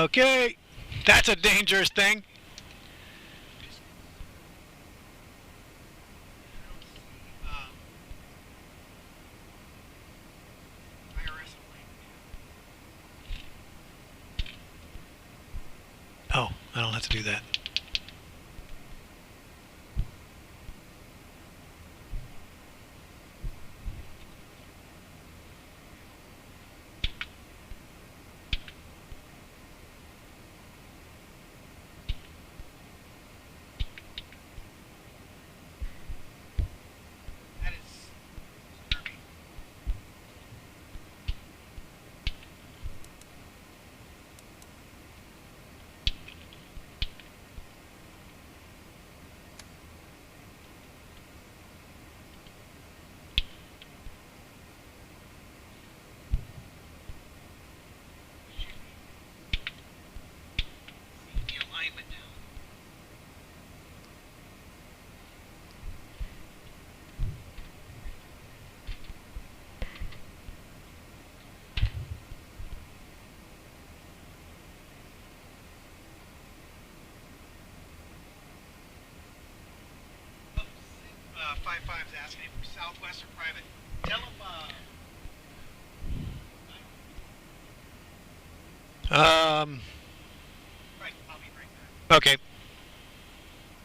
Okay. That's a dangerous thing. Oh, I don't have to do that. Five's asking if we're Southwest or private. Tell them. Right, I'll be right back. Okay.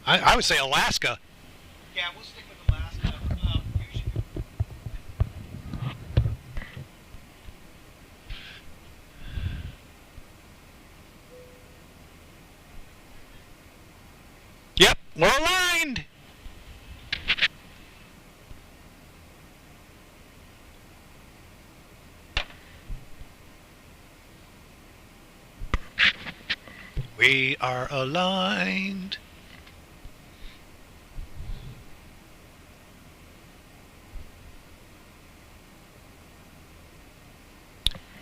I would say Alaska. Yeah, we'll stick with Alaska. Yep, we're aligned. We are aligned.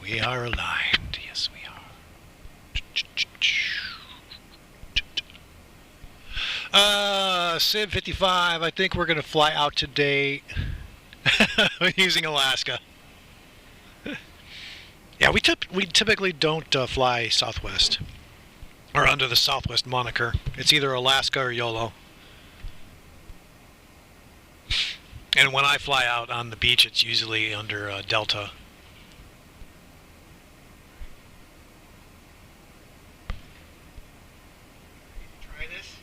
We are aligned. Yes, we are. Civ 55, I think we're going to fly out today using Alaska. Yeah, we typically don't fly Southwest. Or under the Southwest moniker. It's either Alaska or YOLO. And when I fly out on the beach, it's usually under Delta. Try this?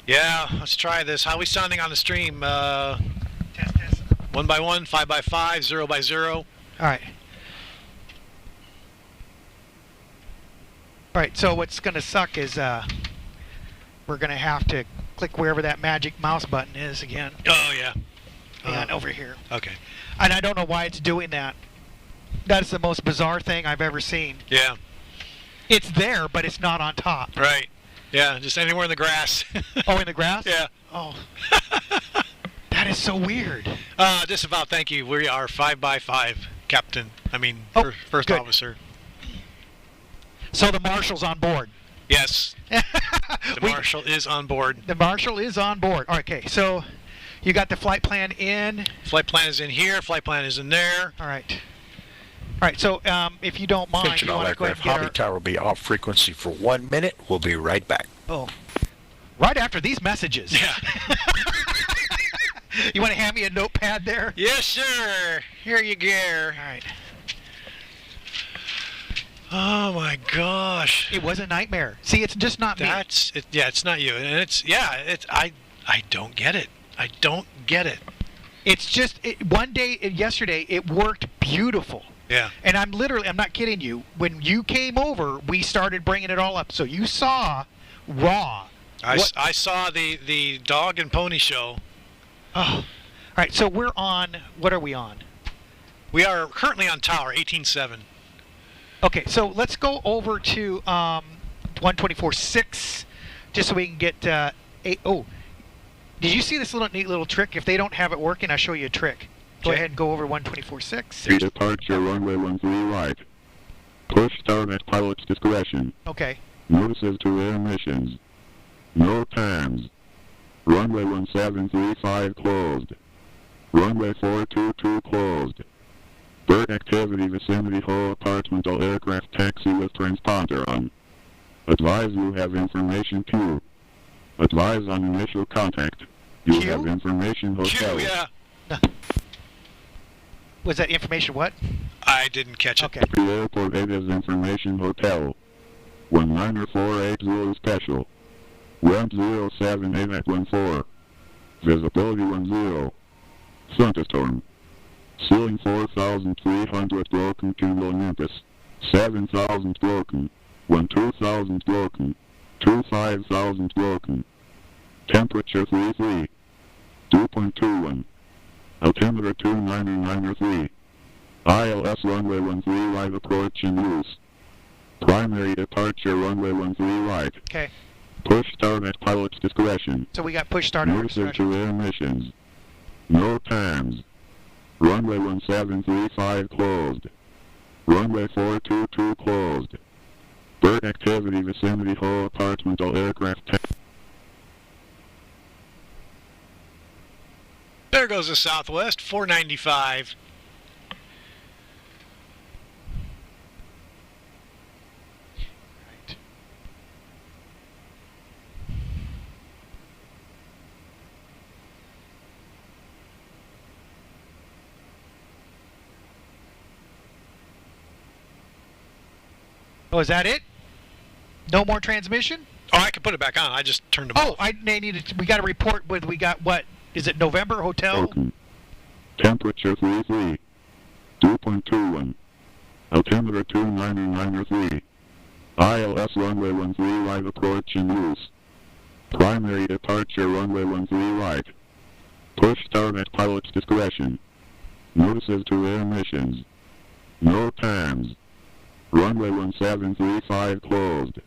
Yeah, let's try this. How are we sounding on the stream? Test. 1 by 1, 5 by 5, 0 by 0. All right. All right, so what's going to suck is we're going to have to click wherever that magic mouse button is again. Oh, yeah. And over here. Okay. And I don't know why it's doing that. That is the most bizarre thing I've ever seen. Yeah. It's there, but it's not on top. Right. Yeah, just anywhere in the grass. Oh, in the grass? Yeah. Oh. That is so weird. Disavow, thank you. We are 5 by 5, Captain. I mean, first good. officer. So the marshal's on board. Yes. The marshal is on board. The marshal is on board. All right, okay, so you got the flight plan in. Flight plan is in here. Flight plan is in there. All right. All right, so if you don't mind, you want to go ahead and get Hobby Tower will be off frequency for 1 minute. We'll be right back. Oh. Right after these messages. Yeah. You want to hand me a notepad there? Yes, sir. Here you go. All right. Oh my gosh! It was a nightmare. See, it's just not me. Yeah, it's not you, and I don't get it. I don't get it. It's just one day yesterday it worked beautiful. Yeah. And I'm not kidding you. When you came over, we started bringing it all up. So you saw raw. I saw the dog and pony show. Oh. All right. So we're on. What are we on? We are currently on tower 18.7. Okay, so let's go over to 124.6, just so we can get oh, did you see this neat little trick? If they don't have it working, I'll show you a trick. Go ahead and go over 124.6. Departure runway 13 right. Push start at pilot's discretion. Okay. Notices to air missions. No times. Runway 1735 closed. Runway 422 closed. Bird activity vicinity whole apartmental aircraft taxi with transponder on. Advise you have information queue. Advise on initial contact. You Queue? have information hotel. Q, yeah. Was that information what? I didn't catch it. Okay. The airport 8 is information hotel. 19480 special. Ramp 078 at 14. Visibility 10. Thunderstorm. Ceiling 4,300 broken cumulonimbus. 7,000 broken. 2,000 broken. 5,000 broken. Temperature 33. 2.21. Altimeter 299.3. ILS runway 13 right approach in use. Primary departure runway 13 right. Okay. Push start at pilot's discretion. So we got push start. at Notice discretion. to air emissions. No times. Runway 1735 closed. Runway 422 closed. Bird activity vicinity whole apartment all aircraft. There goes the Southwest, 495. Right. Oh, is that it? No more transmission? Oh, I can put it back on. I just turned them off. They needed. We got a report with. We got what? Is it November Hotel? Open. Temperature 33. 2.21. Altimeter 299.3. ILS runway 13 right approach in use. Primary departure runway 13 right. Push start at pilot's discretion. Notices to air emissions. No times. Runway 1735 closed.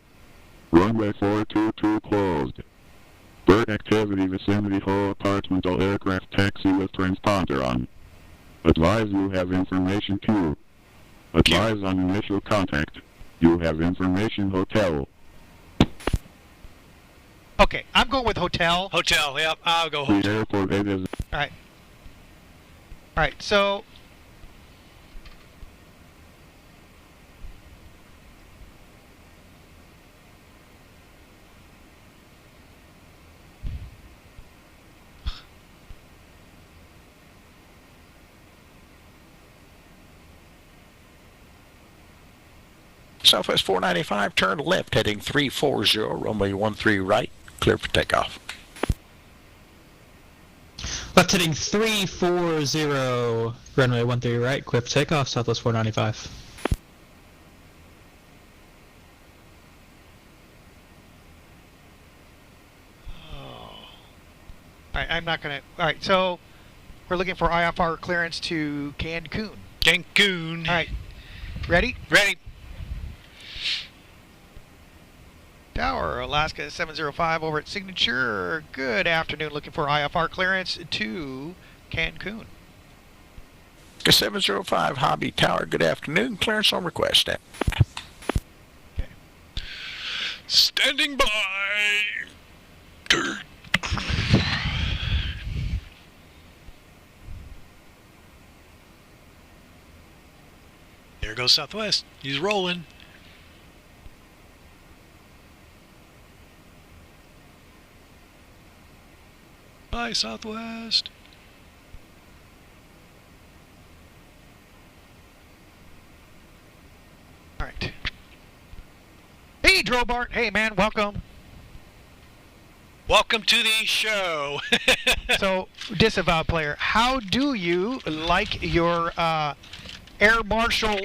Runway 422 closed. Bird activity vicinity whole apartment all aircraft taxi with transponder on. Advise you have information queue. Advise on initial contact. You have information hotel. Okay, I'm going with hotel. Hotel, yep. I'll go The hotel. airport 8 is All right. All right. So. Southwest 495, turn left, heading 340, runway 13 right, clear for takeoff. Left heading 340, runway 13 right, clear for takeoff, Southwest 495. All right. I'm not gonna. All right. So we're looking for IFR clearance to Cancun. Cancun. All right. Ready? Ready. Tower, Alaska 705 over at Signature. Good afternoon. Looking for IFR clearance to Cancun. 705, Hobby Tower, good afternoon, clearance on request. Okay. Standing by. There goes Southwest. He's rolling. Bye, Southwest. All right. Hey, Drobart. Hey, man. Welcome. Welcome to the show. So, disavowed player, how do you like your Air Marshal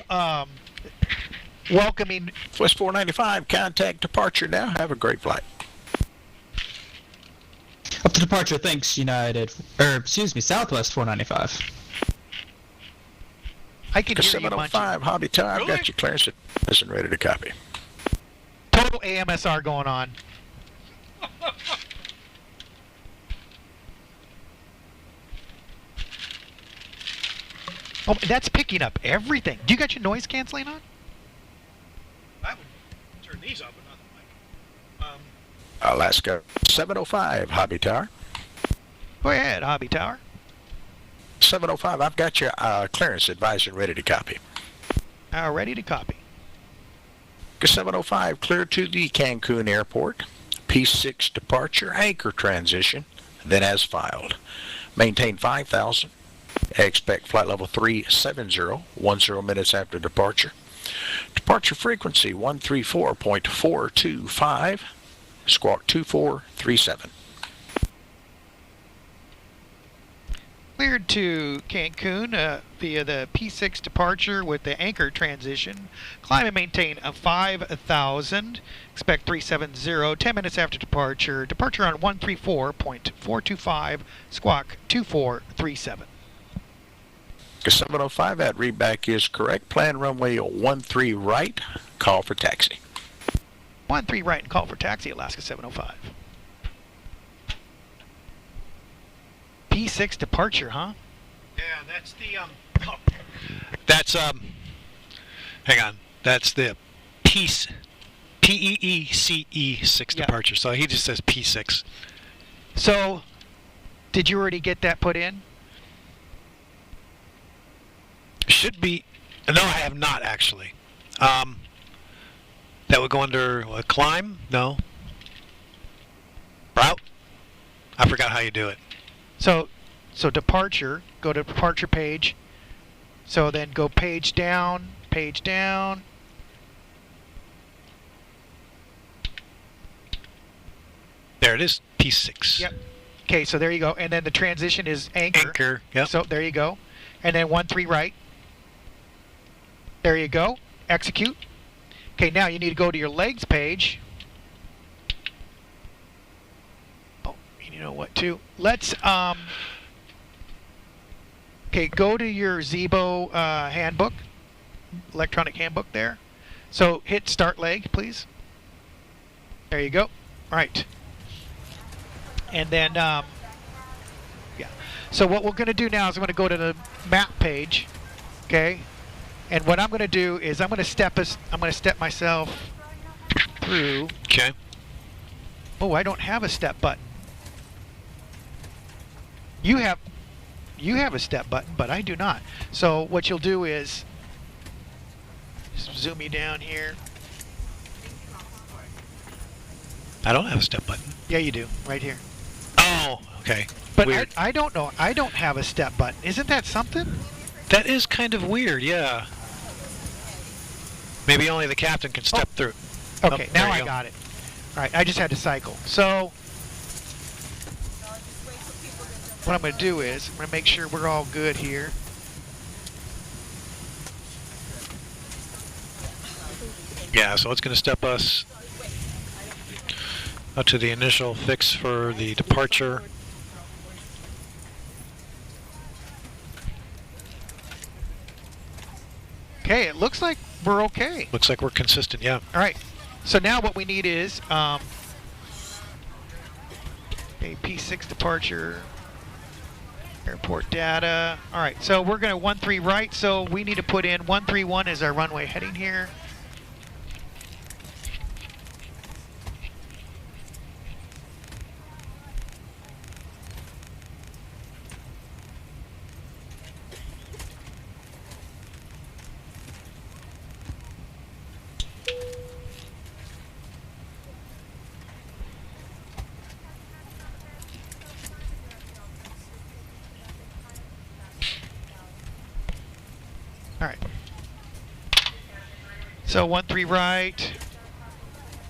welcoming? West 495, contact departure now, have a great flight. Up to departure, thanks, United, Southwest 495. I can hear you 705, Hobby Tower, I've Really? got your clearance and ready to copy. Total AMSR going on. Oh, that's picking up everything. Do you got your noise canceling on? I would turn these off, but not the mic. Alaska 705, Hobby Tower. Go ahead, Hobby Tower. 705, I've got your clearance advisor ready to copy. Ready to copy. 705, clear to the Cancun Airport. P6 departure, anchor transition, then as filed. Maintain 5,000. Expect flight level 370, 10 minutes after departure. Departure frequency 134.425, squawk 2437. Cleared to Cancun via the P6 departure with the anchor transition. Climb and maintain a 5,000. Expect 370, 10 minutes after departure. Departure on 134.425, squawk 2437. 705, that readback is correct. Plan runway 13 right, call for taxi. 13 right and call for taxi, Alaska 705. P6 departure, huh? Yeah, that's the hang on. That's the PEECE 6 Yeah. departure. So he just says P6. So, did you already get that put in? Should be. No, I have not actually. That would go under climb? No. Route? I forgot how you do it. So departure, go to departure page. So then go page down. There it is, P6. Yep. Okay, so there you go. And then the transition is anchor. Anchor, yep. So there you go. And then 13 right. There you go. Execute. Okay, now you need to go to your legs page. Oh, you know what to. Let's okay, go to your Zebo handbook, electronic handbook there. So hit start leg, please. There you go. All right. And then yeah. So what we're going to do now is I'm going to go to the map page. Okay. And what I'm going to do is I'm going to step myself through. Okay. Oh, I don't have a step button. You have a step button, but I do not. So what you'll do is zoom you down here. I don't have a step button. Yeah, you do, right here. Oh, okay. But Weird. I don't know. I don't have a step button. Isn't that something? That is kind of weird, yeah. Maybe only the captain can step through. Okay, Oh, now there you I go. got it. All right, I just had to cycle. So what I'm going to do is I'm going to make sure we're all good here. Yeah, so it's going to step us up to the initial fix for the departure. Okay, it looks like we're okay. Looks like we're consistent, yeah. All right. So now what we need is a P6 departure, airport data. All right. So we're going to 13 right. So we need to put in 131 as our runway heading here. All right. So 13 right.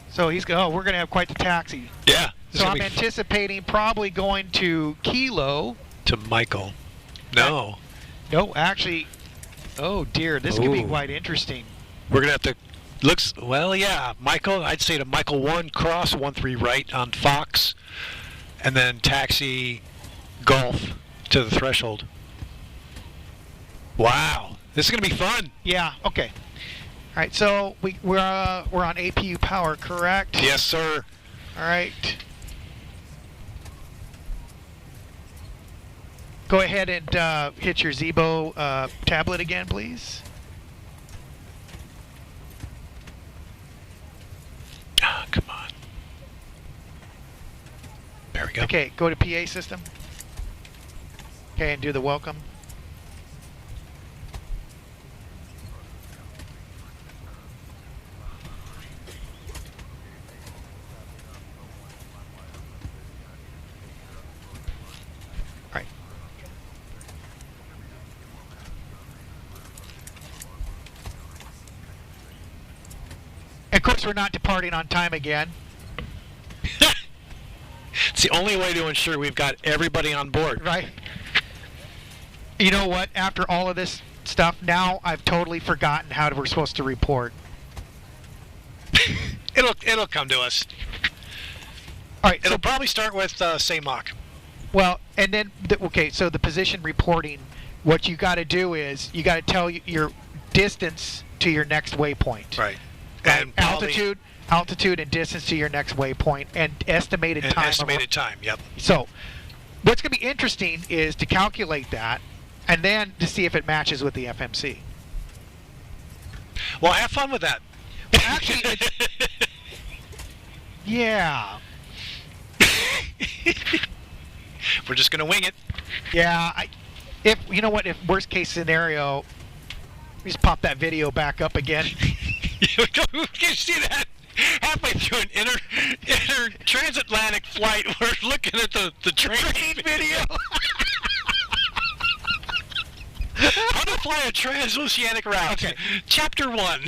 So he's going. Oh, we're going to have quite the taxi. Yeah. So I'm anticipating probably going to Kilo. To Michael. No. No, actually. Oh dear, this could be Ooh. quite interesting. We're going to have to... Well, yeah. Michael, I'd say to Michael 1, cross 13 right on Fox, and then taxi Golf to the threshold. Wow. This is going to be fun. Yeah. Okay. All right. So we're on APU power, correct? Yes, sir. All right. Go ahead and hit your Zebo tablet again, please. Ah, come on. There we go. Okay. Go to PA system. Okay, and do the welcome. course, we're not departing on time again. It's the only way to ensure we've got everybody on board. Right. You know what? After all of this stuff, now I've totally forgotten how we're supposed to report. It'll come to us. All right. It'll probably start with say Mach. Well, and then okay. So the position reporting, what you got to do is you got to tell your distance to your next waypoint. Right. Right? And probably altitude, and distance to your next waypoint, and estimated and time. estimated time. Yep. So, what's going to be interesting is to calculate that, and then to see if it matches with the FMC. Well, have fun with that. Well, actually, yeah. We're just gonna wing it. Yeah, if you know what, if worst case scenario, just pop that video back up again. You see that? Halfway through an inter transatlantic flight, we're looking at the train video. How to fly a transoceanic route. Okay. Chapter 1.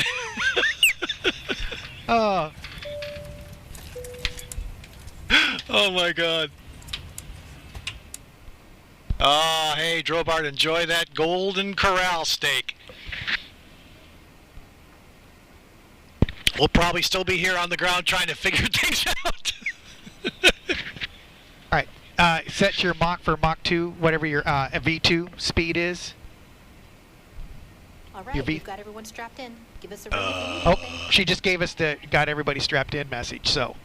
Oh my God. Oh, hey, Drobart, enjoy that Golden Corral steak. We'll probably still be here on the ground trying to figure things out. All right, set your Mach for Mach 2, whatever your V2 speed is. All right, Your V- we've got everyone strapped in. Give us a ring if you need Oh, anything. she just gave us the got everybody strapped in message. So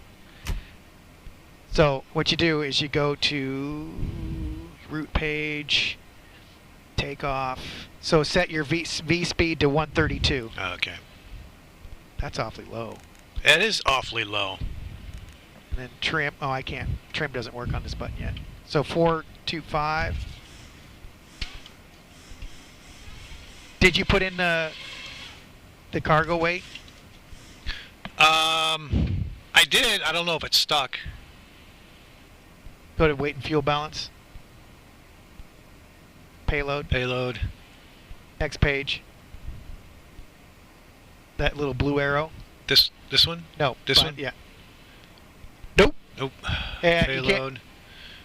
what you do is you go to route page, takeoff. So set your V speed to 132. Okay. That's awfully low. It is awfully low. And then trim. Oh, I can't. Trim doesn't work on this button yet. So 425. Did you put in the cargo weight? I did. I don't know if it's stuck. Go to weight and fuel balance. Payload. Payload. Next page. That little blue arrow. This one? No. This fine, one? Yeah. Nope. Nope. You Payload. can't-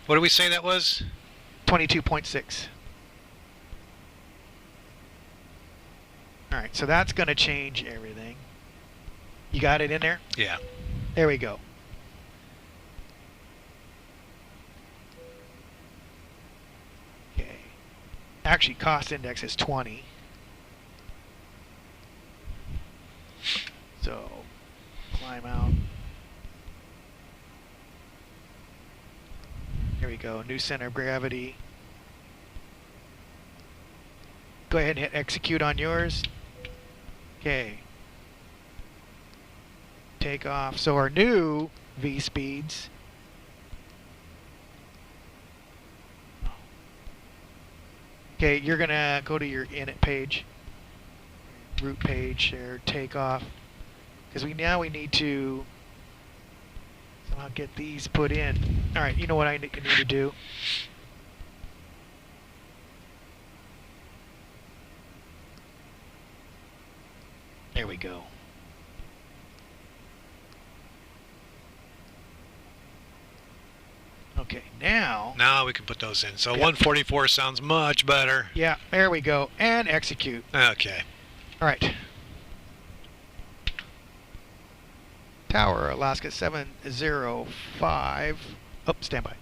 What did we say that was? 22.6. All right, so that's going to change everything. You got it in there? Yeah. There we go. Okay. Actually, cost index is 20. So, climb out. Here we go, new center of gravity. Go ahead and hit execute on yours. Okay. Take off. So our new V speeds. Okay, you're gonna go to your init page, route page there, take off, because we need to somehow get these put in. All right, you know what I need to do? There we go. Okay, now. Now we can put those in. So Yep. 144 sounds much better. Yeah, there we go. And execute. Okay. All right. Tower, Alaska 705. Oh, standby.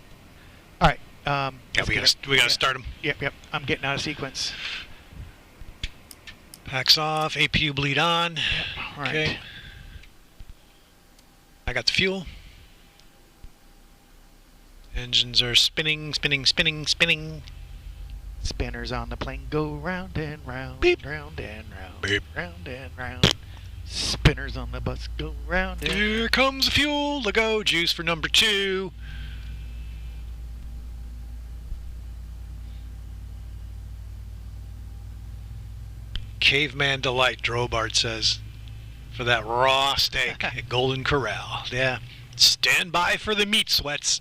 All right. Yeah, we gotta start them. Yep. I'm getting out of sequence. Packs off. APU bleed on. All right. Okay. I got the fuel. Engines are spinning. Spinners on the plane go round and round, Beep. round and round, Beep. round and round. Spinners on the bus go round and Here comes the fuel. The go juice for number 2. Caveman delight, Drobart says, for that raw steak at Golden Corral. Yeah. Stand by for the meat sweats.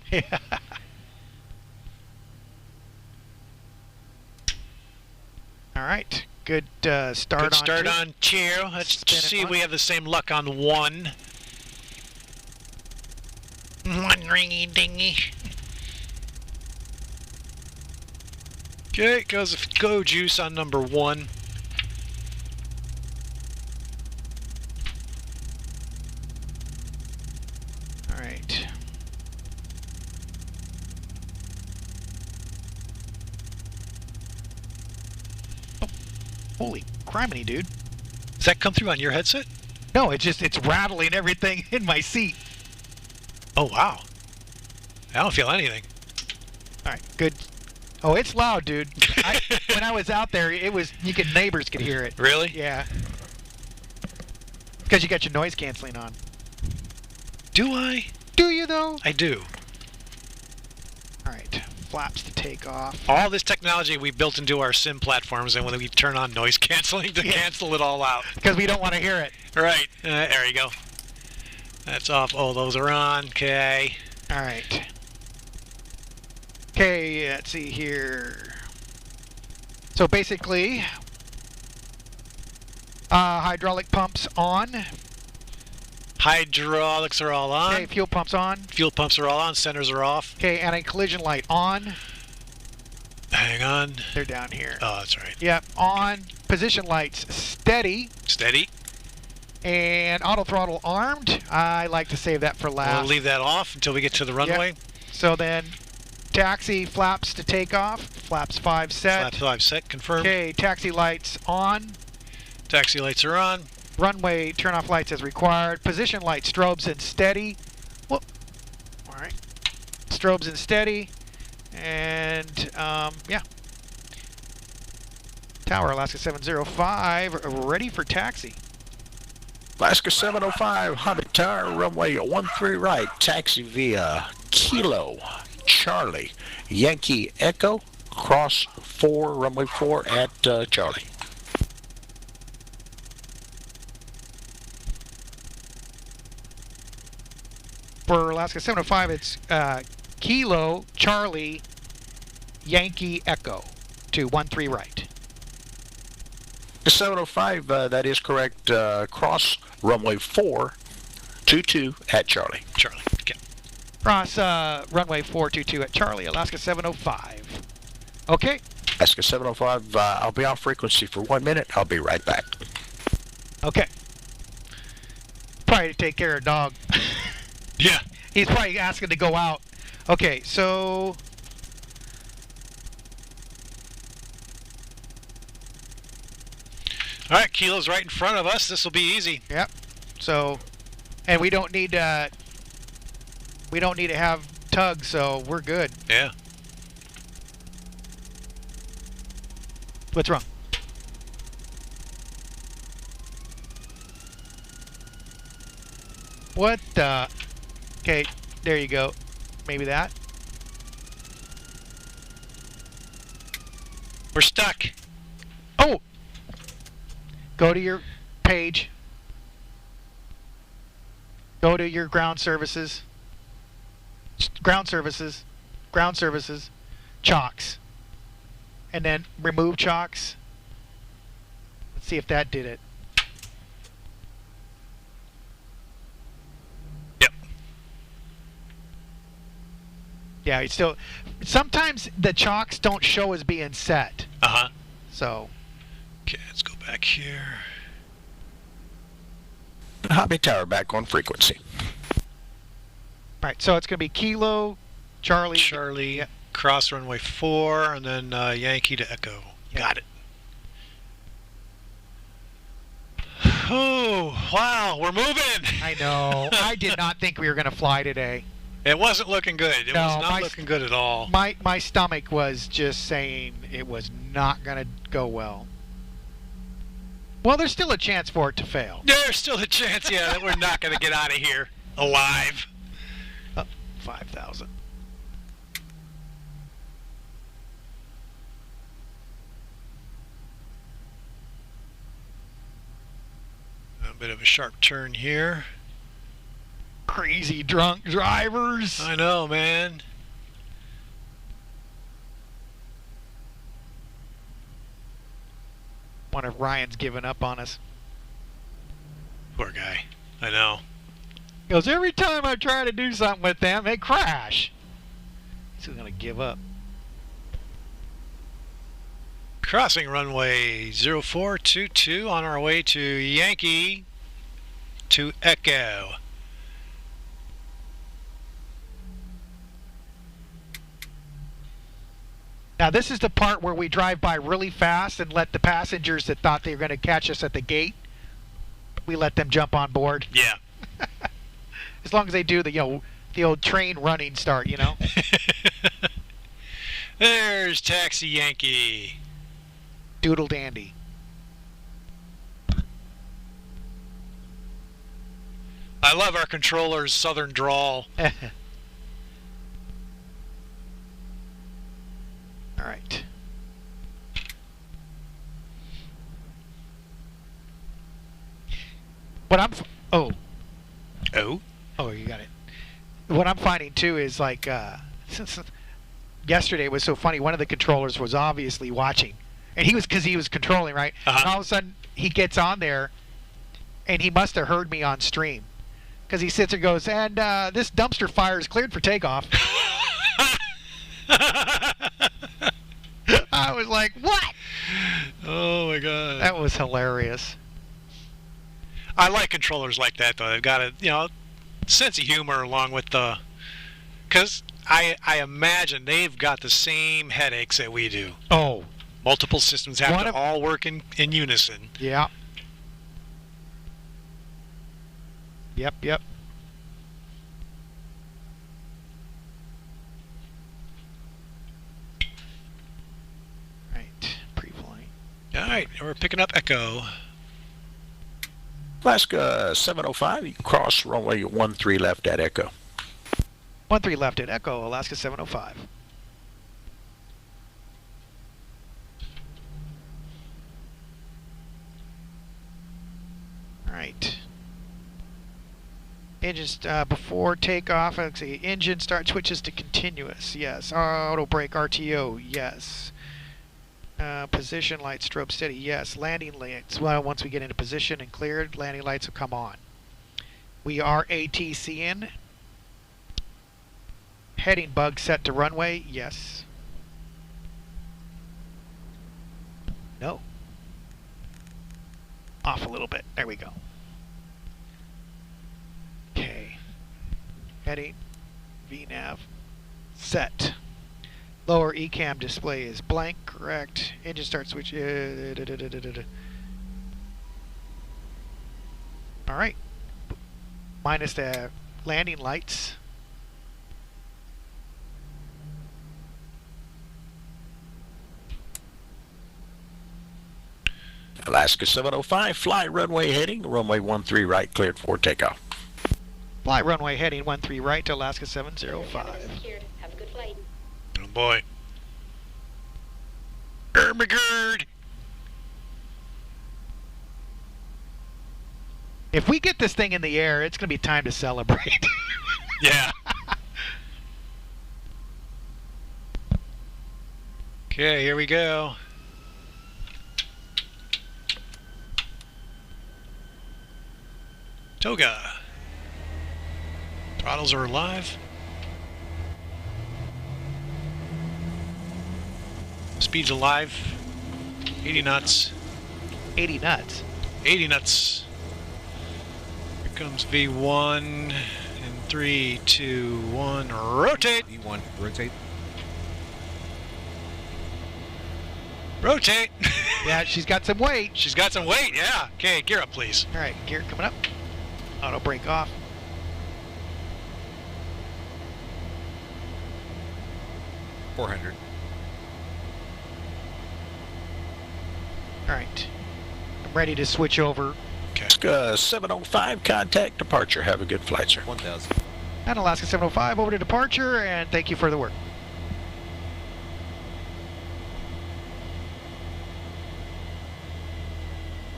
All right. Good start Good start two. on chair. Let's Spin it see if once. we have the same luck on 1. One ringy dingy. Okay, goes go juice on number 1. All right. Oh, holy criminy, dude. Does that come through on your headset? No, it's rattling everything in my seat. Oh, wow. I don't feel anything. All right, good. Oh, it's loud, dude. When I was out there, neighbors could hear it. Really? Yeah. Because you got your noise canceling on. Do I? Do you though? I do. All right, flaps to take off. All this technology we built into our sim platforms, and when we turn on noise canceling to cancel it all out. Because we don't want to hear it. Right. There you go. That's off. Oh, those are on. Okay. All right. Okay, let's see here. So basically, hydraulic pumps on. Hydraulics are all on. Okay, fuel pumps on. Fuel pumps are all on. Centers are off. Okay, anti-collision light on. Hang on. They're down here. Oh, that's right. Yep, on. Position lights steady. Steady. And auto throttle armed. I like to save that for last. We'll leave that off until we get to the runway. Yep. So then, taxi flaps to take off. Flaps 5 set. Flaps 5 set. Confirmed. Okay, taxi lights on. Taxi lights are on. Runway turn off lights as required. Position light strobes and steady. Whoop. All right. Strobes and steady. And, yeah. Tower, Alaska 705, ready for taxi. Alaska 705, Hobbit Tower, runway 13 right, taxi via Kilo, Charlie, Yankee Echo, cross 4, runway 4 at Charlie. For Alaska 705, it's Kilo, Charlie, Yankee Echo to 13 right. 705, that is correct, cross runway 422 at Charlie. Charlie. Okay. Cross runway 422 at Charlie, Alaska 705. Okay. Alaska 705, I'll be off frequency for 1 minute. I'll be right back. Okay. Probably to take care of dog. Yeah. He's probably asking to go out. Okay, so... All right, Kilo's right in front of us. This will be easy. Yep. So, and we don't need to have tug, so we're good. Yeah. What's wrong? What the? Okay, there you go. Maybe that. We're stuck. Oh! Go to your page. Go to your ground services. Ground services. Ground services. Chocks. And then remove chocks. Let's see if that did it. Yep. Yeah, it's still... Sometimes the chocks don't show as being set. Uh-huh. So... Okay, let's go back here. Hobby Tower back on frequency. Right, so it's going to be Kilo, Charlie... Charlie, Yeah. cross runway 4, and then Yankee to Echo. Yeah. Got it. Oh, wow, we're moving. I know. I did not think we were going to fly today. It wasn't looking good. It No, was not looking good at all. My stomach was just saying it was not going to go well. Well, there's still a chance for it to fail. There's still a chance, yeah, that we're not going to get out of here alive. 5,000. A bit of a sharp turn here. Crazy drunk drivers. I know, man. Wonder if Ryan's given up on us. Poor guy. I know. Goes, every time I try to do something with them, they crash. He's going to give up. Crossing runway 0422 on our way to Yankee to Echo. Now this is the part where we drive by really fast and let the passengers that thought they were going to catch us at the gate, we let them jump on board. Yeah. As long as they do the old train running start, you know. There's Taxi Yankee. Doodle dandy. I love our controller's southern drawl. All right. What I'm oh, you got it. What I'm finding too is like yesterday was so funny. One of the controllers was obviously watching, and he was controlling, right? And all of a sudden he gets on there, and he must have heard me on stream, because he sits and goes, and this dumpster fire is cleared for takeoff. I was like, what? Oh my god. That was hilarious. I like controllers like that though. They've got a sense of humor along with the, because I imagine they've got the same headaches that we do. Oh. Multiple systems have to all work in unison. Yeah. Yep. Right, pre-flight. All right, we're picking up Echo. Alaska 705, you cross runway 13 left at Echo. 13 left at Echo, Alaska 705. All right. Engines before takeoff. Let's see. Engine start switches to continuous. Yes. Auto brake RTO. Yes. Position lights strobe steady. Yes. Landing lights. Well, once we get into position and cleared, landing lights will come on. We are ATCing. Heading bug set to runway. Yes. No. Off a little bit. There we go. Okay. Heading. VNav. Set. Lower ECAM display is blank. Correct. Engine start switch. Alright. Minus the landing lights. Alaska 705, fly runway heading, runway 13 right, cleared for takeoff. Fly runway heading 13 right to Alaska 705. Have a good flight. Oh boy. Ermagerd! If we get this thing in the air, it's going to be time to celebrate. Yeah. Okay, here we go. Toga. Throttles are alive. Speed's alive. 80 knots. 80 nuts. 80 nuts. Here comes V1 in 3, 2, 1, rotate. V1, rotate. Rotate. Yeah, she's got some weight. She's got some weight, yeah. Okay, gear up, please. All right, gear coming up. Auto brake off. Four 400. All right. I'm ready to switch over. Okay. Alaska 705, contact departure. Have a good flight, sir. 1000. And Alaska 705 over to departure, and thank you for the work.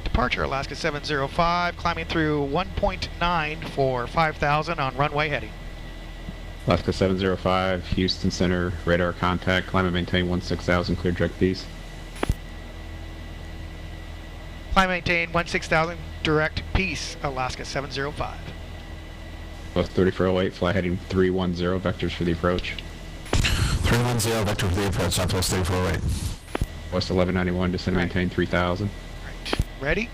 Departure Alaska 705, climbing through 1.9 for 5,000 on runway heading. Alaska 705, Houston Center, radar contact, climb and maintain 16,000, clear direct peace. Climb maintain 16,000 direct peace, Alaska 705. Plus 3408, fly heading 310, vectors for the approach. 310, vector for the approach, Southwest 3408. West 1191, descend and Right. maintain 3000. Right. Ready?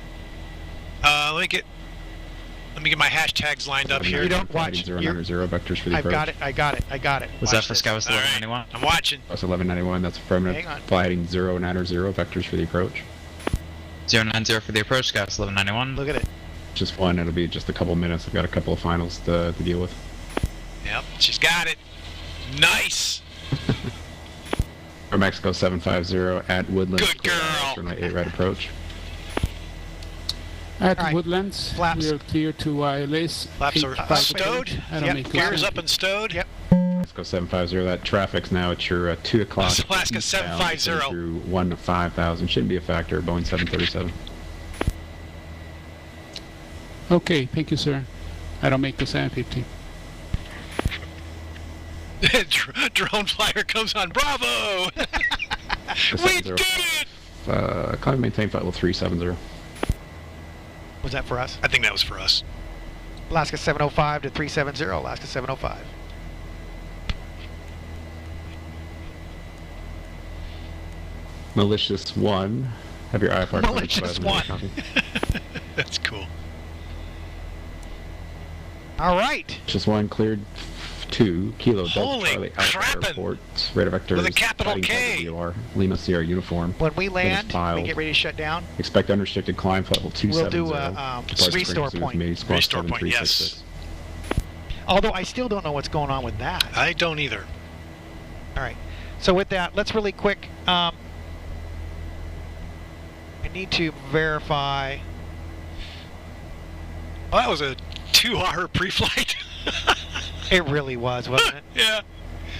Let me get my hashtags lined up here. You don't Fly heading watch. 090, vectors for the I've approach. got it. I got it. I got it. Was Watch that for this. Scout All right, 1191? I'm watching. West 1191, that's affirmative. Hang on. Fly heading 090, vectors for the approach. 090 for the approach, Scouts 1191. Look at it. Just one, it'll be just a couple minutes. I've got a couple of finals to deal with. Yep, she's got it. Nice. For Mexico 750 at Woodlands. Good girl. Runway 8 right approach. At All right. Woodlands, Flaps. we are clear to ILS. Flaps are 850. stowed. I don't Yep. make Gears it. up and stowed. Yep. Mexico 750, that traffic's now at your 2 o'clock. Alaska eastbound, 750. Through 15000. Shouldn't be a factor. Boeing 737. Okay, thank you, sir. I don't make the 750. Drone flyer comes on. Bravo! We did it! Climb and maintain flight level 370. Was that for us? I think that was for us. Alaska 705 to 370. Alaska 705. Malicious 1. Have your IFR. Malicious 1. That's cool. All right. Malicious 1 cleared 2. Kilo Delta Holy Charlie Alpha crappin'. Airport. Radar vectors. With a capital fighting K. WR, Lima Sierra uniform. When we land, we filed. get ready to shut down. Expect unrestricted climb flight level 270. We'll do a restore point. Restore point, yes. Although I still don't know what's going on with that. I don't either. All right. So with that, let's really quick. I need to verify. Well, that was a 2-hour pre-flight. It really was, wasn't it? Yeah.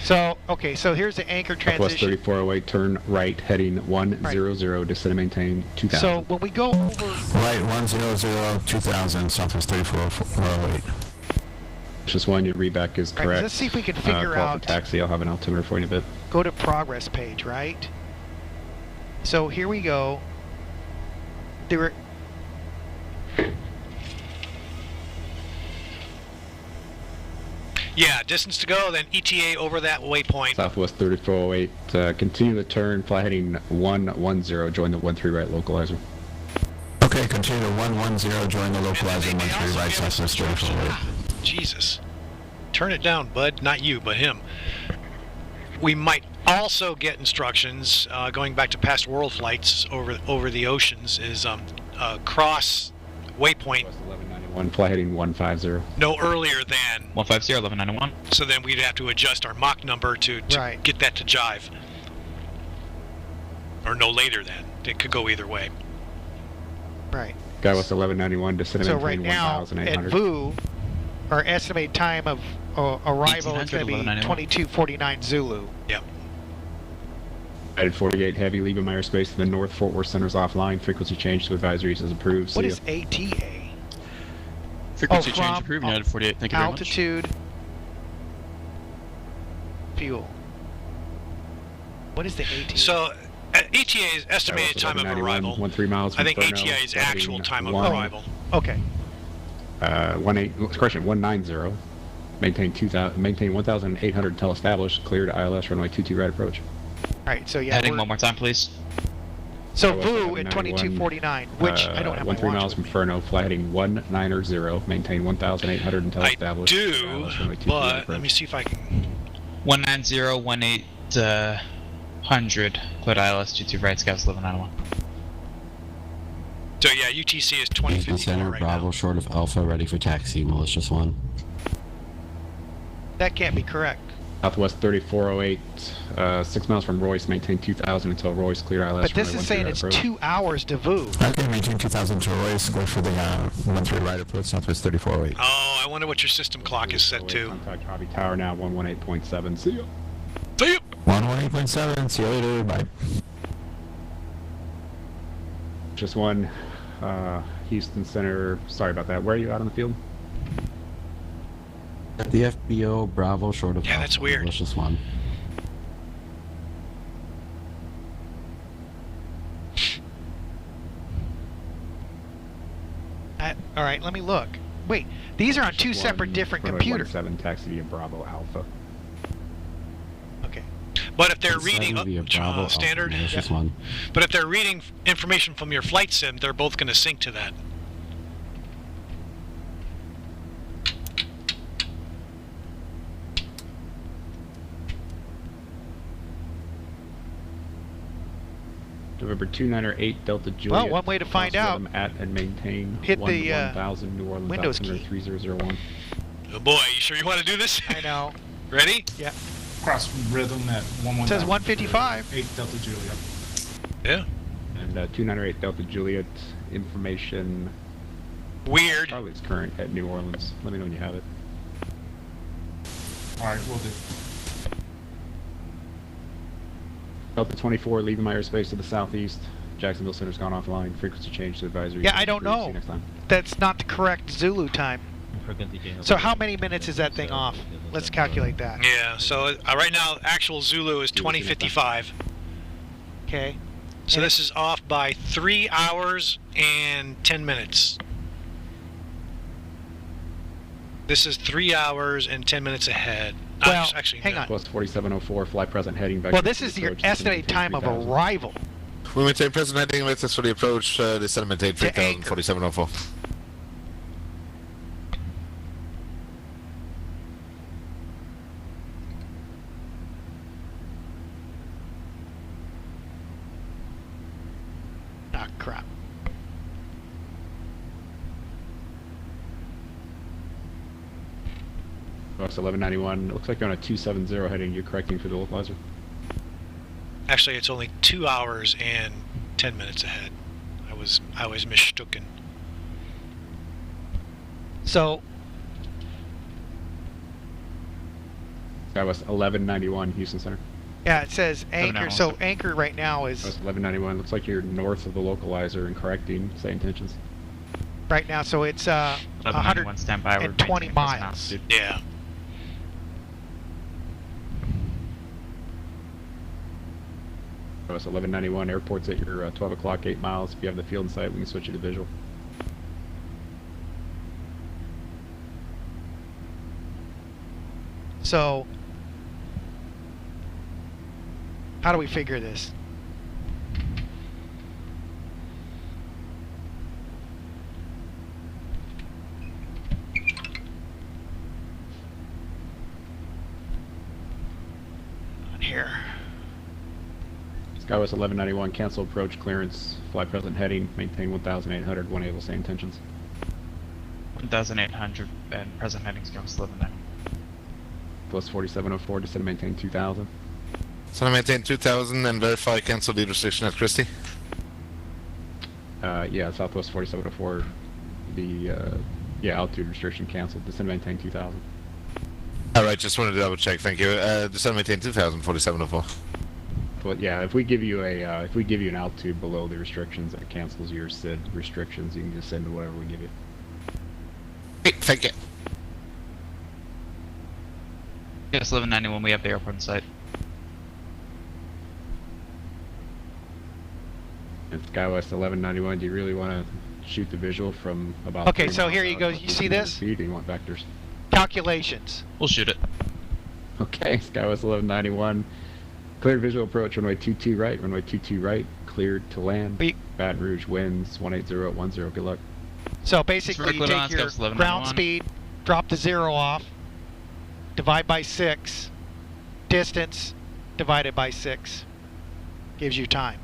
So, okay, so here's the anchor West transition. 3408, turn right, heading 100, descend and maintain 2000. So when we go over, Right, 100, 2000, Southwest 3408. Just one, your reback is right, correct. let's see if we can Call figure for out, taxi, I'll have an altimeter for you in a bit. go to progress page, right? So here we go. There were, Yeah, distance to go, then ETA over that waypoint. Southwest 3408, continue the turn, fly heading 110, join the 13 right localizer. Okay, continue to 110, join the And then localizer, they may 13 also right, give us Southwest instructions. 3408. Jesus. Turn it down, bud. Not you, but him. We might also get instructions, going back to past world flights over the oceans, is cross waypoint West 1191, fly heading 150. no earlier than. 150, 1191. So then we'd have to adjust our Mach number to Right. get that to jive. Or no later than. It could go either way. right. Guy West 1191, descend So and right maintain now, at 1800. VU, our estimated time of arrival is 1800, going to be 1191. 22:49 Zulu. Yep. United 48 Heavy, leaving my airspace to the north. Fort Worth center's offline. Frequency change to advisories as approved. What See is ya. ATA? Frequency Oh, change from approved, United 48. Thank you very much. Altitude, fuel. What is the ATA? So ETA is estimated West time of 1191, arrival. 13 miles I from think Furno, ATA is fly heading actual time of 1 arrival. Okay. 190. Maintain 1,800 until established. Clear to ILS runway 22 right approach. All right. So yeah. Heading we're- one more time, please. So West VU at 1191, 22:49, which I don't have my 13 watch miles with from me. Furno. Fly heading 190. Maintain 1,800 until I established. do, ILS runway 22 right but approach. let me see if I can. 190, 1800. Clear to ILS, 22 right, Scouts 1191. So yeah, UTC is 2054 Center, right Bravo, now. short of Alpha, ready for taxi, Malicious 1. That can't be correct. Southwest 3408, 6 miles from Royce. Maintain 2,000 until Royce. Clear ILS. But this runway is 13 saying right it's approach. 2 hours to VU. Okay, maintain 2000 to Royce, go for the 13 right approach, Southwest 3408. Oh, I wonder what your system clock is set to. Contact Hobby Tower now, 118.7. See ya. See ya. 118.7, see you later, bye. Just one, Houston Center. Sorry about that. Where are you out on the field? At the FBO, Bravo, short of Yeah, Alpha, that's weird. Malicious 1. All right, let me look. Wait, these are on two separate different computers. 7 taxi via Bravo Alpha. Okay. But if they're 17 reading via Bravo Alpha, standard, malicious one. but if they're reading information from your flight sim, they're both going to sync to that. November 2908 Delta Juliet. Well, one way to find out. At and maintain Hit the 1000 New Orleans Windows altimeter key. 3001. Oh boy, you sure you want to do this? I know. Ready? Yeah. Cross rhythm at 119. It says 155. 8 Delta Juliet. Yeah. And 2908 Delta Juliet information. Weird. Charlie's current at New Orleans. Let me know when you have it. Alright, we'll do. Delta 24 leaving my airspace to the southeast. Jacksonville Center's gone offline. Frequency change to advisory. Yeah, I don't 23. See know. you next time. That's not the correct Zulu time. So how many minutes is that thing off? Let's calculate that. Yeah, so right now, actual Zulu is 2055. Okay. So And this is off by 3 hours and 10 minutes. This is 3 hours and 10 minutes ahead. Well, actually, hang no. on. Plus 4704, fly present heading back. Well, this is your estimated time of arrival. We maintain present heading latest for the approach, descend maintain To 3000, anchor. 4704. Ah, crap. Box 1191. Looks like you're on a 270 heading. You're correcting for the localizer. Actually, it's only 2 hours and 10 minutes ahead. I was mistaken. So, That was 1191 Houston Center. yeah, it says anchor. 791. So anchor right now That was is 1191. Looks like you're north of the localizer and correcting. Same intentions. right now. So it's 1191 standby. We're 120 maintaining present miles. altitude. Yeah. That was 1191. Airport's at your 12 o'clock, 8 miles. If you have the field in sight, we can switch you to visual. So, how do we figure this? On here. Skywest 1191. Cancel approach clearance. Fly present heading. Maintain 1800. One able. Same intentions. 1800 and present heading Skywest 1191. Plus 4704. Descend and maintain 2000. So I maintain 2000 and verify cancel lead restriction at Christie. Yeah, Southwest 4704. The altitude restriction canceled. Descend and maintain 2000. Alright, just wanted to double check, thank you. Descend maintain 2000, 4704. But yeah, if we give you an altitude below the restrictions, that cancels your SID restrictions. You can just send to whatever we give you. Hey, thank you. Yes, 1191. We have the airport in sight. And Skywest 1191. Do you really want to shoot the visual from about? Okay, 3 so miles here you out go. at You see 1500 this? feet, or you want vectors? Calculations. We'll shoot it. Okay, Skywest 1191. Cleared visual approach, runway 22 right, runway 22 right, cleared to land. Wait. Baton Rouge winds 180 at 10. Good luck. So basically, you Vertical take your Alaska, 1191. ground speed, drop the 0 off, divide by 6, distance divided by 6, gives you time.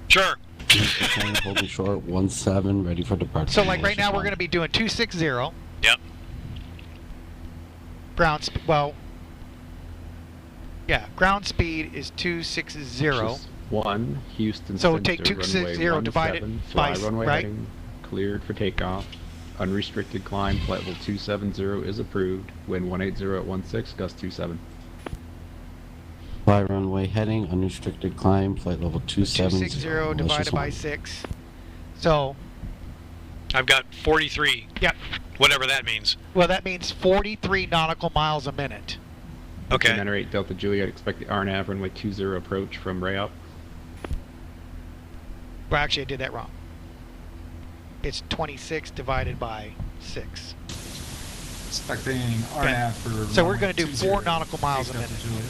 Sure. Holding short, 17, ready for departure. So like right now we're going to be doing 260. Yep. Ground speed, well, yeah, ground speed is 260. Just 1, Houston So Center, take 260 runway divided 17, by fly runway right? heading, cleared for takeoff. Unrestricted climb, flight level 270 is approved. Wind 180 at 16, gust 27. Fly runway heading, unrestricted climb, flight level 270. 260 divided by 6. So, I've got 43. Yep. Whatever that means. Well, that means 43 nautical miles a minute. Okay. 908 Delta Juliet, expect the RNAV runway 20 approach from Rayop. Well, actually, I did that wrong. it's 26 divided by 6. Expecting RNAV for. So we're going to do 4 20, nautical miles a Delta minute. Juliet.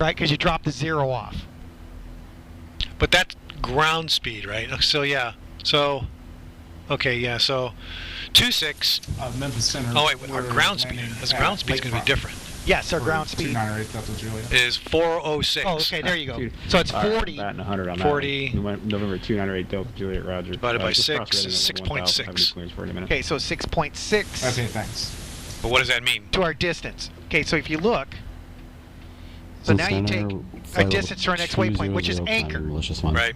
Right, because you dropped the 0 off. But that's ground speed, right? So yeah. So, okay, yeah. So, 26. Memphis Center. Oh wait, our we're ground speed. landing That's at ground speed's going to be Lakefront different. Yes, our for ground speed 298 Delta Juliet. Is 406. Oh, okay, there you go. Dude. So it's All right, 40. batting 100 on 40. that one. November 298 Delta Juliet, Roger. Divided by just 6 cross-rating is it over 1,000, have 6.6. nuclears for it in a minute. Okay, so 6.6 Okay, thanks. But what does that mean? to our distance. Okay, so if you look, so now you take a distance to our next waypoint, which is anchor. Right.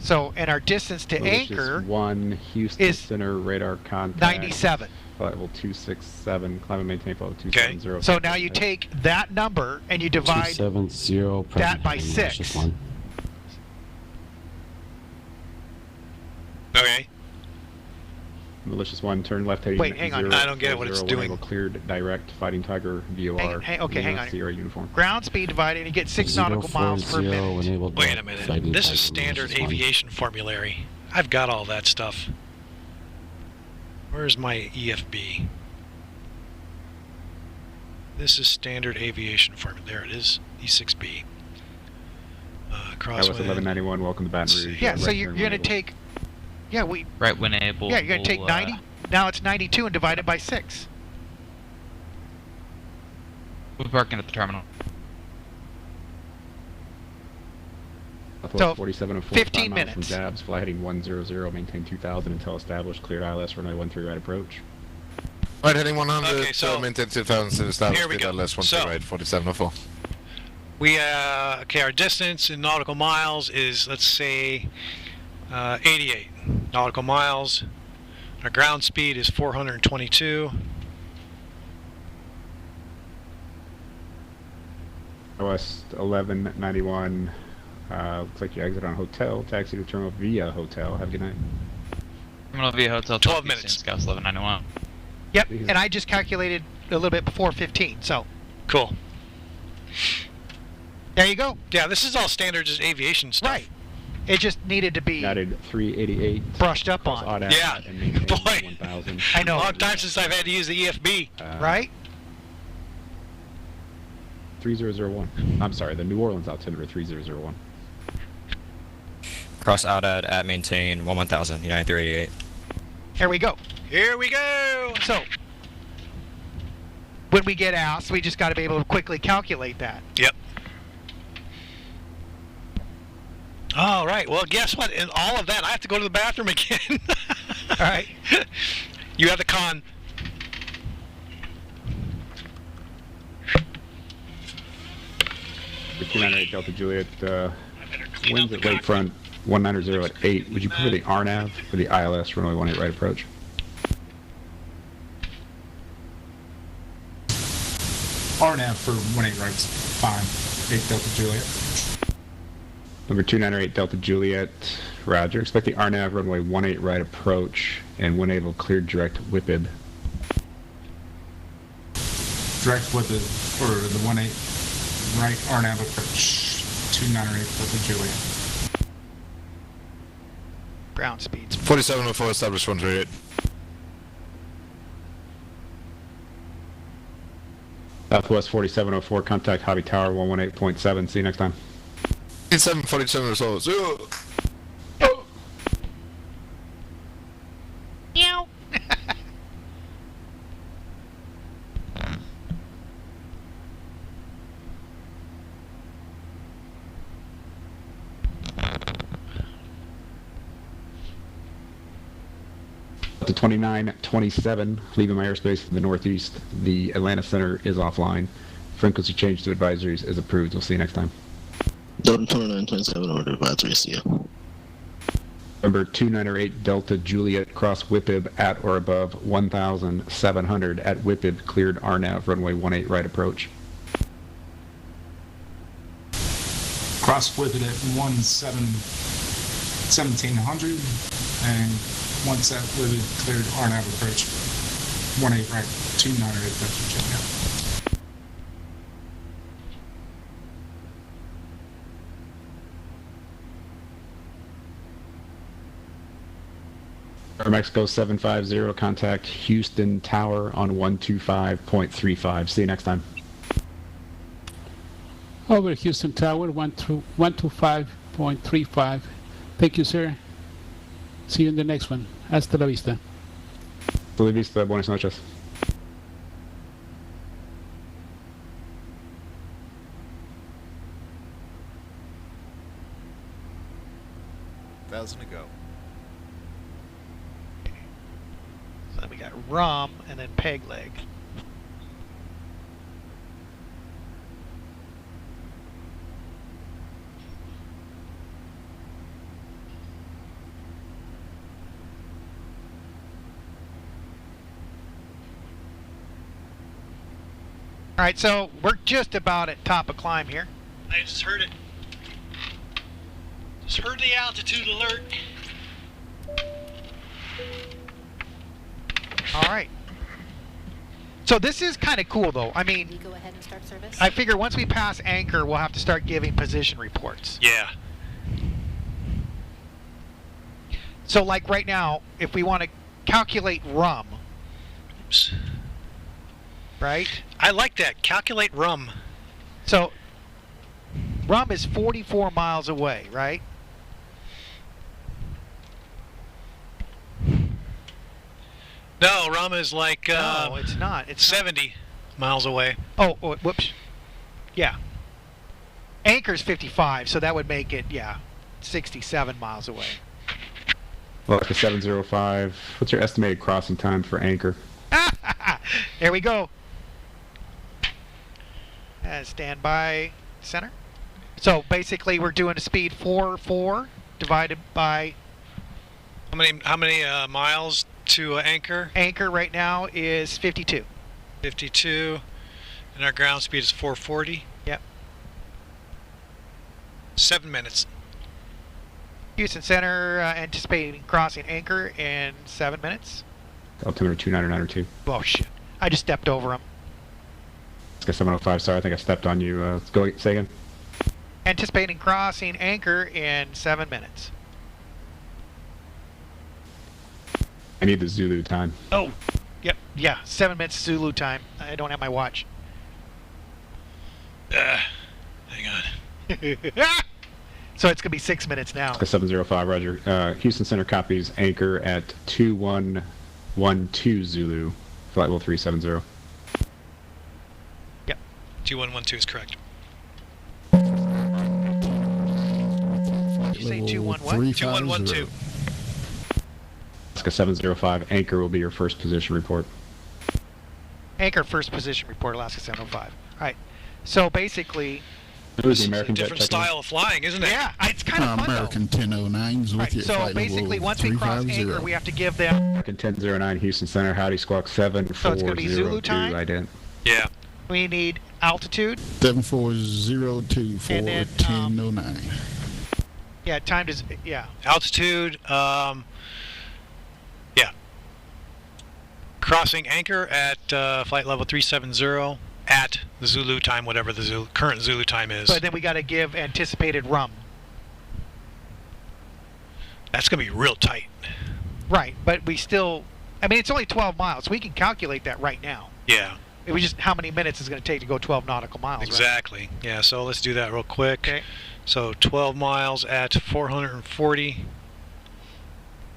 So, and our distance to Malicious anchor 1, Houston is Center, radar contact. 97. Flight level 267, climb and maintain flight level Okay. 270. So now you take that number and you divide 270 that by present 6. malicious one. Okay. Malicious 1, turn left heading. Wait, hang on. 0, I don't get what it's 0, doing. enable cleared direct, Fighting Tiger, VOR. Okay, hang on. Sierra uniform. ground speed divided, and you get 6 nautical miles per 040 minute. enabled Wait a direct, minute. Fighting This Tiger, is standard malicious one. aviation formulary. I've got all that stuff. Where's my EFB? This is standard aviation formula. There it is. E6B. ILS Crosswind. 1191, welcome to Baton Rouge. Yeah, so right you're turn going to enabled. take, yeah, Right when able. you're going to take 90. Now it's 92 and divide it by 6. We're parking at the terminal. Southwest So, 4704, 15 5 miles minutes. from Jabs, fly heading 100, maintain 2000 until established, cleared ILS runway 13 right approach. Right heading 100, Okay, so- maintain 2000 established. Here we go. LS 1 So- right 4704. We okay. Our distance in nautical miles is, let's say, 88 nautical miles. Our ground speed is 422. West 1191, looks like you exit on hotel, taxi to terminal via hotel. Have a good night. Terminal via hotel. 12 Houston, minutes. Scouts 1191. Yep, Yeah. and I just calculated a little bit before 15, so Cool. there you go. Yeah, this is all standard just aviation stuff. Right. It just needed to be United 388. brushed up cross on. Odd Yeah. and maintain Boy. 1000. I know. Long time since I've had to use the EFB. Right? 3001. I'm sorry, the New Orleans altimeter 3001. Cross Audad at maintain 1000, United 388. Here we go. Here we go. So, when we get asked, we just got to be able to quickly calculate that. Yep. All right. Well, guess what? In all of that, I have to go to the bathroom again. All right. You have the con. The 298 Delta Juliet, winds at Lakefront 190 at 8. Would you prefer the RNAV or the ILS runway 18 right approach? RNAV for 18 right's fine. 8 Delta Juliet. Number 298 Delta Juliet, roger. Expect the RNAV runway 18 right approach and 18 will clear direct WIPIB. Direct with the, or the 18 right RNAV approach. 298 Delta Juliet. Ground speeds. 4704 established 138. Southwest 4704, contact Hobby Tower 118.7. See you next time. 747 or so. Zero. Meow. To 2927, leaving my airspace to the northeast. The Atlanta Center is offline. Frequency change to advisories is approved. We'll see you next time. Delta 2927 over to advisory, see ya. Number 298 Delta Juliet, cross WIPIB at or above 1,700 at WIPIB, cleared RNAV, runway 18 right approach. Cross with it at 1700 and once that with it cleared RNAV approach. 18 right, 298 Delta Juliet. Mexico 750, contact Houston Tower on 125.35. See you next time. Over Houston Tower, 125.35. Thank you, sir. See you in the next one. Hasta la vista. Hasta la vista, buenas noches. Thousand to go. So then we got rum and then peg leg. All right, so we're just about at top of climb here. I just heard it. Just heard the altitude alert. All right. So this is kind of cool, though. I mean, We go ahead and start service. I figure once we pass anchor, we'll have to start giving position reports. Yeah. So, like right now, if we want to calculate rum, Oops. right? I like that. Calculate rum. So, rum is 44 miles away, right? No, rum is like No, it's not. It's 70 miles away. Oh, whoops. Yeah. Anchor's 55, so that would make it, 67 miles away. Alaska 705. What's your estimated crossing time for anchor? There we go. Stand by center. So basically, we're doing a speed 4 divided by. How many miles to anchor? Anchor right now is 52. 52, and our ground speed is 440. Yep. 7 minutes. Houston Center anticipating crossing anchor in 7 minutes. Altimeter 2992. Oh shit! I just stepped over him. Alaska 705. Sorry, I think I stepped on you. Let's go. Say again. Anticipating crossing anchor in 7 minutes. I need the Zulu time. Oh, yep, 7 minutes Zulu time. I don't have my watch. Hang on. So it's gonna be 6 minutes now. Alaska 705. Roger. Houston Center copies anchor at 2112 Zulu. Flight level 370. Yep. 2112 is correct. Did you say 21 what? 2112. Alaska 705. Anchor will be your first position report. Anchor first position report, Alaska 705. All right. So basically, Who's the American jet Different checking? style of flying, isn't it? yeah, it's kind of fun American 1009s though. with Right, you. so basically, once we cross anchor, we have to give them. American 1009 Houston Center. Howdy Squawk 740. So it's gonna be Zulu time? Ident. Yeah. We need altitude. 7402 for And then, 1009. Yeah, time to. Yeah. Altitude, yeah. Crossing anchor at flight level 370 at the Zulu time, whatever the current Zulu time is. But then we got to give anticipated rum. That's going to be real tight. Right, but we still. I mean, it's only 12 miles. We can calculate that right now. Yeah. It was just how many minutes is going to take to go 12 nautical miles. Exactly. Right? Yeah, so let's do that real quick. Okay. So 12 miles at 440.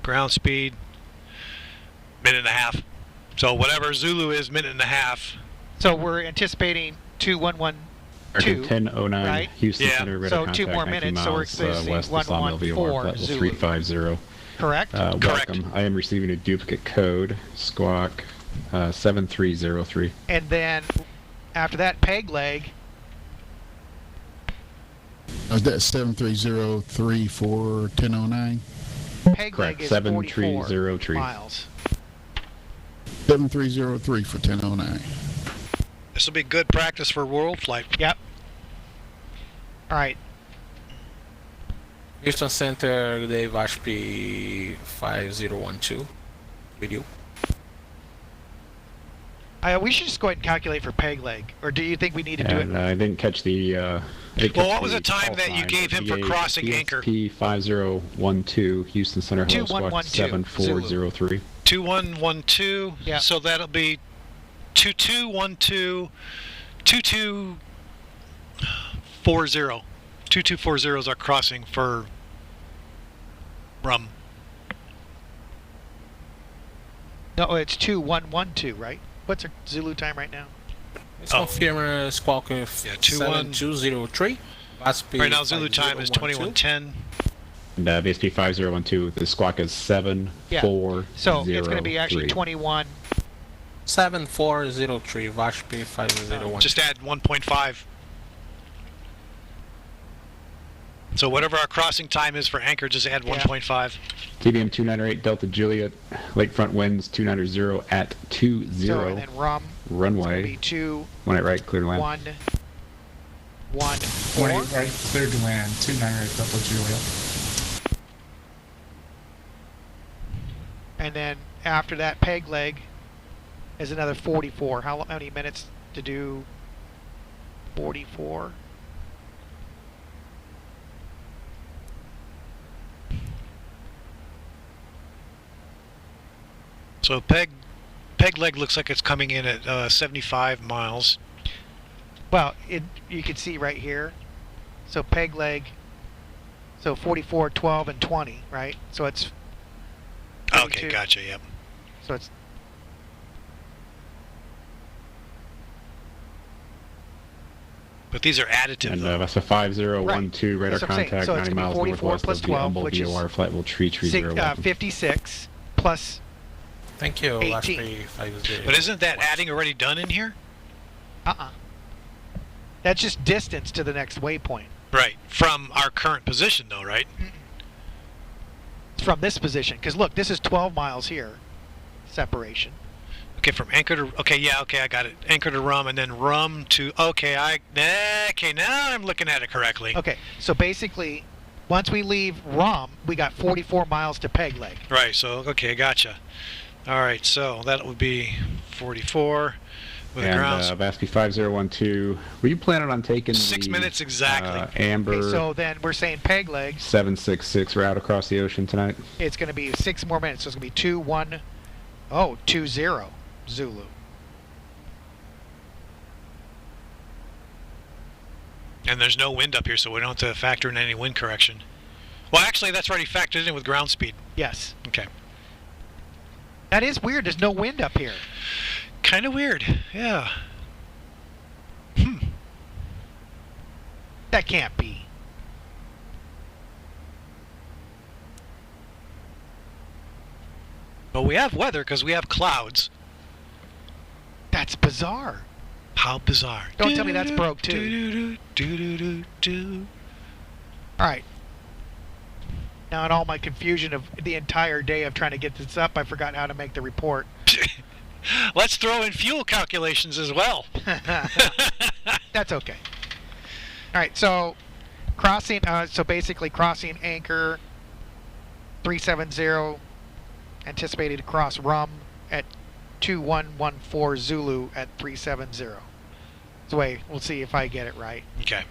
Ground speed, minute and a half. So whatever Zulu is, minute and a half. So we're anticipating 2112. American 1009 right? Houston Yeah. Center. So contact 2 more 19 minutes, so we're miles, expecting west of Sawmill, VOR, 114 flight level Zulu. 350. Correct? Welcome. I am receiving a duplicate code. Squawk 7303. And then after that, peg leg. Is that 7303 for 1009? Peg Correct. leg is 7303. 44 miles. 7303 for 1009. This will be good practice for world flight. Yep. All right. Houston Center, Dave Ashby 5012. With you. We should just go ahead and calculate for peg leg, or do you think we need to do it? And I didn't catch the. Well, what was the time that you gave him for crossing anchor? PSP 5012, Houston Center, Hello Squawk 2412. 7403. 2112. Yeah. So that'll be 2212 2240. 2240 is our crossing for Rum. No, it's 2112, right? What's our Zulu time right now? It's confirm squawk with 7203. Right now Zulu time is 2110. And VSP 5012, the squawk is 7403. So it's going to be actually 21. 7403, VASP 5012. Just add 1.5. So whatever our crossing time is for anchor, just add 1.5. TBM 298 Delta Juliet, lakefront winds 290 at 20. So, and then runway. Be 2. 18 right, clear to land. 4. 18 right, clear to land. 298 Delta Juliet. And then after that peg leg is another 44. How many minutes to do 44? So peg leg looks like it's coming in at 75 miles. Well, you can see right here. So peg leg, so 44, 12, and 20, right? So it's 32. Okay, gotcha, yep. So it's but these are additive. And that's a 5012 radar contact, so 90 miles 44 northwest plus of the 12, Humboldt which is VOR flight will tree 30. 56 plus Thank you, 18. But isn't that adding already done in here? That's just distance to the next waypoint. Right, from our current position though, right? It's from this position, because look, this is 12 miles here, separation. Okay, from anchor to, okay, yeah, okay, I got it. Anchor to Rum, and then Rum to, okay, now I'm looking at it correctly. Okay, so basically, once we leave Rum, we got 44 miles to peg leg. Right, so, okay, gotcha. All right, so that would be 44 with and, the grounds. VASP 5012, were you planning on taking 6 minutes exactly. Amber Okay, so then we're saying peg leg. 766 route across the ocean tonight? It's going to be 6 more minutes, so it's going to be 20 Zulu. And there's no wind up here, so we don't have to factor in any wind correction. Well, actually, that's already factored in with ground speed. Yes. Okay. That is weird. There's no wind up here. Kind of weird, yeah. That can't be. Well, we have weather because we have clouds. That's bizarre. How bizarre. Don't tell me that's broke, too. All right. Now, in all my confusion of the entire day of trying to get this up, I forgot how to make the report. Let's throw in fuel calculations as well. That's okay. All right, so crossing. So basically, crossing anchor 370, anticipated to cross Rum at 2114 Zulu at 370. So wait, we'll see if I get it right. Okay.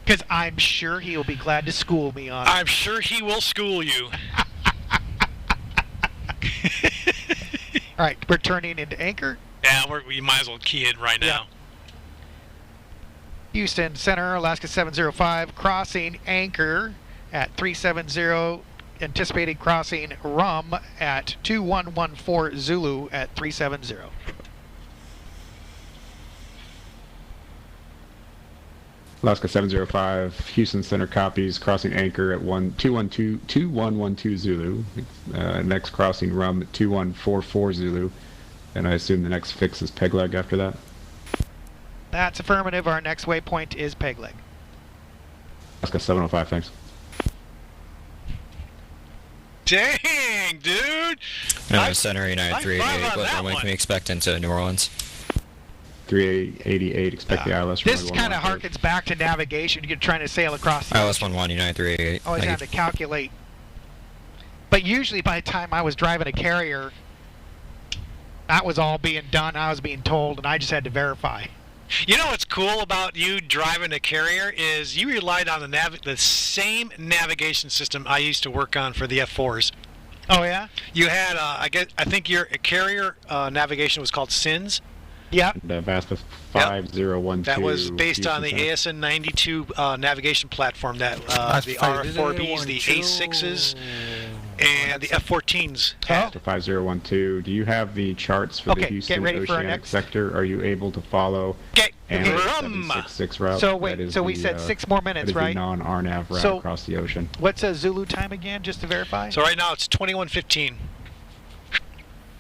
Because I'm sure he'll be glad to school me on it. I'm sure he will school you. All right, we're turning into anchor. Yeah, we might as well key in right now. Houston Center, Alaska 705, crossing anchor at 370, anticipated crossing Rum at 2114 Zulu at 370. Alaska 705, Houston Center copies, crossing anchor at 2112 Zulu. Next crossing Rum at 2144 Zulu. And I assume the next fix is peg leg after that? That's affirmative. Our next waypoint is peg leg. Alaska 705, thanks. Dang, dude! Center United 388, what runway can we expect into New Orleans? 388, expect the ILS runway. This kind of harkens back to navigation. You're trying to sail across the ILS 11, United 388. always have to calculate. But usually by the time I was driving a carrier, That was all being done. I was being told, and I just had to verify. You know what's cool about you driving a carrier is you relied on the same navigation system I used to work on for the F4s. Oh yeah. You had I think your carrier navigation was called SINS. Yep. And VASPA 5012. That was based on the Houston ASN 92 navigation platform that the R4Bs, the A6s, and the F14s had. 5012. Do you have the charts for the Houston Oceanic sector? Are you able to follow? Okay. And 766 route? So wait, so we said 6 more minutes, right? Non-RNAV route across the ocean. What's Zulu time again, just to verify? So right now it's 21:15.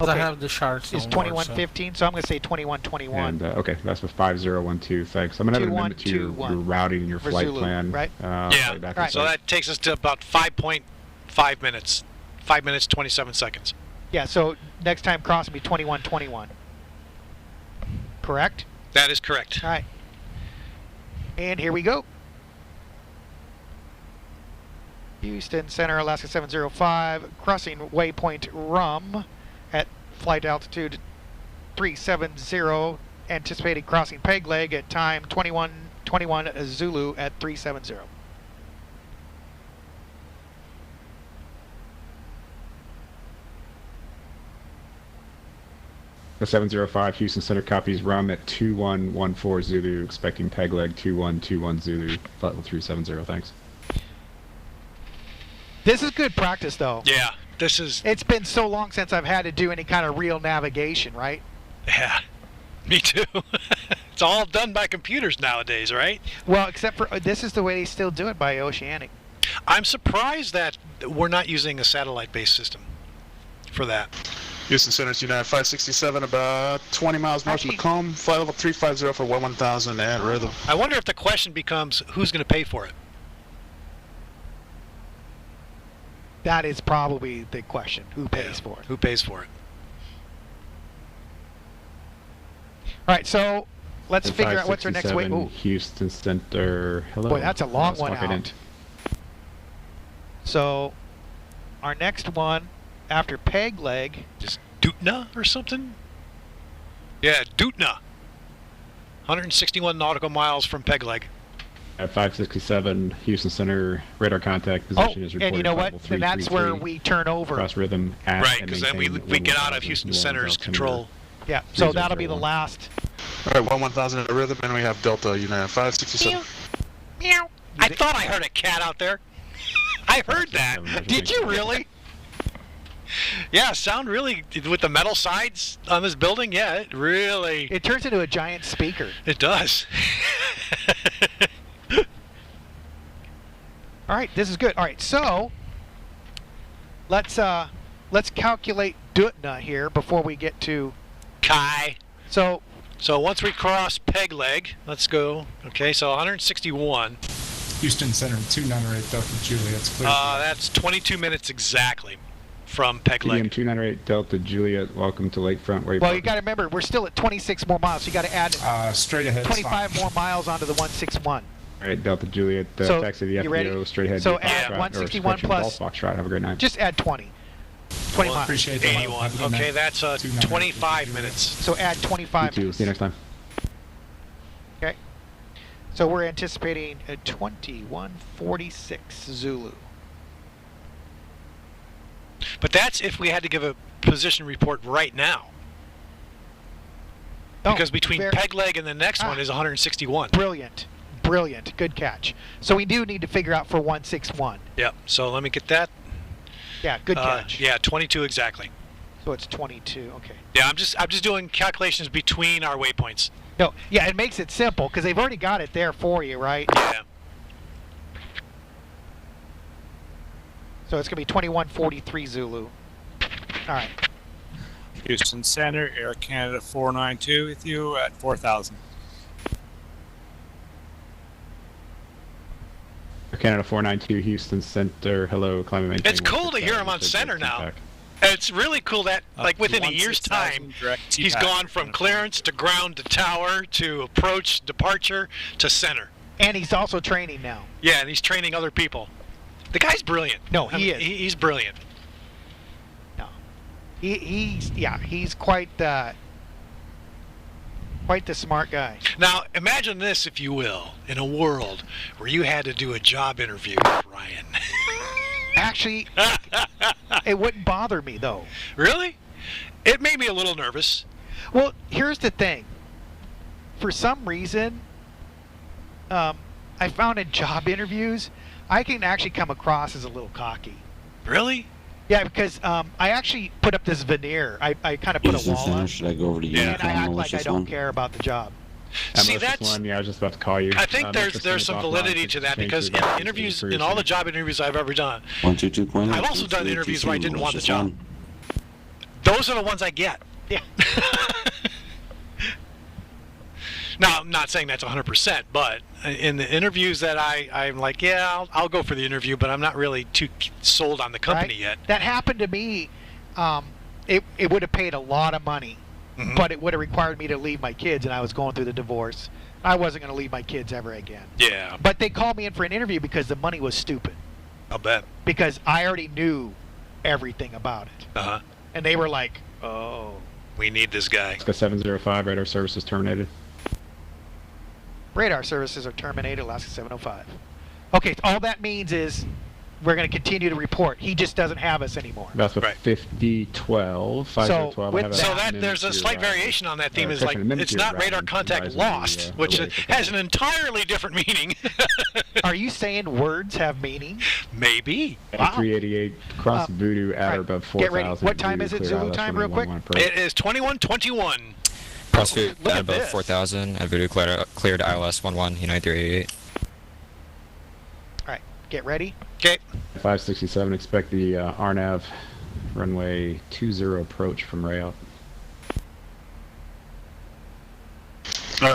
I have the charts. It's 21:15, so I'm going to say 21:21. And okay, that's for 5012. Thanks. I'm going to have an amendment to your routing and your flight Zulu, plan. Right? Yeah. So that takes us to about 5.5 minutes. 5 minutes 27 seconds. Yeah. So next time crossing be 21:21. Correct? That is correct. All right. And here we go. Houston Center, Alaska 705, crossing waypoint Rum at flight altitude 370, anticipated crossing Peg Leg at time 21:21 Zulu at 370. The 705 Houston Center copies Rum at 2114 Zulu, expecting Peg Leg 2121 Zulu, flight level 370. Thanks. This is good practice, though. Yeah. This is. It's been so long since I've had to do any kind of real navigation, right? Yeah, me too. It's all done by computers nowadays, right? Well, except for this is the way they still do it by Oceanic. I'm surprised that we're not using a satellite-based system for that. Houston Center's United 567, about 20 miles north of Macomb, flight level 350 for 1000 and rhythm. I wonder if the question becomes, who's going to pay for it? That is probably the question. Who pays for it? Who pays for it? All right, so let's figure out what's our next way. Ooh. Houston Center. Hello. Boy, that's a long one out. So our next one after Peg Leg is Dutna or something? Yeah, Dutna. 161 nautical miles from Peg Leg. At 567, Houston Center radar contact position is reported. And you know what? And that's where we turn over. Cross rhythm at right, because then we get out of Houston Center's control. Yeah, so that'll be the last. All right, 1000 at rhythm, and we have Delta United 567. Meow. I thought I heard a cat out there. I heard that. Did you really? Yeah, sound really, with the metal sides on this building, yeah, it really... It turns into a giant speaker. It does. All right, this is good. All right, so let's calculate Dutna here before we get to Kai. So once we cross Peg Leg, let's go. Okay, so 161. Houston Center 298 Delta Juliet's clear. That's 22 minutes exactly from Peg Leg. 298 Delta Juliet, welcome to Lakefront Waypoint. Well, you got to remember, we're still at 26 more miles. So you got to add straight ahead 25 more miles onto the 161. All right, Delta Juliet, so taxi the FBO, straight ahead. So add 161 plus. Foxtrot, have a great night. Just add 20. 20 miles. Appreciate 81. Okay, that's 25 minutes. So add 25 minutes. See you next time. Okay. So we're anticipating a 2146 Zulu. But that's if we had to give a position report right now. Oh, because between Peg Leg and the next one is 161. Brilliant. Brilliant. Good catch. So we do need to figure out for 161. Yep. So let me get that. Yeah, good catch. Yeah, 22 exactly. So it's 22. Okay. Yeah, I'm just doing calculations between our waypoints. No, yeah, it makes it simple because they've already got it there for you, right? Yeah. So it's going to be 2143 Zulu. All right. Houston Center, Air Canada 492 with you at 4,000. Air Canada 492, Houston Center, hello, climate maintain. It's cool to hear him on center now. It's really cool that, like, within a year's time, he's gone from clearance to ground to tower to approach, departure to center. And he's also training now. Yeah, and he's training other people. The guy's brilliant. No, he is. He's brilliant. No. He's quite the smart guy. Now, imagine this, if you will, in a world where you had to do a job interview with Ryan. Actually, it wouldn't bother me, though. Really? It made me a little nervous. Well, here's the thing. For some reason, I found in job interviews, I can actually come across as a little cocky. Really? Yeah, because I actually put up this veneer. I kind of put a wall up. Should I go over to you? And I act like I don't care about the job. See, that's one. Yeah, I was just about to call you. I think there's some validity to that, because in interviews, in all the job interviews I've ever done, 122.0. I've also done interviews where I didn't want the job. Those are the ones I get. Yeah. Now, I'm not saying that's 100%, but in the interviews that I'm like, yeah, I'll go for the interview, but I'm not really too sold on the company yet. That happened to me. It would have paid a lot of money, but it would have required me to leave my kids, and I was going through the divorce. I wasn't going to leave my kids ever again. Yeah. But they called me in for an interview because the money was stupid. I'll bet. Because I already knew everything about it. Uh-huh. And they were like, oh. We need this guy. Alaska 705, radar services terminated. Radar services are terminated, Alaska 705. Okay, all that means is we're going to continue to report. He just doesn't have us anymore. That's what 5012, 5012. So that there's a slight variation on that theme. Is like it's not radar contact lost, which has an entirely different meaning. Are you saying words have meaning? Maybe. Wow. 388 cross Voodoo at or above 4,000. Get ready. What time is it, Zulu time, real quick? It is 21:21. Crossfit at above 4,000 at Voodoo cleared ILS 11 United 388. All right, get ready. Okay. 567, expect the RNAV runway 20 approach from Rayop.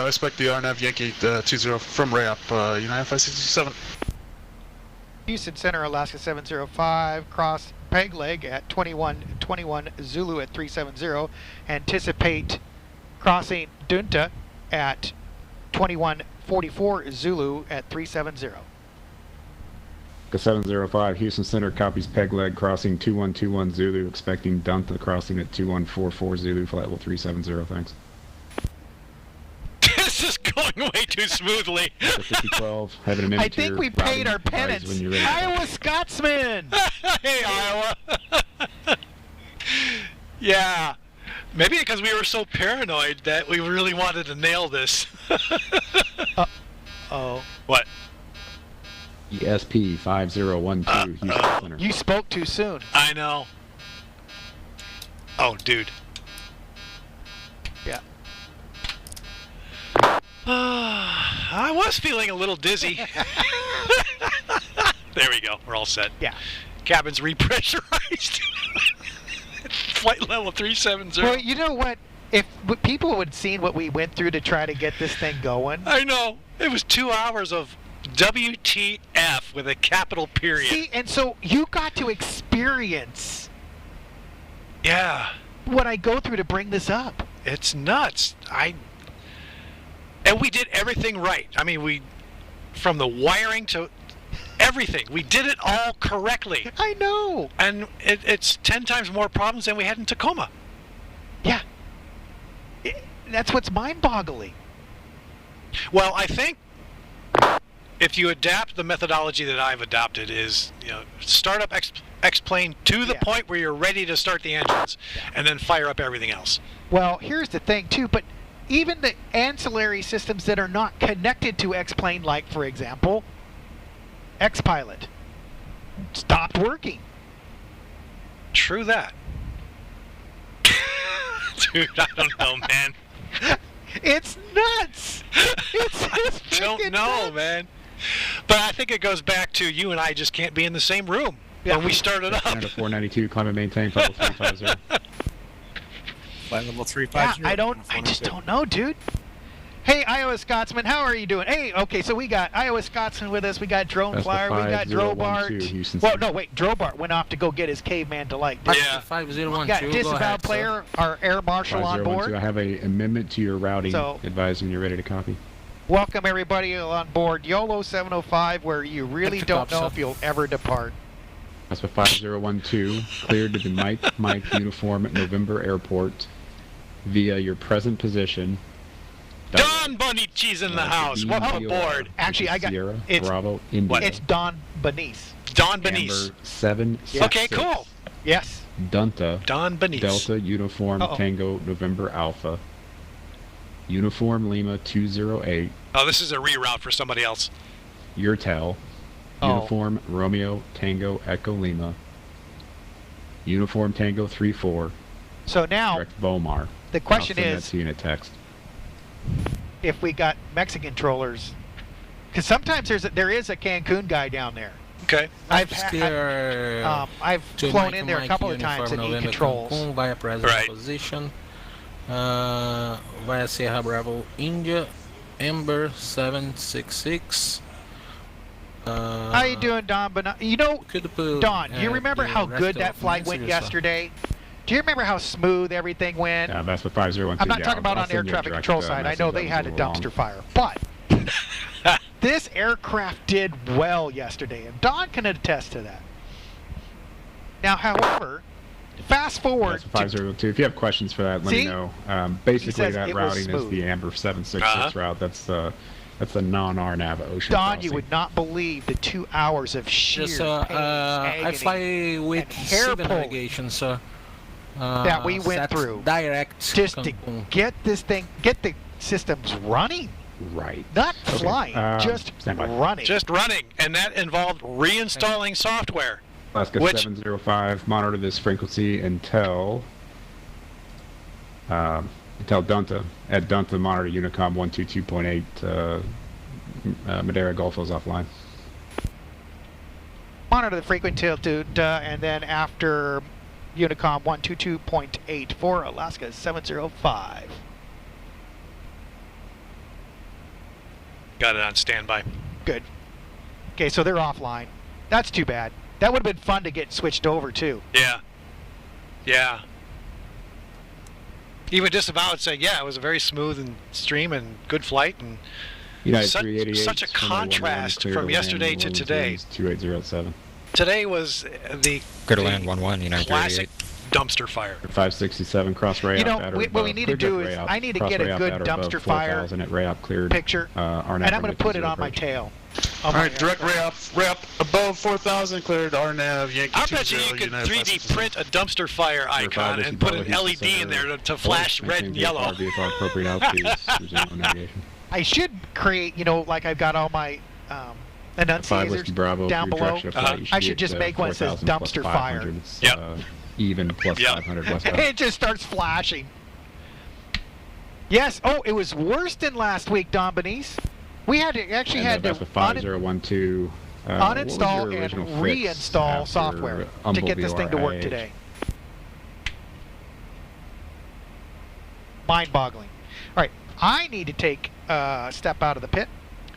Expect the RNAV Yankee 20 from Rayop, United 567. Houston Center, Alaska 705, cross peg leg at 2121 Zulu at 370. Anticipate crossing Dunta at 2144 Zulu at 370. 705, Houston Center copies peg leg crossing 2121 Zulu, expecting Dunta crossing at 2144 Zulu, flight level 370, thanks. This is going way too smoothly. 5012, having a minute. I think we paid our penance. Iowa Scotsman! Hey, Iowa! Yeah. Maybe because we were so paranoid that we really wanted to nail this. Oh. What? ESP 5012, Houston Center. You spoke too soon. I know. Oh, dude. Yeah. I was feeling a little dizzy. There we go. We're all set. Yeah. Cabin's repressurized. Flight level 370. Well, you know what? If people would have seen what we went through to try to get this thing going. I know. It was 2 hours of WTF with a capital period. See, and so you got to experience. Yeah. What I go through to bring this up. It's nuts. And we did everything right. I mean, we, from the wiring to everything, we did it all correctly. I know. And it's 10 times more problems than we had in Tacoma. Yeah. That's what's mind-boggling. Well, I think if you adapt the methodology that I've adopted is, start up X-plane to the point where you're ready to start the engines, and then fire up everything else. Well, here's the thing, too, but even the ancillary systems that are not connected to X-plane, like, for example, XPilot, stopped working. True that. Dude, I don't know, man. It's nuts. It's don't know, nuts. Man. But I think it goes back to you and I just can't be in the same room when we started up. 492, climb and maintain, flight level 350. Flight level 350. Yeah, I just don't know, dude. Hey, Iowa Scotsman, how are you doing? Hey, okay, so we got Iowa Scotsman with us. We got Drone Flyer. We got Drobart. Well, no, wait. Drobart went off to go get his caveman delight. Yeah. 5012. We got Disavowed Player, our Air Marshal on board. I have an amendment to your routing. Advise when you're ready to copy. Welcome, everybody, on board YOLO 705, where you really don't know if you'll ever depart. That's a 5012, cleared to the Mike Uniform November Airport via your present position. Don Bonici's in the house. Welcome aboard. Actually, I got Sierra, it's Bravo, India. It's Don Benice. Don Benice. 766. Okay, cool. Yes. Dunta. Don Benice. Delta Uniform Tango November Alpha. Uniform Lima 208. Oh, this is a reroute for somebody else. Urtel. Uniform Romeo Tango Echo Lima. Uniform Tango 34. So now, Direct Bomar. the question I'll send is, that to you in a text. if we got Mexican trollers, because sometimes there is a Cancun guy down there. Okay. I've flown in there a couple of times and he controls. Cancun via present position. Via Sierra Bravo India, Ember 766. How you doing, Don? But you know, Don, do you remember how good that flight went yesterday? Do you remember how smooth everything went? Yeah, that's what 5012. I'm not talking about on air traffic control side. I know they had a dumpster fire, but this aircraft did well yesterday, and Don can attest to that. Now, however, fast forward. That's 5012. If you have questions for that, let me know. Basically, that routing is the Amber 766 route. That's the non-RNAV ocean Don, crossing. you would not believe the 2 hours of sheer pain, agony, I fly with civil navigation, so that we went through direct just Cancun. to get this thing, get the systems running. Right. Not flying, just running. Just running, and that involved reinstalling software. Alaska 705, monitor this frequency until Dunta. At Dunta, monitor Unicom 122.8. Madeira Gulf is offline. Monitor the frequency to and then after Unicom 122.8 for Alaska 705. Got it on standby. Good. Okay, so they're offline. That's too bad. That would have been fun to get switched over too. Yeah. Yeah. Even just about would say, yeah, it was a very smooth and stream and good flight, and such a contrast from yesterday to today. 2807. Today was the Clear to land 11, United classic 38. dumpster fire. 567 cross Rayop. You know, what we need to do is I need to get a good dumpster fire picture, and I'm going to put it on my tail. Alright, direct Rayop above 4,000, cleared RNAV, Yankee I bet you could 3D print a dumpster fire icon and put an LED in there to flash red and yellow. I should create, like I've got all my enunciators down below. I should just make one that says dumpster fire. Yep. Even plus 500 westbound. It just starts flashing. Yes. Oh, it was worse than last week, Don Benice. We had to actually that's with 5012. Uninstall and reinstall software to get this thing to work today. Mind-boggling. All right, I need to take a step out of the pit.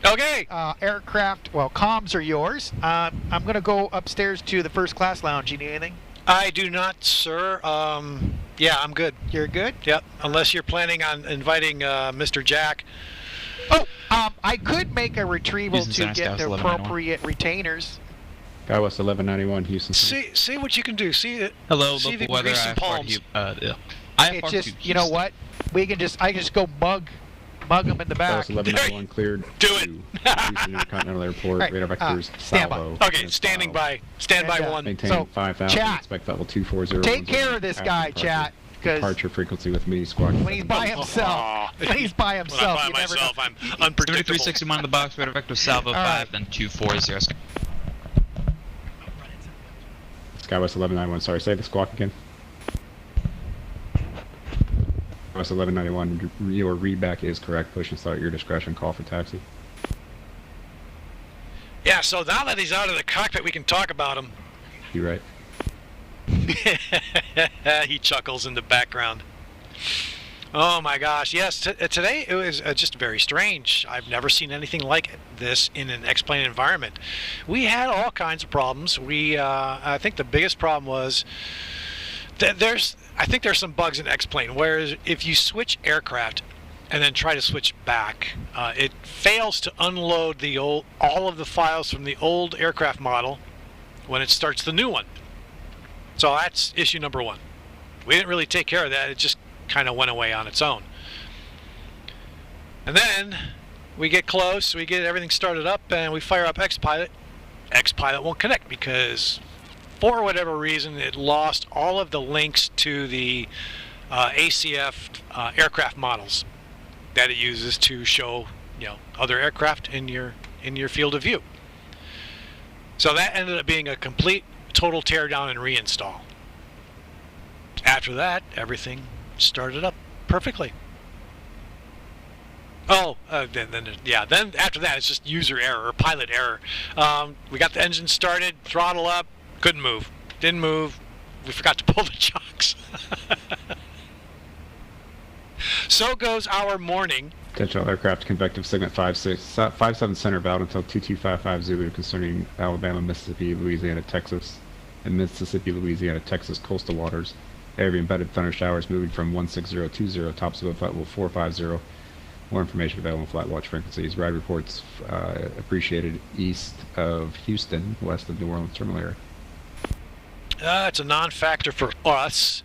Okay. Aircraft, well, comms are yours. I'm going to go upstairs to the first class lounge. You need anything? I do not, sir. Yeah, I'm good. You're good? Yep. Unless you're planning on inviting Mr. Jack. Oh, I could make a retrieval to get the appropriate retainers. Skywest 1191, Houston. See what you can do. See Hello, see local weather. It's just, you know what? I can just go mug them in the back. Skywest 1191 cleared. Do it. Houston Intercontinental Airport. Right. Radar vectors. Stand by. Okay, standing by. Stand by one. Maintain 5,000. Chat. Expect level 240. Take care of this guy, chat. Departure frequency with me, squawk. When he's by himself. When he's by himself. When I'm by myself, I'm unpredictable. 3361 on the box, radar vector salvo 5, then 240. Skywest 1191, sorry, say the squawk again. Skywest 1191, your readback is correct. Push and start at your discretion. Call for taxi. Yeah, so now that he's out of the cockpit, we can talk about him. You right. He chuckles in the background. Oh my gosh, yes, today it was just very strange. I've never seen anything like this in an X-plane environment. We had all kinds of problems. I think the biggest problem was that I think there's some bugs in X-plane, whereas if you switch aircraft and then try to switch back, it fails to unload all of the files from the old aircraft model when it starts the new one. So that's issue number 1. We didn't really take care of that. It just kind of went away on its own. And then we get close, we get everything started up, and we fire up XPilot. XPilot won't connect because for whatever reason it lost all of the links to the ACF aircraft models that it uses to show, you know, other aircraft in your field of view. So that ended up being a complete total teardown and reinstall. After that, everything started up perfectly. Oh, then after that it's just user error or pilot error. We got the engine started, throttle up, couldn't move, didn't move. We forgot to pull the chocks. So goes our morning. Potential aircraft convective segment 57 center valve until 2255 Zulu concerning Alabama, Mississippi, Louisiana, Texas, and Mississippi, Louisiana, Texas coastal waters. Heavy embedded thunder showers moving from 16020 tops above flight level 450. More information available on flight watch frequencies. Ride reports appreciated east of Houston, west of New Orleans terminal area. It's a non-factor for us.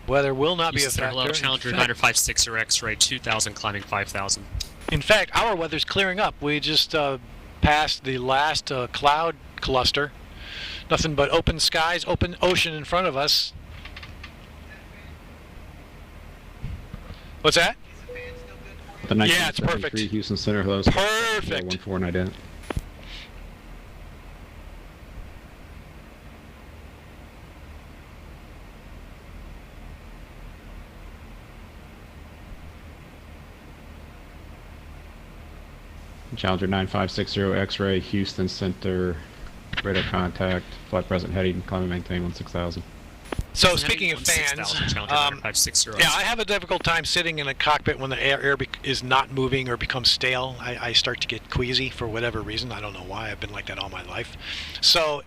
Weather will not be a factor. Hello, Challenger 956 or X-ray 2000 climbing 5000. In fact, our weather's clearing up. We just passed the last cloud cluster. Nothing but open skies, open ocean in front of us. What's that? Yeah, it's perfect. Houston Center, hello. Perfect. 14 ident. Challenger 9560 X-ray, Houston Center, radar contact, flight present heading, climb and maintain 16,000. So speaking of fans, yeah, I have a difficult time sitting in a cockpit when the air is not moving or becomes stale. I start to get queasy for whatever reason. I don't know why. I've been like that all my life. So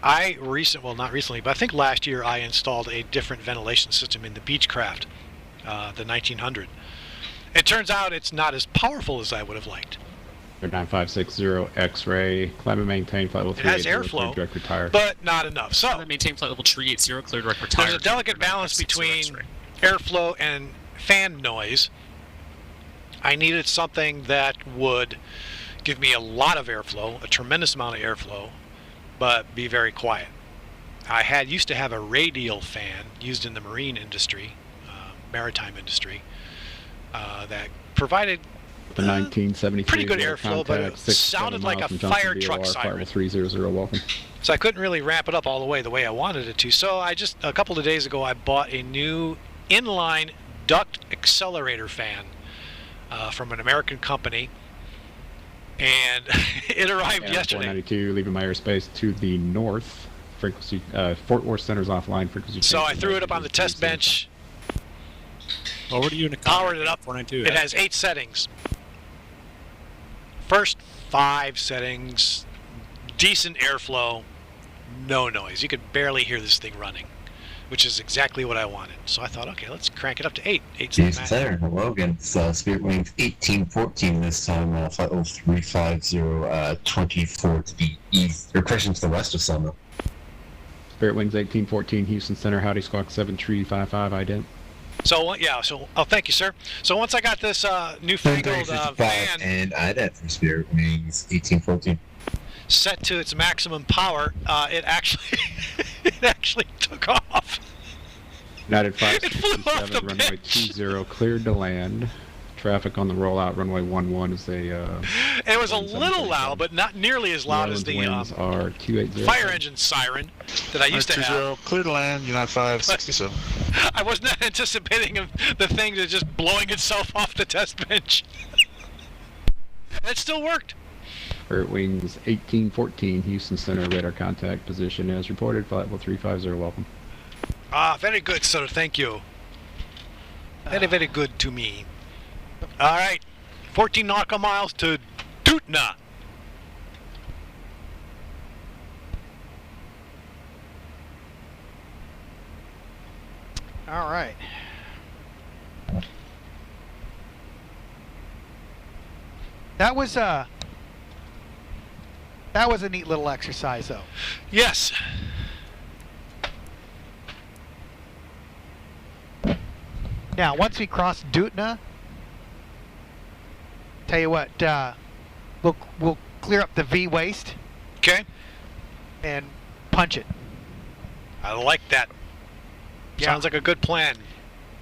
well, not recently, but I think last year I installed a different ventilation system in the Beechcraft, the 1900. It turns out it's not as powerful as I would have liked. 9560 X-ray, climb and maintain flight level 380. It has airflow, direct retire. but not enough. So maintain flight level 380, clear direct retire. There's a delicate balance between airflow and fan noise. I needed something that would give me a lot of airflow, a tremendous amount of airflow, but be very quiet. I used to have a radial fan used in the marine industry, maritime industry, that provided the 1973 pretty good airflow, but it sounded like a fire truck siren. 300, welcome. So I couldn't really ramp it up all the way I wanted it to. So a couple of days ago, I bought a new inline duct accelerator fan from an American company, and it arrived yesterday. 492, leaving my airspace to the north. Frequency, Fort Worth Center's offline. Frequency. So I threw it up on the test bench. Well, what are you in powered it up. 492? It has 8 settings. First 5 settings, decent airflow, no noise. You could barely hear this thing running, which is exactly what I wanted. So I thought, okay, let's crank it up to 8. 8's the max. Center, hello again. It's Spirit Wings 1814 this time, flight level 350, 24 to the east, or correction to the west of Selma. Spirit Wings 1814, Houston Center, howdy, squawk 7355, ident. So thank you, sir. So once I got this newfangled van and ident for Spirit Wings 1814 set to its maximum power, it actually took off. United 567, it flew off the runway 20 cleared to land. Traffic on the rollout, runway 11 is a... it was a little loud, but not nearly as loud as the are 280. Fire engine siren that I used to have. Clear to land, United 567. I was not anticipating the thing to just blowing itself off the test bench. It still worked. Spirit Wings 1814, Houston Center, radar contact position as reported, flight level 350, welcome. Very good, sir, thank you. Very, very good to me. All right, 14 nautical miles to Dutna. All right. That was That was a neat little exercise, though. Yes. Now, once we cross Dutna, tell you what, we'll clear up the V waste. Okay. And punch it. I like that. Yeah. Sounds like a good plan.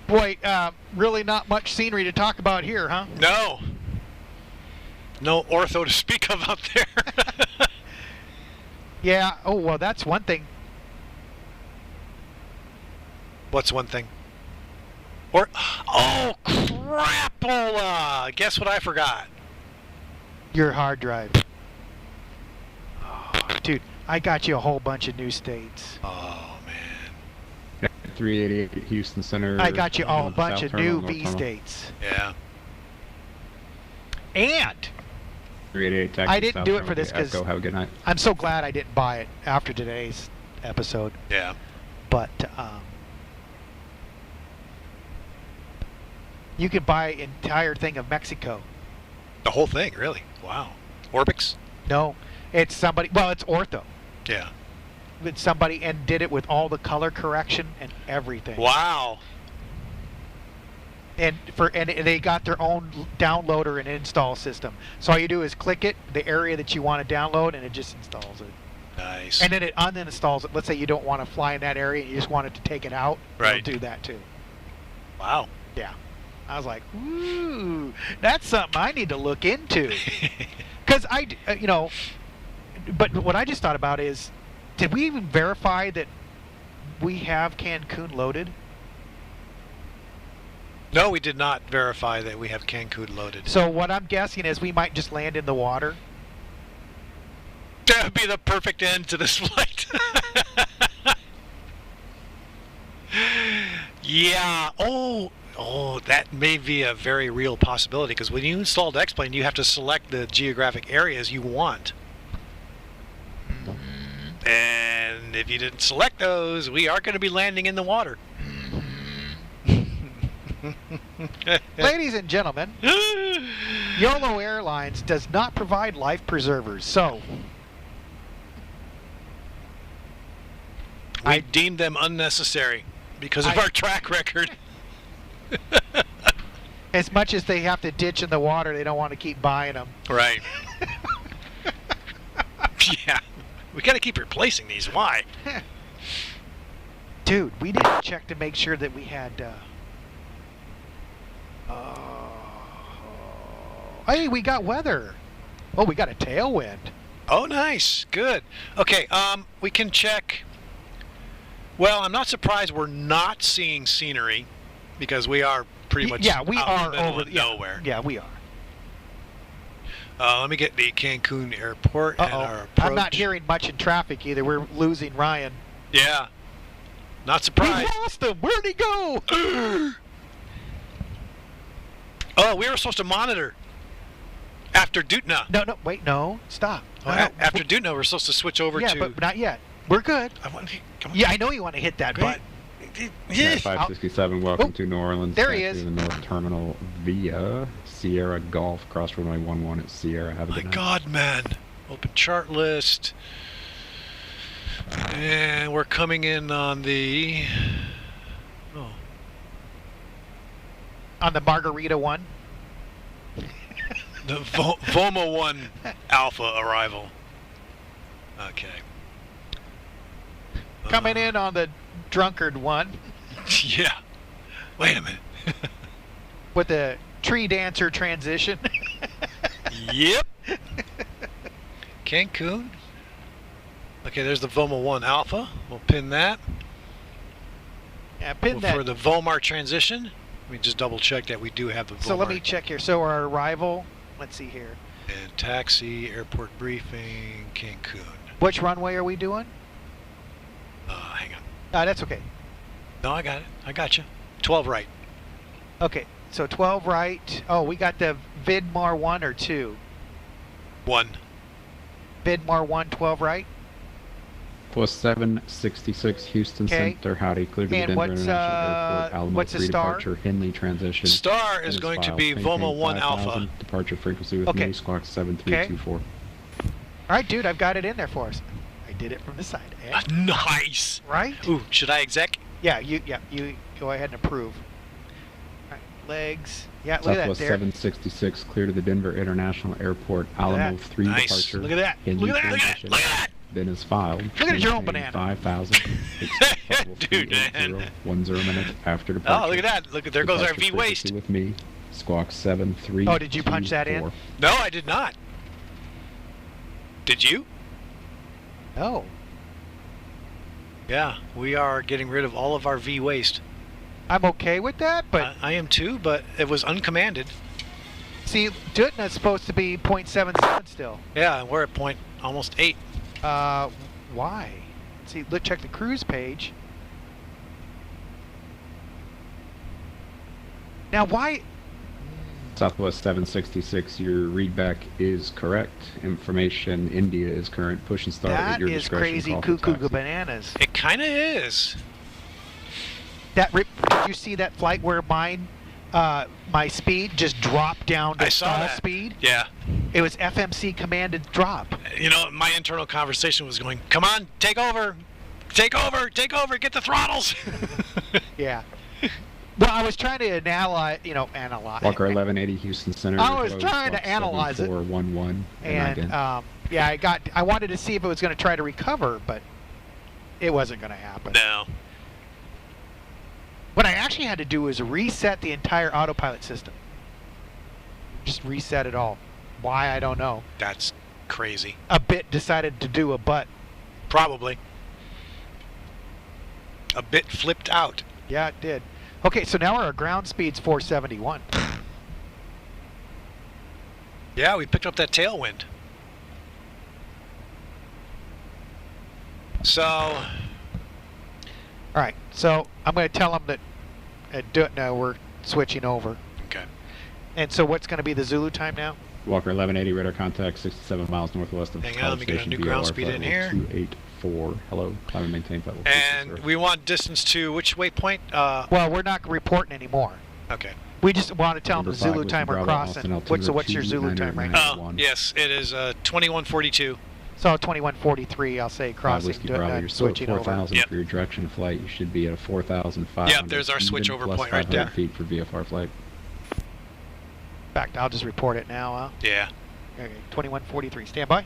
Boy, really not much scenery to talk about here, huh? No. No ortho to speak of up there. Yeah. Oh, well, that's one thing. What's one thing? Oh, crapola! Guess what I forgot? Your hard drive. Oh, dude, I got you a whole bunch of new states. Oh, man. 388 Houston Center. I got you a bunch of new V Terminal. states. Yeah. And 388 Texas. I didn't South do it Terminal. for this because Echo, have a good night. I'm so glad I didn't buy it after today's episode. Yeah. But you could buy an entire thing of Mexico. The whole thing, really? Wow. Orbix? No, it's somebody. Well, it's ortho. Yeah. It's somebody and did it with all the color correction and everything. Wow. And they got their own downloader and install system. So all you do is click it, the area that you want to download, and it just installs it. Nice. And then it uninstalls it. Let's say you don't want to fly in that area and you just want it to take it out. Right. It'll do that too. Wow. Yeah. I was like, ooh, that's something I need to look into. Because but what I just thought about is, did we even verify that we have Cancun loaded? No, we did not verify that we have Cancun loaded. So what I'm guessing is we might just land in the water. That would be the perfect end to this flight. Yeah. Oh, that may be a very real possibility, because when you installed X-Plane, you have to select the geographic areas you want. Mm-hmm. And if you didn't select those, we are going to be landing in the water. Ladies and gentlemen, YOLO Airlines does not provide life preservers, so I deemed them unnecessary because of our track record. As much as they have to ditch in the water, they don't want to keep buying them. Right. Yeah. We got to keep replacing these. Why? Dude, we didn't check to make sure that we had... hey, we got weather. Oh, we got a tailwind. Oh, nice. Good. Okay, we can check... Well, I'm not surprised we're not seeing scenery, because we are pretty much we are in the middle over of nowhere. Yeah, we are. Let me get the Cancun airport and our approach. I'm not hearing much in traffic either. We're losing Ryan. Yeah. Not surprised. We lost him. Where'd he go? Oh, we were supposed to monitor after Dutna. No, wait, no. Stop. After Dutna, we're supposed to switch over to... Yeah, but not yet. We're good. Come on. Yeah, I know you want to hit that, but... Yeah, 567, welcome to New Orleans. There he Back is. to the North Terminal via Sierra Golf, cross runway 11 at Sierra. Have a good night. God, man. Open chart list. And we're coming in on the... Oh. On the Margarita one? The Voma 1 Alpha arrival. Okay. Coming in on the Drunkard one. Yeah. Wait a minute. With the tree dancer transition. Yep. Cancun. Okay, there's the Voma 1 Alpha. We'll pin that. Yeah, pin that. For the Vomar transition, let me just double check that we do have the Vomar. So let me check here. So our arrival, let's see here. And taxi, airport briefing, Cancun. Which runway are we doing? Hang on. That's okay. No, I got it. I got you. 12 right. Okay, so 12 right. Oh, we got the Vidmar 1 or 2? 1. Vidmar 1, 12 right? Plus 766 Houston Center, howdy, clear to the Denver International Airport, Alamo what's the 3 star? departure, Henley transition. Star is going to be Voma 1 Alpha. Departure frequency with Mace clock 7324. All right, dude, I've got it in there for us. I did it from the side. Eh? Nice. Right? Ooh, should I exec? Yeah, you go ahead and approve. All right, legs. Yeah, look at that. Southwest There. 766 clear to the Denver International Airport. Alamo 3 Nice. departure. Look at that. In Look at that. transition. Look at that. Then is filed. Look at your own banana. 5,000. Dude, man. 10 minutes after departure. Oh, look at that. Look, there goes our Departure V waste. frequency with me. Squawk 73. Oh, did you punch that in? No, I did not. Did you? No. Yeah, we are getting rid of all of our V waste. I'm okay with that, but I am too, but it was uncommanded. see, Dutna's supposed to be 0.77 still. Yeah, and we're at almost 8. Why? See, let's check the cruise page. Now, why? Southwest 766, your readback is correct. Information, India is current. Push and start at That your is discretion. crazy Call for cuckoo taxi. bananas. It kind of is. Did you see that flight where my speed just dropped down to I saw stall that. speed? Yeah. It was FMC commanded drop. You know, my internal conversation was going, come on, take over. Take over, get the throttles. Yeah. Well, I was trying to analyze. Walker 1180 Houston Center. I was closed, trying to Squawk analyze it. 7411, And yeah, I wanted to see if it was going to try to recover, but it wasn't going to happen. No. What I actually had to do was reset the entire autopilot system. Just reset it all. Why, I don't know. That's crazy. A bit decided to do a butt. Probably. A bit flipped out. Yeah, it did. Okay, so now our ground speed's 471. Yeah, we picked up that tailwind. So, All right, so I'm going to tell them that at Dutna we're switching over. okay. And so what's going to be the Zulu time now? Walker 1180 radar contact 67 miles northwest of Hang on, College let me get a Station, new ground VOR speed in flight here. 284. Hello, climb and maintain flight level And 260. we want distance to which waypoint? Well, we're not reporting anymore. Okay. We just want to tell them Number the Zulu 5 time we're Bravo, crossing. Austin, What's your Zulu time right altimeter now? Oh, yes, it is 2142. So 2143, I'll say, 5 crossing Whiskey Bravo, Dutna, you're still at switching over. 4,000 Yep. for your direction of flight. You should be at a 4,500. Yep, there's our switch over point right there. 500 feet for VFR flight. In fact, I'll just report it now. Huh? Yeah. Okay, 2143. Stand by.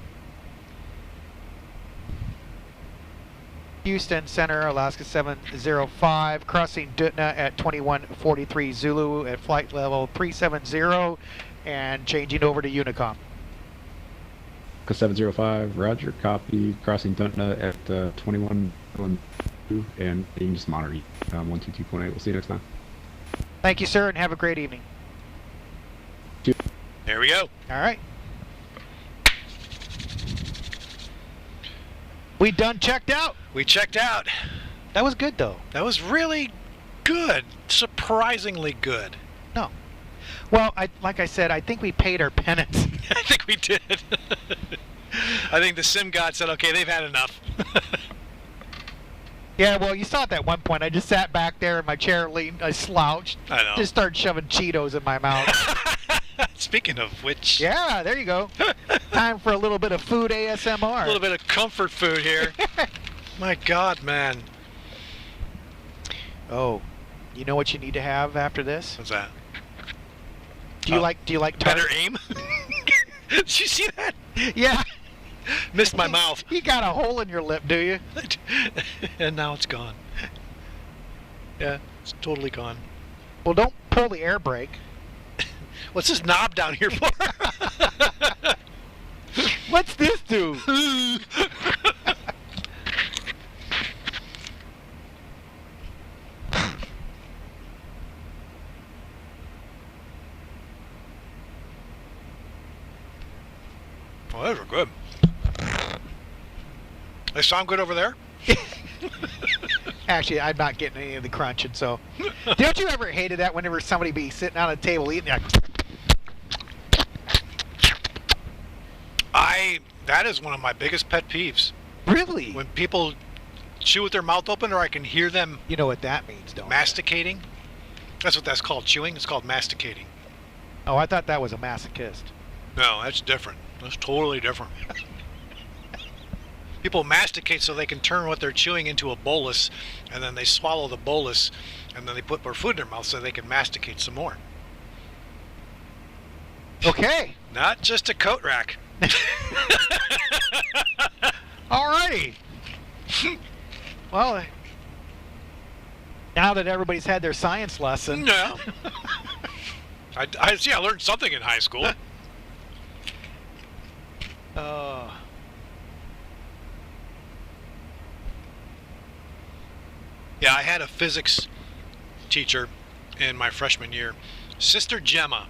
Houston Center, Alaska 705, crossing Dutna at 2143 Zulu at flight level 370 and changing over to Unicom. 705, roger, copy, crossing Dutna at 2112, and you can just monitor 122.8. We'll see you next time. Thank you, sir, and have a great evening. There we go. All right. We done checked out. We checked out. That was good, though. That was really good. Surprisingly good. No. Well, like I said, I think we paid our penance. I think we did. I think the sim god said, okay, they've had enough. Yeah, well, you saw at that one point. I just sat back there in my chair, leaned, I slouched. I know. Just started shoving Cheetos in my mouth. Speaking of which. Yeah, there you go. Time for a little bit of food ASMR. A little bit of comfort food here. My God, man. Oh, you know what you need to have after this? What's that? Do you like better aim? Did you see that? Yeah. Missed my mouth. You got a hole in your lip, do you? And now it's gone. Yeah, it's totally gone. Well, don't pull the air brake. What's this knob down here for? What's this do? Well, those are good. They sound good over there? Actually, I'm not getting any of the crunching, so. Don't you ever hated that whenever somebody be sitting on a table eating that? That is one of my biggest pet peeves. Really? When people chew with their mouth open, or I can hear them. You know what that means, don't you? Masticating. That's what that's called. Chewing. It's called masticating. Oh, I thought that was a masochist. No, that's different. That's totally different. People masticate so they can turn what they're chewing into a bolus, and then they swallow the bolus, and then they put more food in their mouth so they can masticate some more. Okay. Not just a coat rack. Alrighty. Well, now that everybody's had their science lesson. Yeah. I learned something in high school. Yeah, I had a physics teacher in my freshman year, Sister Gemma.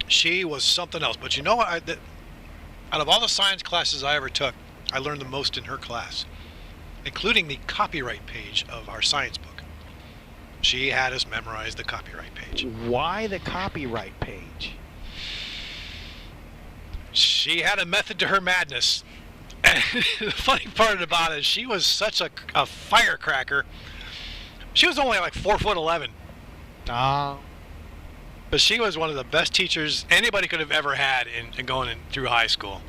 She was something else. But you know what? Out of all the science classes I ever took, I learned the most in her class, including the copyright page of our science book. She had us memorize the copyright page. Why the copyright page? She had a method to her madness. And the funny part about it is she was such a firecracker. She was only like 4'11". But she was one of the best teachers anybody could have ever had in going through high school.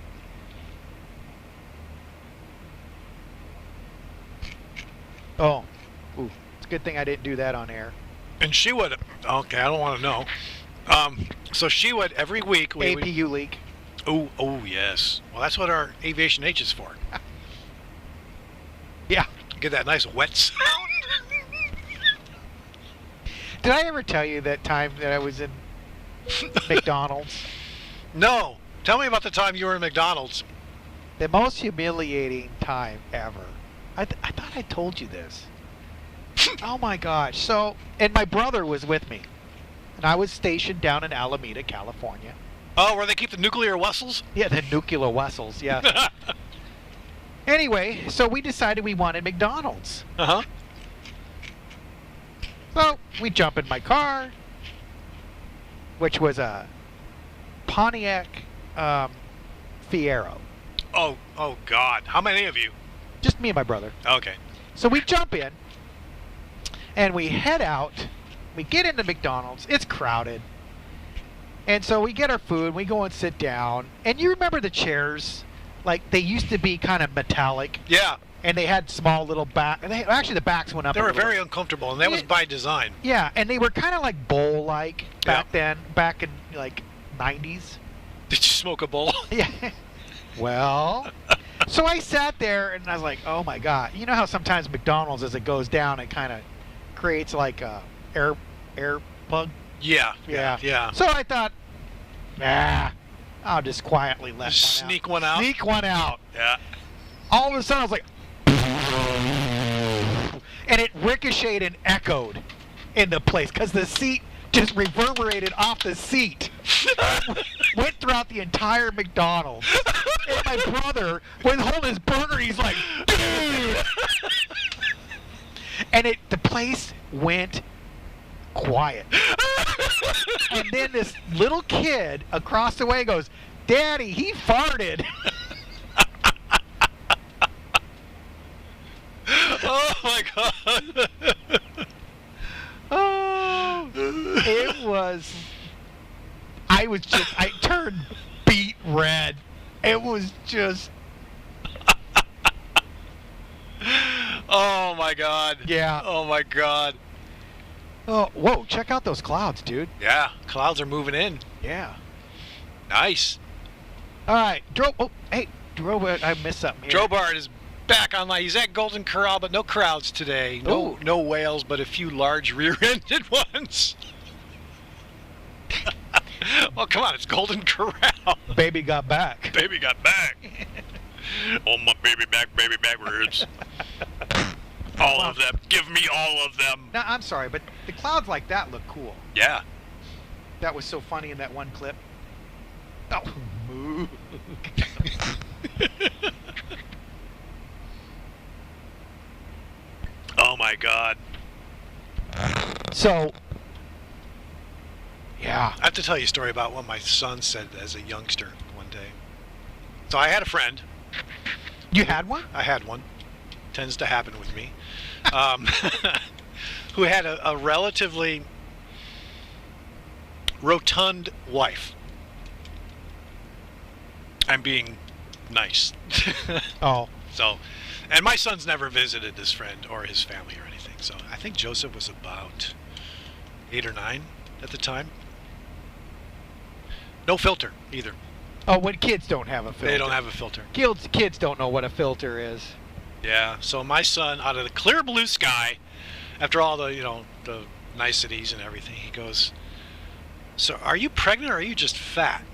Oh. Ooh. It's a good thing I didn't do that on air. And she would... Okay, I don't want to know. So she would, every week... APU leak. Oh, yes. Well, that's what our Aviation H is for. Yeah. Get that nice wet sound. Did I ever tell you that time that I was in McDonald's? No. Tell me about the time you were in McDonald's. The most humiliating time ever. I thought I told you this. Oh my gosh. So, and my brother was with me. And I was stationed down in Alameda, California. Oh, where they keep the nuclear vessels? Yeah, the nuclear vessels, yeah. Anyway, so we decided we wanted McDonald's. Uh-huh. So we jump in my car, which was a Pontiac Fiero. Oh, God. How many of you? Just me and my brother. Okay. So we jump in, and we head out. We get into McDonald's. It's crowded. And so we get our food, we go and sit down. And you remember the chairs? Like, they used to be kind of metallic. Yeah. And they had small little back. Actually, the backs went up. They were very uncomfortable, and that was by design. Yeah, and they were kind of like bowl-like back then, back in, like, 90s. Did you smoke a bowl? Yeah. Well, so I sat there, and I was like, oh, my God. You know how sometimes McDonald's, as it goes down, it kind of creates, like, a air plug? Yeah. So I thought, I'll just quietly let Sneak one out. Sneak one out. Yeah. All of a sudden, I was like, and it ricocheted and echoed in the place because the seat just reverberated off the seat. Went throughout the entire McDonald's. And my brother was holding his burger. He's like, dude. And the place went quiet. And then this little kid across the way goes, Daddy, he farted. Oh my God. Oh, it was. I turned beet red. It was just. Oh my God. Yeah. Oh my God. Oh, whoa, check out those clouds, dude. Yeah, clouds are moving in. Yeah. Nice. All right, I missed something here. Drobart is back online. He's at Golden Corral, but no crowds today. No whales, but a few large rear-ended ones. Well, come on, it's Golden Corral. Baby got back. Baby got back. Oh, my baby backwards. All of them. Give me all of them. Now, I'm sorry, but the clouds like that look cool. Yeah. That was so funny in that one clip. Oh, moo. Oh, my God. So, yeah. I have to tell you a story about what my son said as a youngster one day. So I had a friend. You had one? I had one. Tends to happen with me. Who had a relatively rotund wife. I'm being nice. Oh. So, and my son's never visited this friend or his family or anything. So I think Joseph was about 8 or 9 at the time. No filter either. Oh, when kids don't have a filter. They don't have a filter. Kids don't know what a filter is. Yeah. So my son, out of the clear blue sky, after all the the niceties and everything, he goes, "So are you pregnant or are you just fat?"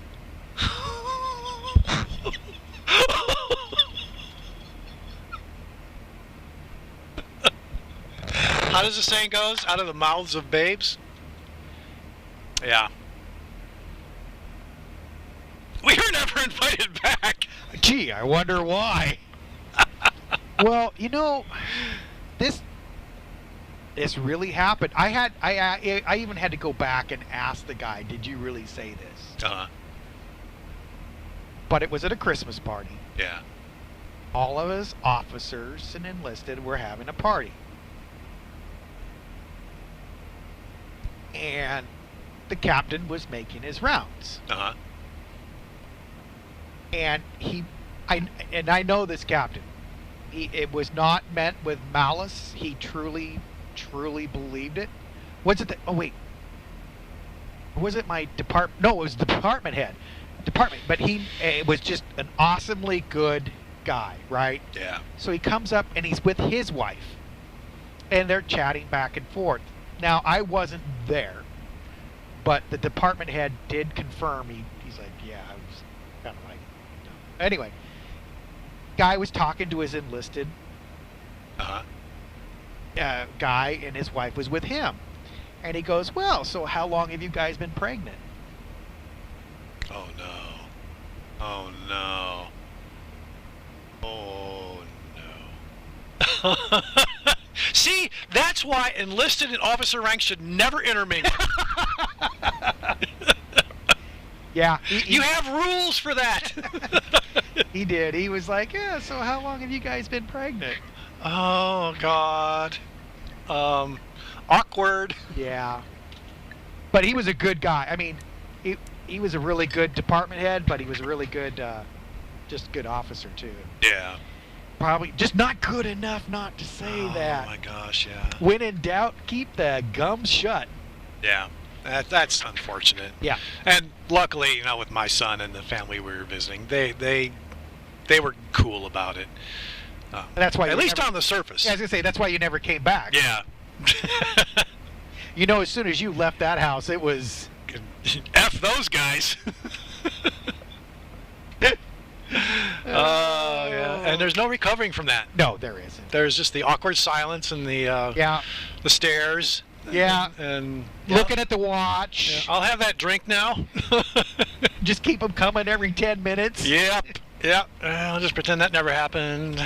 How does the saying goes? Out of the mouths of babes? Yeah. We were never invited back. Gee, I wonder why. Well, this really happened. I even had to go back and ask the guy, "Did you really say this?" Uh-huh. But it was at a Christmas party. Yeah. All of us officers and enlisted were having a party. And the captain was making his rounds. Uh-huh. And I know this captain. It was not meant with malice. He truly believed it. Was it oh wait. Was it my department? No, it was the department head. But it was just an awesomely good guy, right? Yeah. So he comes up and he's with his wife. And they're chatting back and forth. Now, I wasn't there, but the department head did confirm. He's like, yeah, I was kind of like, no. Anyway, guy was talking to his enlisted guy, and his wife was with him. And he goes, "Well, so how long have you guys been pregnant?" Oh, no. Oh, no. Oh, no. See, that's why enlisted and officer ranks should never intermingle. Yeah. You have rules for that. He did. He was like, "Yeah, so how long have you guys been pregnant?" Oh, God. Awkward. Yeah. But he was a good guy. I mean, he was a really good department head, but he was a really good, just good officer, too. Yeah. Probably just not good enough not to say that. Oh, my gosh, yeah. When in doubt, keep the gums shut. Yeah. That's unfortunate. Yeah. And luckily, with my son and the family we were visiting, they were cool about it. That's why at least on the surface. Yeah, I was gonna say that's why you never came back. Yeah. As soon as you left that house, it was F those guys. Yeah. And there's no recovering from that. No, there isn't. There's just the awkward silence and the the stares. Yeah. And looking at the watch. Yeah. I'll have that drink now. Just keep them coming every 10 minutes. Yep. Yep. I'll just pretend that never happened.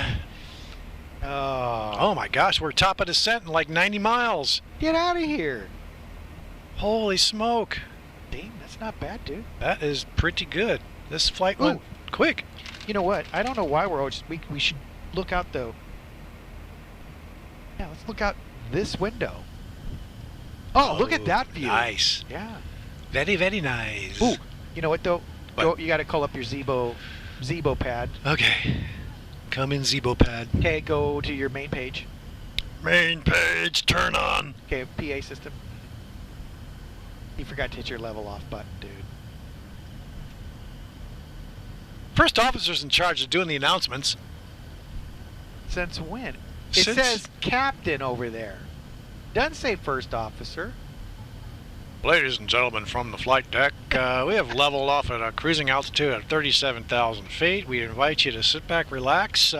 Oh my gosh, we're top of descent in like 90 miles. Get out of here. Holy smoke. Damn, that's not bad, dude. That is pretty good. This flight went quick. You know what? I don't know why we should look out though. Yeah, let's look out this window. Oh, look at that view. Nice. Yeah. Very, very nice. Ooh, you know what though? You got to call up your Zebo pad. Okay. Come in, Zebo pad. Okay, go to your main page. Main page, turn on. Okay, PA system. You forgot to hit your level off button, dude. First officer's in charge of doing the announcements. Since when? It says captain over there. Doesn't say first officer. Ladies and gentlemen from the flight deck, we have leveled off at a cruising altitude of 37,000 feet. We invite you to sit back, relax.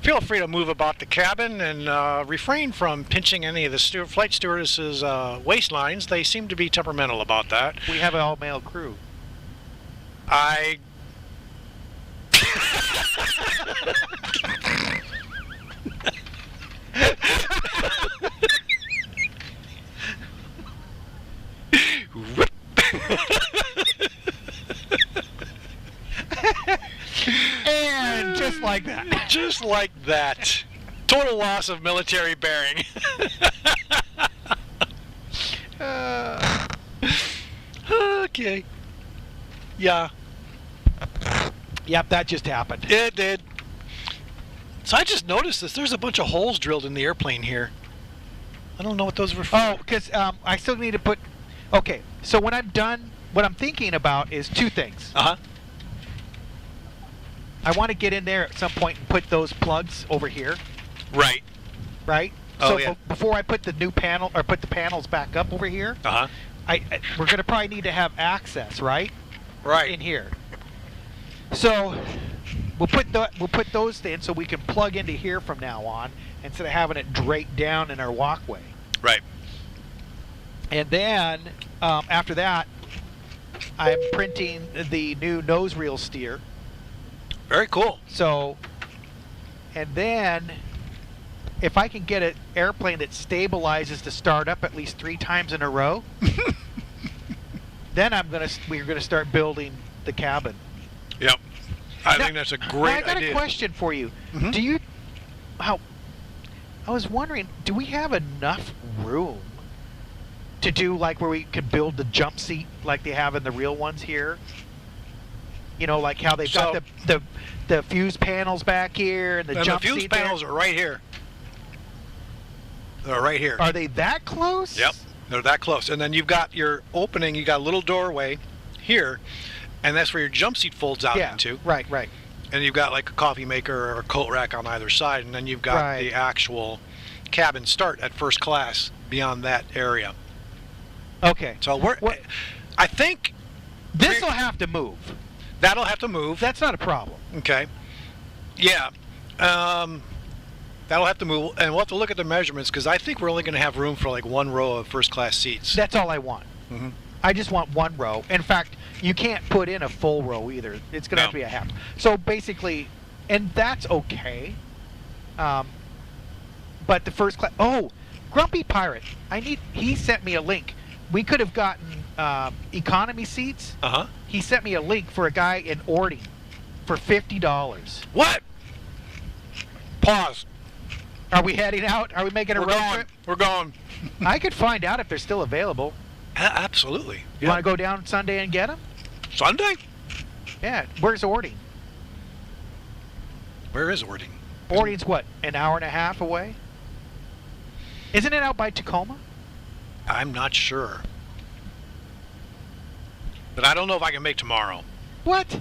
Feel free to move about the cabin and refrain from pinching any of the flight stewardesses' waistlines. They seem to be temperamental about that. We have an all-male crew. And just like that. Just like that. Total loss of military bearing. Okay. Yeah. Yep, that just happened. It did. So I just noticed this. There's a bunch of holes drilled in the airplane here. I don't know what those were for. Oh, because I still need to put... Okay, so when I'm done, what I'm thinking about is two things. Uh-huh. I want to get in there at some point and put those plugs over here. Right. Right? Oh, so yeah. Before I put the new panel, or put the panels back up over here, Uh-huh. We're going to probably need to have access, right? Right. In here. So we'll put those in so we can plug into here from now on instead of having it drake down in our walkway. Right. And then after that, I'm printing the new nose reel steer. Very cool. So, and then if I can get an airplane that stabilizes to start up at least 3 times in a row, then we're gonna start building the cabin. Yep. I think that's a great I got idea. a question for you. Mhm. I was wondering, do we have enough room to do like where we could build the jump seat like they have in the real ones here? You know, like how they've got the fuse panels back here and the jump seat. The fuse panels are right here. They're right here. Are they that close? Yep. They're that close. And then you've got your opening, you got a little doorway here, and that's where your jump seat folds out into. Right. And you've got like a coffee maker or a coat rack on either side, and then you've got the actual cabin start at first class beyond that area. Okay. So I think this will have to move. That'll have to move. That's not a problem. Okay. Yeah. That'll have to move, and we'll have to look at the measurements because I think we're only going to have room for like 1 row of first class seats. That's all I want. Mm-hmm. I just want 1 row. In fact, you can't put in a full row either. It's going to have to be a half. So basically, and that's okay. But the first class. Oh, Grumpy Pirate. He sent me a link. We could have gotten economy seats. Uh-huh. He sent me a link for a guy in Ording for $50. What? Pause. Are we heading out? Are we making a road trip? We're going. I could find out if they're still available. Absolutely. You want to go down Sunday and get them? Sunday? Yeah. Where's Ording? Where is Ording? Ording's what? An hour and a half away? Isn't it out by Tacoma? I'm not sure. But I don't know if I can make tomorrow. What?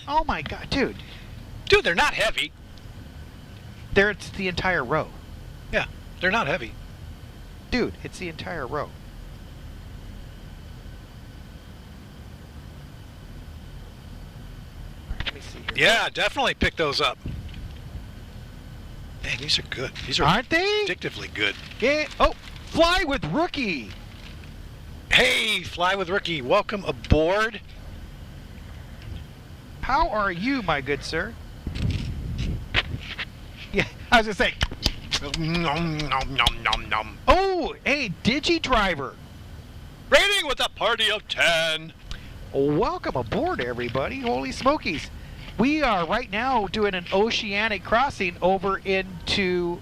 Oh my God, dude. Dude, they're not heavy. It's the entire row. Yeah, they're not heavy. Dude, it's the entire row. Let me see here. Yeah, definitely pick those up. Man, these are good. These are Aren't they? Addictively good. Yeah. Oh, Fly with Rookie. Hey, Fly with Rookie, welcome aboard. How are you, my good sir? Yeah, I was gonna say. Nom, nom, nom, nom, nom. Oh, hey, DigiDriver. Rating with a party of 10. Welcome aboard, everybody. Holy smokies. We are right now doing an oceanic crossing over into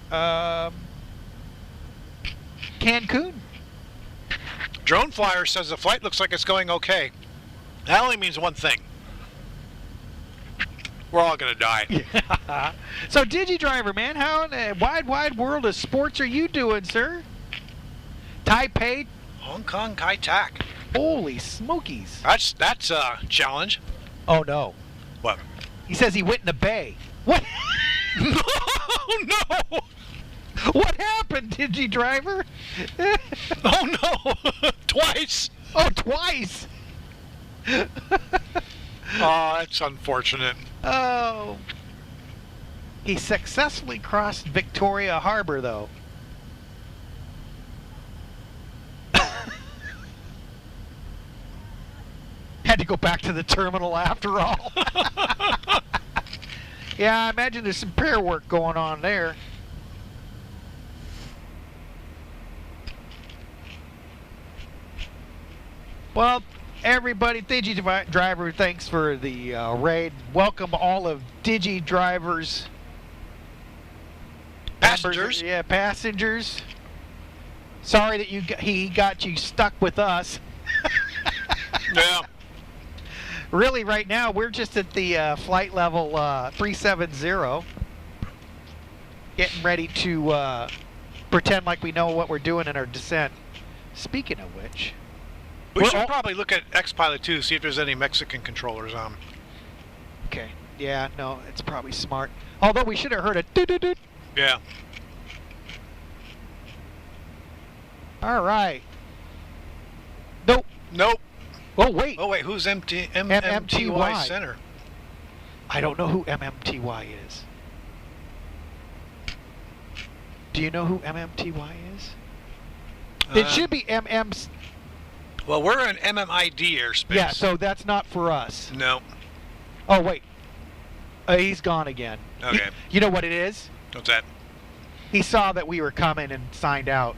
Cancun. Drone Flyer says the flight looks like it's going okay. That only means one thing. We're all going to die. Yeah. So, DigiDriver, man, how in the wide world of sports are you doing, sir? Taipei? Hong Kong Kai Tak. Holy smokies. That's a challenge. Oh, no. What? He says he went in the bay. What? No! What happened, DigiDriver? Oh, no! Twice! Oh, twice! Oh, that's unfortunate. Oh. He successfully crossed Victoria Harbor, though. Had to go back to the terminal after all. Yeah, I imagine there's some prayer work going on there. Well, everybody, DigiDriver, thanks for the raid. Welcome all of DigiDriver's passengers. Yeah, passengers. Sorry that he got you stuck with us. Yeah. Really, right now, we're just at the flight level 370. Getting ready to pretend like we know what we're doing in our descent. Speaking of which... We should probably look at XPilot too, see if there's any Mexican controllers on. Okay. Yeah, no, it's probably smart. Although we should have heard a doo-doo-doo. Yeah. All right. Nope. Nope. Oh, wait. Oh, wait, who's MMTY MMTY Center? I don't know who MMTY is. Do you know who MMTY is? It should be MM's... Well, we're in MMID airspace. Yeah, so that's not for us. No. Oh, wait. He's gone again. Okay. You know what it is? What's that? He saw that we were coming and signed out.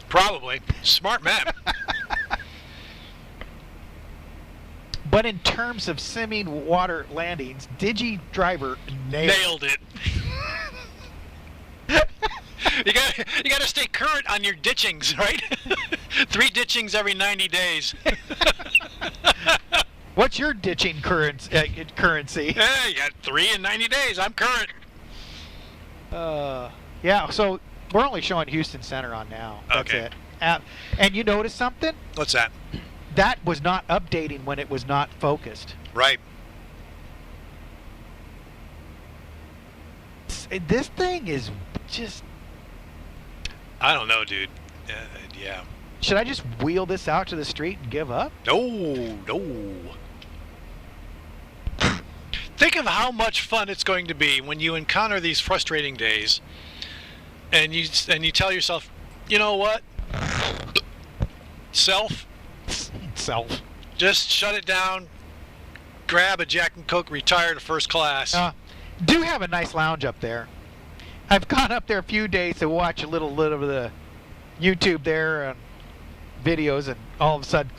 Probably. Smart man. But in terms of simming water landings, Digi Driver nailed it. You got to stay current on your ditchings, right? 3 ditchings every 90 days. What's your ditching currency? Hey, you got 3 in 90 days. I'm current. Yeah, so we're only showing Houston Center on now. That's it. And you notice something? What's that? That was not updating when it was not focused. Right. This thing is just... I don't know, dude. Yeah. Should I just wheel this out to the street and give up? No. Think of how much fun it's going to be when you encounter these frustrating days, and you tell yourself, you know what? Self. Just shut it down. Grab a Jack and Coke, retire to first class. Do have a nice lounge up there. I've gone up there a few days to watch a little of the YouTube there videos, and all of a sudden.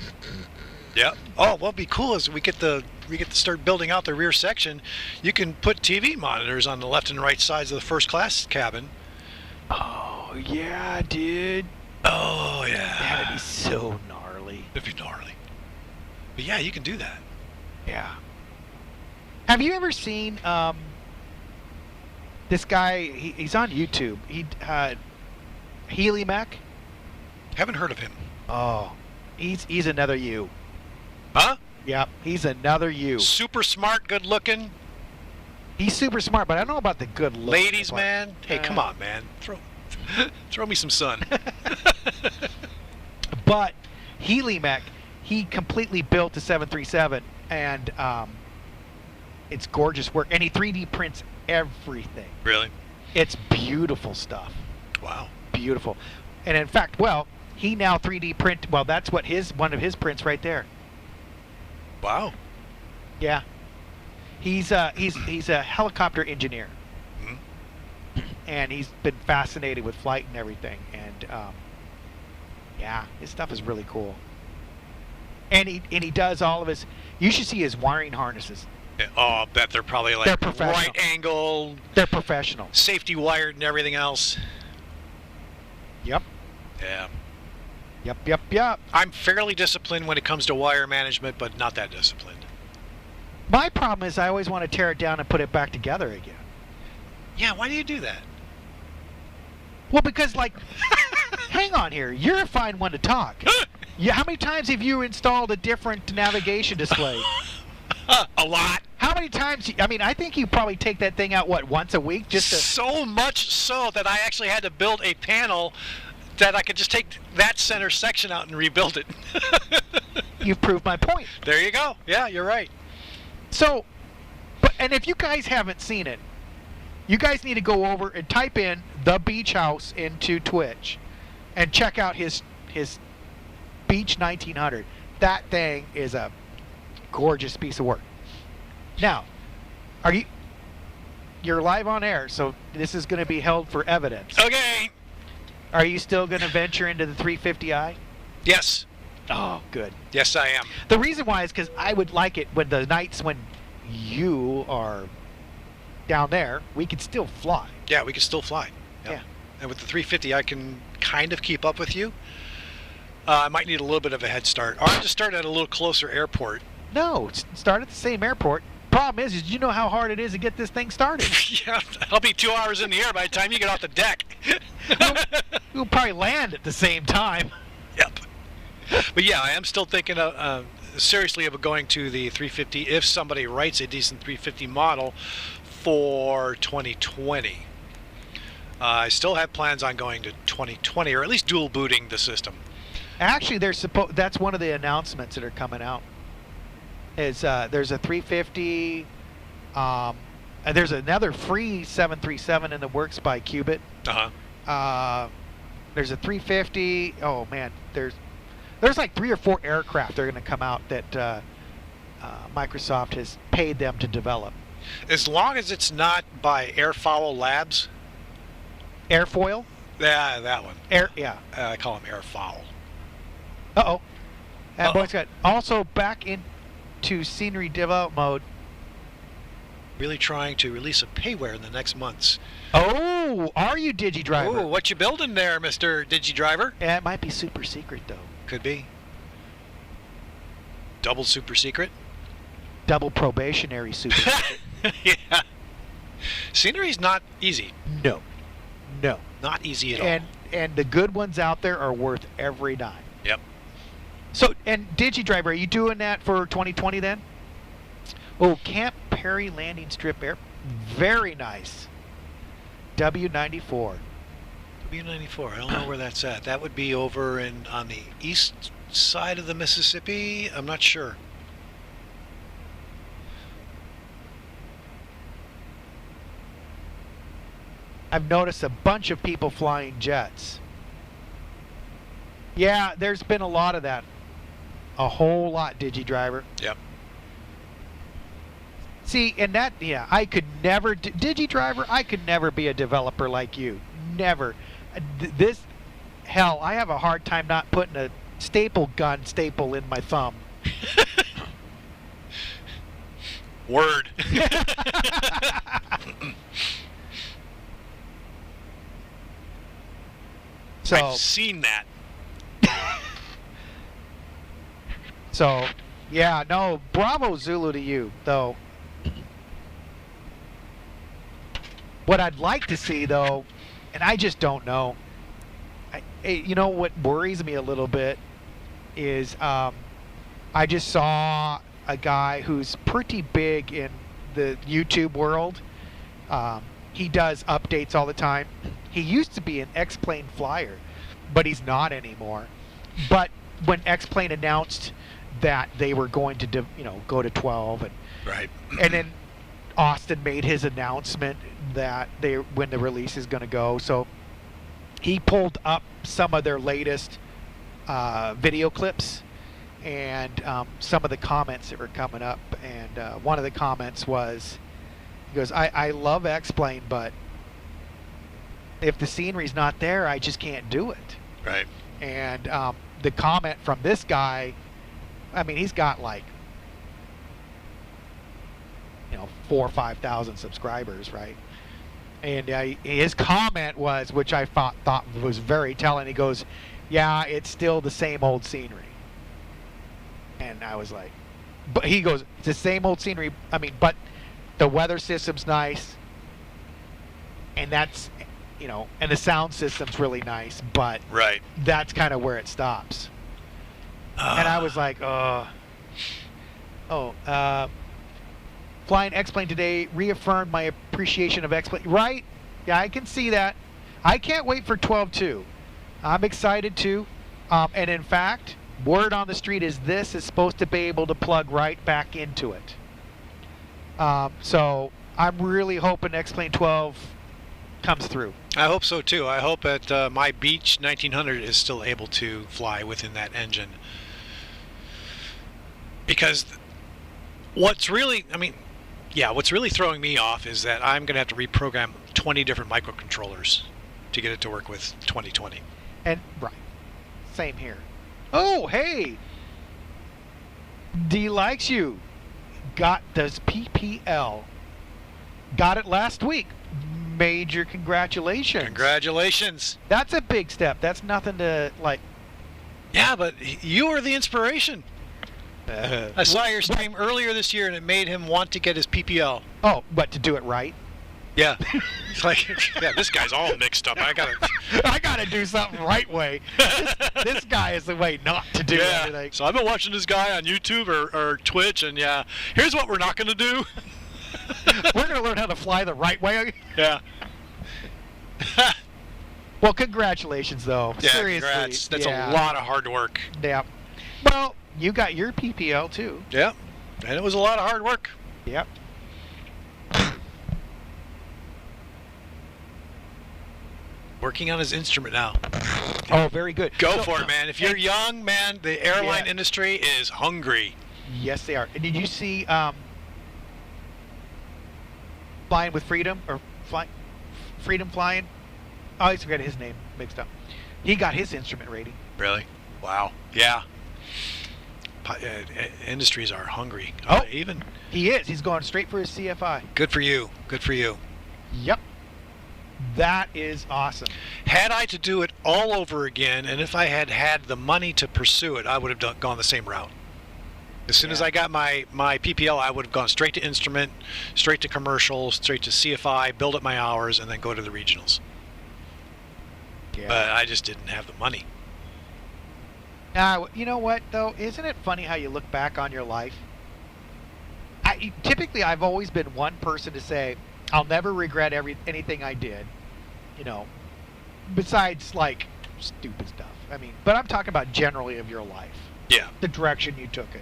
Yeah. Oh, what'll be cool is we get to start building out the rear section. You can put TV monitors on the left and right sides of the first class cabin. Oh yeah, dude. Oh yeah. That'd be so gnarly. It'd be gnarly. But yeah, you can do that. Yeah. Have you ever seen this guy? He's on YouTube. Healy Mac. Haven't heard of him. Oh, he's another you. Huh? Yep, he's another you. Super smart, good looking. He's super smart, but I don't know about the good looking. Ladies, man. Hey, come on, man. Throw me some sun. But Healy Mac, he completely built a 737, and it's gorgeous work, and he 3D prints everything. Really? It's beautiful stuff. Wow. Beautiful. And in fact, he now 3D print. Well, that's what one of his prints right there. Wow. Yeah. He's a helicopter engineer, and he's been fascinated with flight and everything. And yeah, his stuff is really cool. And he does all of his. You should see his wiring harnesses. Oh, I bet they're probably like right angle. They're professional. Safety wired and everything else. Yep. Yeah. Yep. I'm fairly disciplined when it comes to wire management, but not that disciplined. My problem is I always want to tear it down and put it back together again. Yeah, why do you do that? Well, because, hang on here. You're a fine one to talk. How many times have you installed a different navigation display? A lot. How many times? I think you probably take that thing out, once a week? So much so that I actually had to build a panel that I could just take that center section out and rebuild it. You've proved my point. There you go. Yeah, you're right. So, and if you guys haven't seen it, you guys need to go over and type in The Beach House into Twitch and check out his Beach 1900. That thing is a gorgeous piece of work. Now, you're live on air, so this is going to be held for evidence. Okay. Are you still going to venture into the 350i? Yes. Oh, good. Yes, I am. The reason why is because I would like it when the nights when you are down there, we can still fly. Yeah, we can still fly. Yeah. And with the 350, I can kind of keep up with you. I might need a little bit of a head start. Or I'll just start at a little closer airport No, start at the same airport. Problem is you know how hard it is to get this thing started. Yeah, I'll be 2 hours in the air by the time you get off the deck. We'll probably land at the same time. Yep. But yeah, I am still thinking seriously of going to the 350 if somebody writes a decent 350 model for 2020. I still have plans on going to 2020, or at least dual booting the system. Actually, that's one of the announcements that are coming out. Is there's a 350, and there's another free 737 in the works by Qubit. There's a 350. Oh man, there's like 3 or 4 aircraft that are going to come out that Microsoft has paid them to develop. As long as it's not by Airfowl Labs. Airfoil? Yeah, that one. Yeah. I call them Airfowl. Uh-oh. And BoeingSky also back into scenery develop mode. Really trying to release a payware in the next months. Oh, are you, DigiDriver? Oh, what you building there, Mr. DigiDriver? Yeah, it might be super secret, though. Could be. Double super secret? Double probationary super secret. Yeah. Scenery's not easy. No. Not easy at all. And the good ones out there are worth every dime. Yep. So, and DigiDriver, are you doing that for 2020 then? Oh, Camp Perry Landing Strip Air. Very nice. W94. W94. I don't know where that's at. That would be over on the east side of the Mississippi. I'm not sure. I've noticed a bunch of people flying jets. Yeah, there's been a lot of that. A whole lot, DigiDriver. Yep. See, and that, yeah, I could never, DigiDriver, I could never be a developer like you. Never. Hell, I have a hard time not putting a staple in my thumb. Word. So, I've seen that. So, yeah, no, bravo Zulu to you, though. What I'd like to see, though, and I just don't know, you know what worries me a little bit is I just saw a guy who's pretty big in the YouTube world. He does updates all the time. He used to be an X-Plane flyer, but he's not anymore. But when X-Plane announced that they were going to, go to 12, and then Austin made his announcement that when the release is going to go, so he pulled up some of their latest video clips and some of the comments that were coming up, and one of the comments was, he goes, I love X-Plane, but if the scenery's not there, I just can't do it. Right. And the comment from this guy, I mean, he's got like, 4,000 or 5,000 subscribers, right? And his comment was, which I thought was very telling. He goes, "Yeah, it's still the same old scenery." And I was like, "But," he goes, "It's the same old scenery. I mean, but the weather system's nice, and that's, and the sound system's really nice, but that's kind of where it stops." And I was like, flying X-Plane today reaffirmed my appreciation of X-Plane. Right? Yeah, I can see that. I can't wait for 12.2. I'm excited too. And in fact, word on the street is this is supposed to be able to plug right back into it. So I'm really hoping X-Plane 12 comes through. I hope so too. I hope that my Beech 1900 is still able to fly within that engine. Because what's really throwing me off is that I'm going to have to reprogram 20 different microcontrollers to get it to work with 2020. And right, same here. Oh, hey, D likes you. Does PPL. Got it last week. Major congratulations. Congratulations. That's a big step. That's nothing to like. Yeah, but you were the inspiration. I saw your stream earlier this year, and it made him want to get his PPL. Oh, but to do it right? Yeah. It's like, yeah, this guy's all mixed up. I gotta do something right way. This guy is the way not to do everything. So I've been watching this guy on YouTube or Twitch, and yeah, here's what we're not going to do. We're going to learn how to fly the right way. Yeah. Well, congratulations, though. Yeah, Seriously. congrats. That's a lot of hard work. Yeah. Well, you got your PPL, too. Yeah. And it was a lot of hard work. Yep. Working on his instrument now. Oh, very good. Go for it, man. If you're young, man, the airline industry is hungry. Yes, they are. And did you see Flying with Freedom or Freedom Flying? Oh, I always forget his name mixed up. He got his instrument rating. Really? Wow. Yeah. Industries are hungry. Oh, even he is. He's going straight for his CFI. Good for you. Good for you. Yep. That is awesome. Had I to do it all over again, and if I had had the money to pursue it, I would have gone the same route. As soon as I got my PPL, I would have gone straight to instrument, straight to commercial, straight to CFI, build up my hours, and then go to the regionals. Yeah. But I just didn't have the money. Now, you know what, though? Isn't it funny how you look back on your life? Typically, I've always been one person to say, I'll never regret anything I did, you know, besides, like, stupid stuff. I mean, but I'm talking about generally of your life. Yeah. The direction you took it,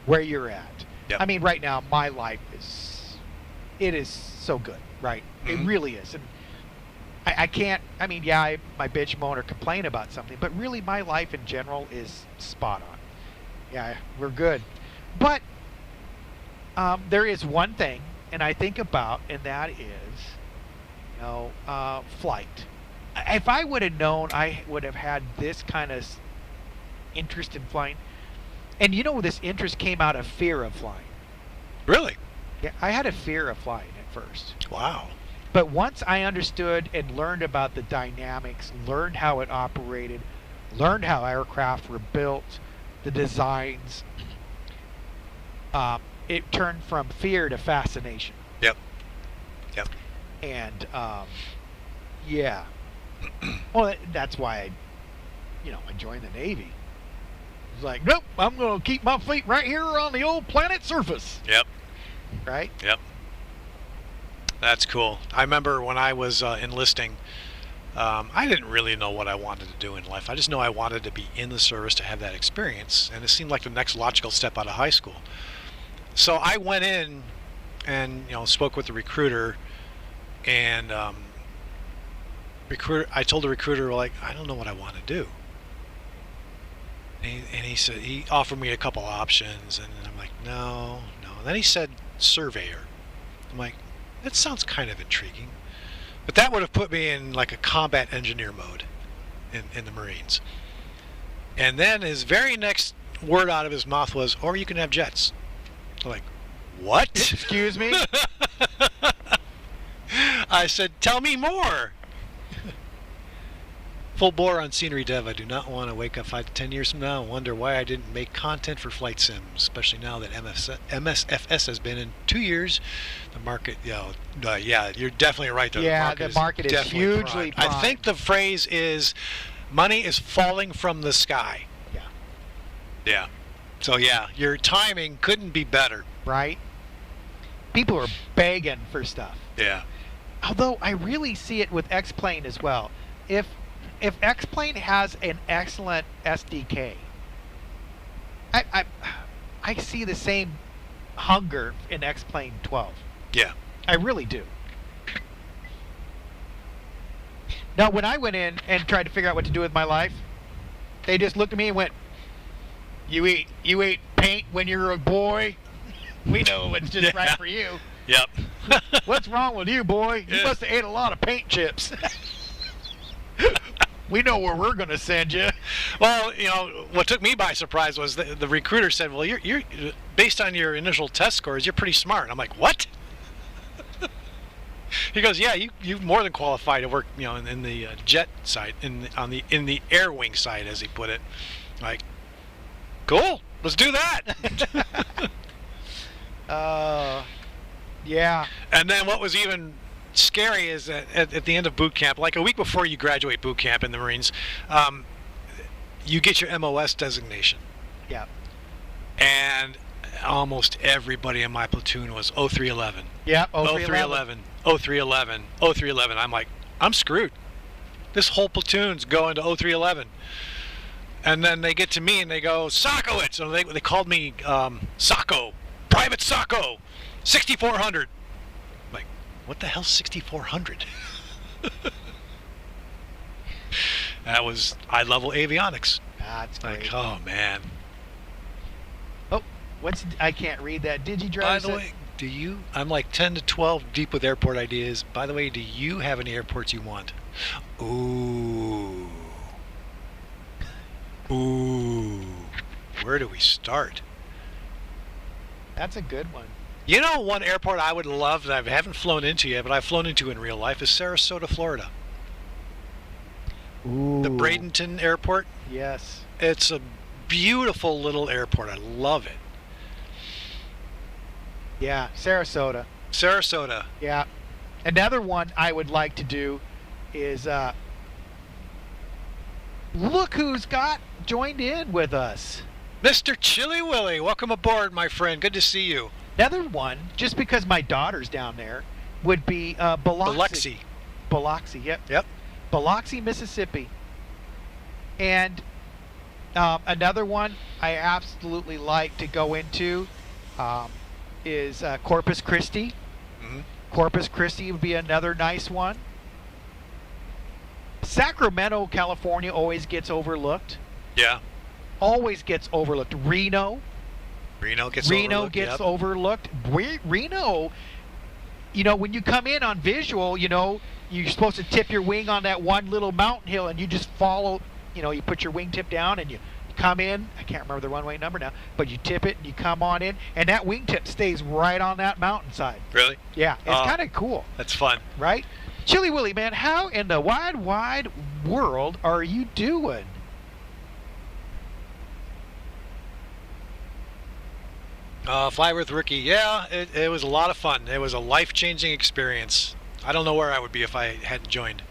where you're at. Yep. I mean, right now, my life is so good, right? Mm-hmm. It really is. And I can't, I mean, yeah, I might bitch, moan, or complain about something, but really my life in general is spot on. Yeah, we're good. But there is one thing, and I think about, and that is, you know, flight. If I would have known I would have had this kind of interest in flying, and you know, this interest came out of fear of flying. Really? Yeah, I had a fear of flying at first. Wow. But once I understood and learned about the dynamics, learned how it operated, learned how aircraft were built, the designs, it turned from fear to fascination. Yep. Yep. And yeah. Well, that's why I joined the Navy. It's like, nope, I'm going to keep my feet right here on the old planet surface. Yep. Right? Yep. That's cool. I remember when I was enlisting, I didn't really know what I wanted to do in life. I just know I wanted to be in the service to have that experience, and it seemed like the next logical step out of high school. So I went in and spoke with the recruiter, and I told the recruiter, like, I don't know what I want to do. And he said, he offered me a couple options, and I'm like, no. And then he said surveyor. I'm like, that sounds kind of intriguing, but that would have put me in like a combat engineer mode in the Marines. And then his very next word out of his mouth was, or you can have jets. I'm like, what? Excuse me? I said, tell me more. Full bore on scenery dev. I do not want to wake up 5 to 10 years from now and wonder why I didn't make content for flight sims, especially now that MSFS has been in 2 years. The market, yeah, you're definitely right. Though. Yeah, the market is hugely primed. I think the phrase is, money is falling from the sky. Yeah. Yeah. So yeah, your timing couldn't be better. Right? People are begging for stuff. Yeah. Although I really see it with X-Plane as well. If X-Plane has an excellent SDK, I see the same hunger in X-Plane 12. Yeah. I really do. Now, when I went in and tried to figure out what to do with my life, they just looked at me and went, you ate paint when you were a boy? We know it's just right for you. Yep. What's wrong with you, boy? You must have ate a lot of paint chips. We know where we're going to send you. Well, what took me by surprise was the recruiter said, well, you're based on your initial test scores, you're pretty smart. I'm like, what? He goes, yeah, you more than qualify to work, in the jet side, in the air wing side, as he put it. Like, cool. Let's do that. Yeah. And then what was even scary is that at the end of boot camp, like a week before you graduate boot camp in the Marines, you get your MOS designation. Yeah. And almost everybody in my platoon was 0311. Yeah, 0311. 0311. 0311. I'm like, I'm screwed. This whole platoon's going to 0311. And then they get to me and they go, Sockowitz. So they called me Socko. Private Socko. 6400. I'm like, what the hell's 6400? That was high-level avionics. That's great. Like, oh, man. Oh, I can't read that. Digidrive. By the way, I'm like 10 to 12 deep with airport ideas. By the way, do you have any airports you want? Ooh. Ooh. Where do we start? That's a good one. You know, one airport I would love that I haven't flown into yet, but I've flown into in real life is Sarasota, Florida. Ooh. The Bradenton Airport. Yes. It's a beautiful little airport. I love it. Yeah, Sarasota. Sarasota. Yeah. Another one I would like to do is look who's got joined in with us. Mr. Chili Willy, welcome aboard, my friend. Good to see you. Another one, just because my daughter's down there, would be Biloxi. Biloxi, yep. Yep. Biloxi, Mississippi. And another one I absolutely like to go into is Corpus Christi. Mm-hmm. Corpus Christi would be another nice one. Sacramento, California always gets overlooked. Yeah. Always gets overlooked. Reno gets overlooked. Overlooked. Reno, you know, when you come in on visual, you know, you're supposed to tip your wing on that one little mountain hill and you just follow, you know, you put your wingtip down and you come in. I can't remember the runway number now, but you tip it and you come on in and that wingtip stays right on that mountainside. Really? Yeah, it's kind of cool. That's fun. Right? Chili Willy, man, how in the wide world are you doing? Fly with Rookie. Yeah, it was a lot of fun. It was a life-changing experience. I don't know where I would be if I hadn't joined.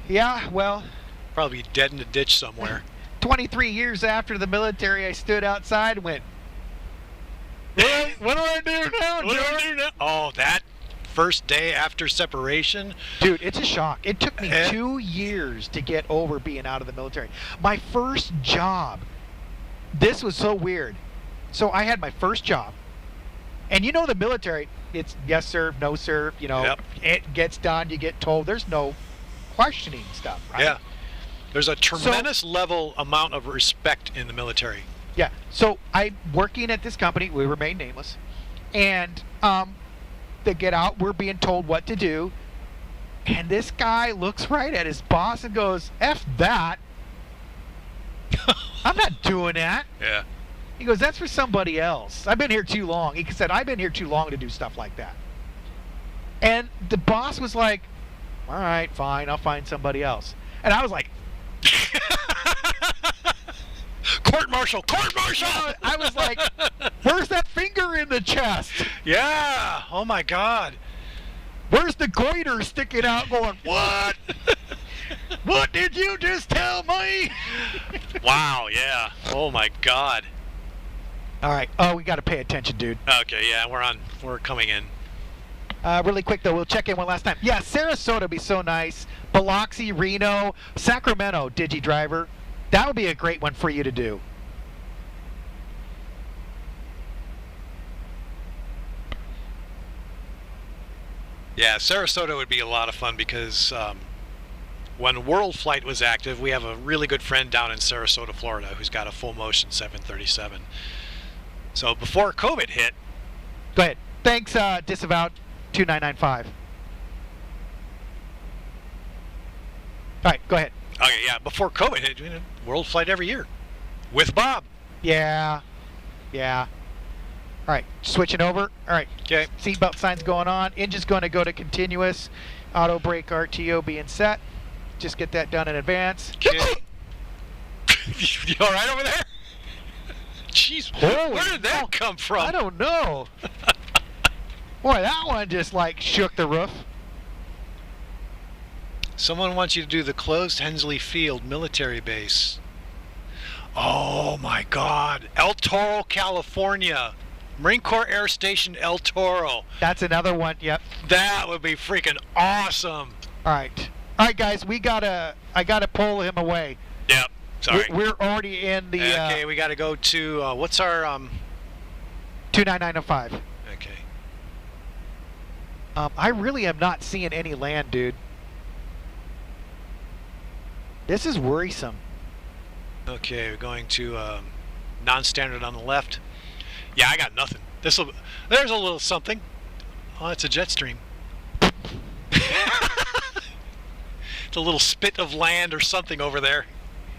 Yeah, well... Probably dead in a ditch somewhere. 23 years after the military, I stood outside and went, what do I do now, George? Oh, that first day after separation? Dude, it's a shock. It took me 2 years to get over being out of the military. My first job, this was so weird. So I had my first job, and you know the military, it's yes sir, no sir, you know, It gets done, you get told, there's no questioning stuff, right? Yeah. There's a tremendous amount of respect in the military. Yeah. So I'm working at this company, we remain nameless, and they get out, we're being told what to do, and this guy looks right at his boss and goes, F that. I'm not doing that. Yeah. He goes, that's for somebody else. I've been here too long. He said, I've been here too long to do stuff like that. And the boss was like, all right, fine, I'll find somebody else. And I was like, court-martial! I was like, where's that finger in the chest? Yeah. Oh, my God. Where's the goiter sticking out going, what? What did you just tell me? Wow, yeah. Oh, my God. All right. Oh, we got to pay attention, dude. Okay, yeah, we're coming in. Really quick, though, we'll check in one last time. Yeah, Sarasota would be so nice. Biloxi, Reno, Sacramento, DigiDriver. That would be a great one for you to do. Yeah, Sarasota would be a lot of fun because when World Flight was active, we have a really good friend down in Sarasota, Florida, who's got a full motion 737. So before COVID hit... Go ahead. Thanks, Disavowed 2995. All right, go ahead. Okay, yeah, before COVID hit, you know, World Flight every year. With Bob. Yeah. Yeah. All right, switching over. All right. Okay. Seatbelt signs going on. Engine's going to go to continuous. Auto brake RTO being set. Just get that done in advance. Okay. You all right over there? Jeez, Holy where did that come from? I don't know. Boy, that one just like shook the roof. Someone wants you to do the closed Hensley Field military base. Oh my God. El Toro, California. Marine Corps Air Station El Toro. That's another one, yep. That would be freaking awesome. Alright. Alright guys, I gotta pull him away. Yep. Sorry. We're already in the okay, we gotta go to what's our 29905. Okay. I really am not seeing any land, dude. This is worrisome. Okay, we're going to non-standard on the left. Yeah, I got nothing. There's a little something. Oh, it's a jet stream. It's a little spit of land or something over there.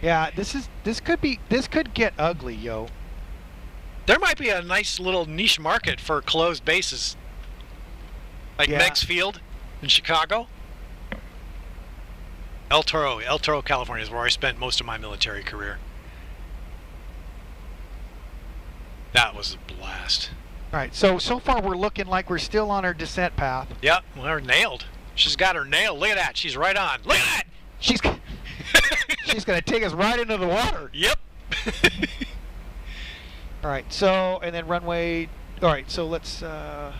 Yeah, this could get ugly, yo. There might be a nice little niche market for closed bases. Like Meigs Field in Chicago. El Toro, California is where I spent most of my military career. That was a blast. Alright, so far we're looking like we're still on our descent path. Yep, we're nailed. She's got her nailed. Look at that. She's right on. Look at that. She's gonna take us right into the water. Yep. Alright, so, and then runway, alright, so let's, let's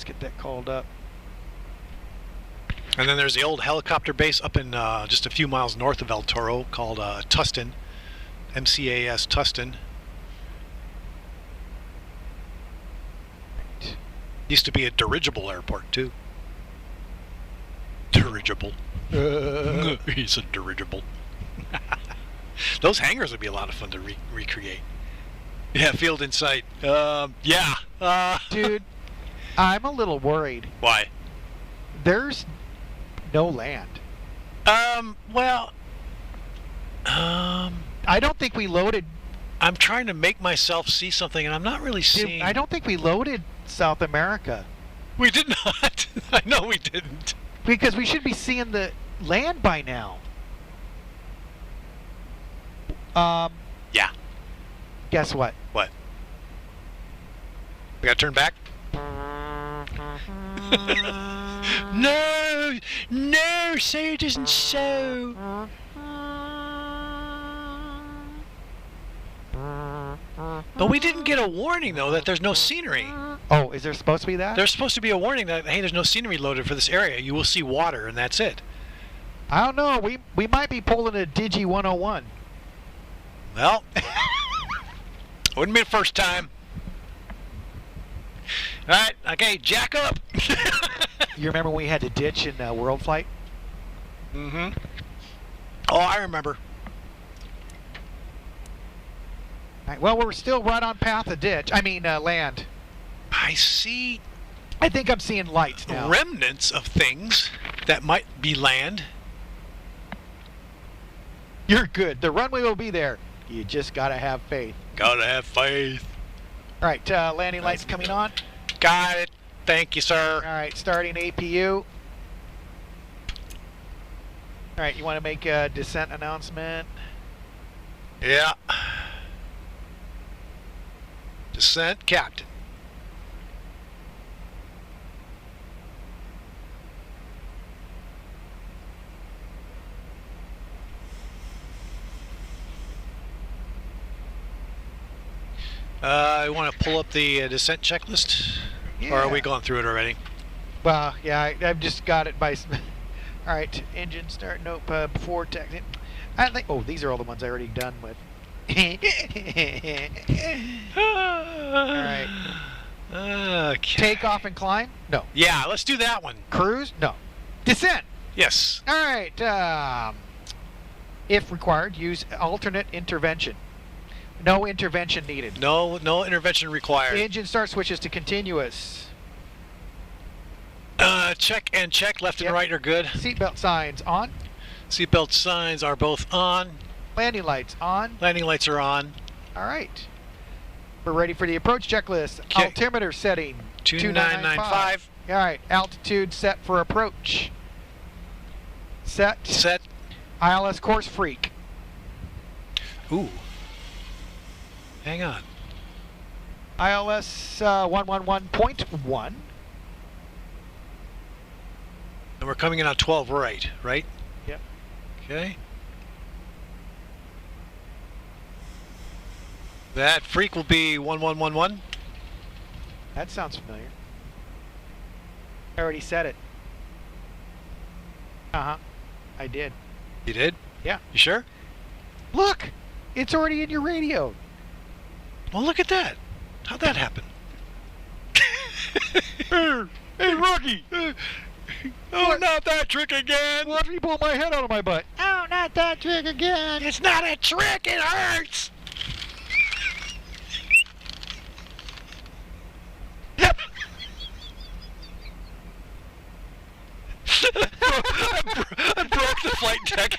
get that called up. And then there's the old helicopter base up in just a few miles north of El Toro called Tustin, MCAS Tustin. Used to be a dirigible airport too. Dirigible. He's a dirigible. Those hangars would be a lot of fun to recreate. Yeah, field in sight. Yeah. Dude, I'm a little worried. Why? There's no land. Well, I don't think we loaded. I'm trying to make myself see something, and I'm not really seeing. I don't think we loaded South America. We did not. I know we didn't. Because we should be seeing the land by now. Yeah. Guess what? What? We gotta turn back? No, say it isn't so. But we didn't get a warning, though, that there's no scenery. Oh, is there supposed to be that? There's supposed to be a warning that, hey, there's no scenery loaded for this area. You will see water, and that's it. I don't know. We might be pulling a Digi 101. Well, wouldn't be the first time. All right, okay, jack up. You remember when we had to ditch in World Flight? Mm-hmm. Oh, I remember. All right, well, we're still right on path of ditch. I mean, land. I see. I think I'm seeing lights now. Remnants of things that might be land. You're good. The runway will be there. You just gotta have faith. Gotta have faith. All right, landing lights coming on. Got it. Thank you, sir. All right, starting APU. All right, you want to make a descent announcement? Yeah. Descent, Captain. You want to pull up the descent checklist? Yeah. Or are we going through it already? Well, yeah, I've just got it by... All right, engine start, nope, before taxi. I think... Oh, these are all the ones I already done with. All right. Okay. Takeoff and climb? No. Yeah, let's do that one. Cruise? No. Descent? Yes. All right. If required, use alternate intervention. No intervention needed. No intervention required. Engine start switches to continuous. Check and check, left and right are good. Seatbelt signs on. Seatbelt signs are both on. Landing lights on. Landing lights are on. All right. We're ready for the approach checklist. Okay. Altimeter setting 2995. All right. Altitude set for approach. Set. Set. ILS course freak. Ooh. Hang on. ILS 111.1. And we're coming in on 12 right? Yep. Okay. That freak will be 1111. That sounds familiar. I already said it. Uh-huh. I did. You did? Yeah. You sure? Look! It's already in your radio. Well, look at that. How'd that happen? Hey, Rocky! Oh, not that trick again! Watch me pull my head out of my butt. Oh, not that trick again! It's not a trick, it hurts! I broke the flight deck.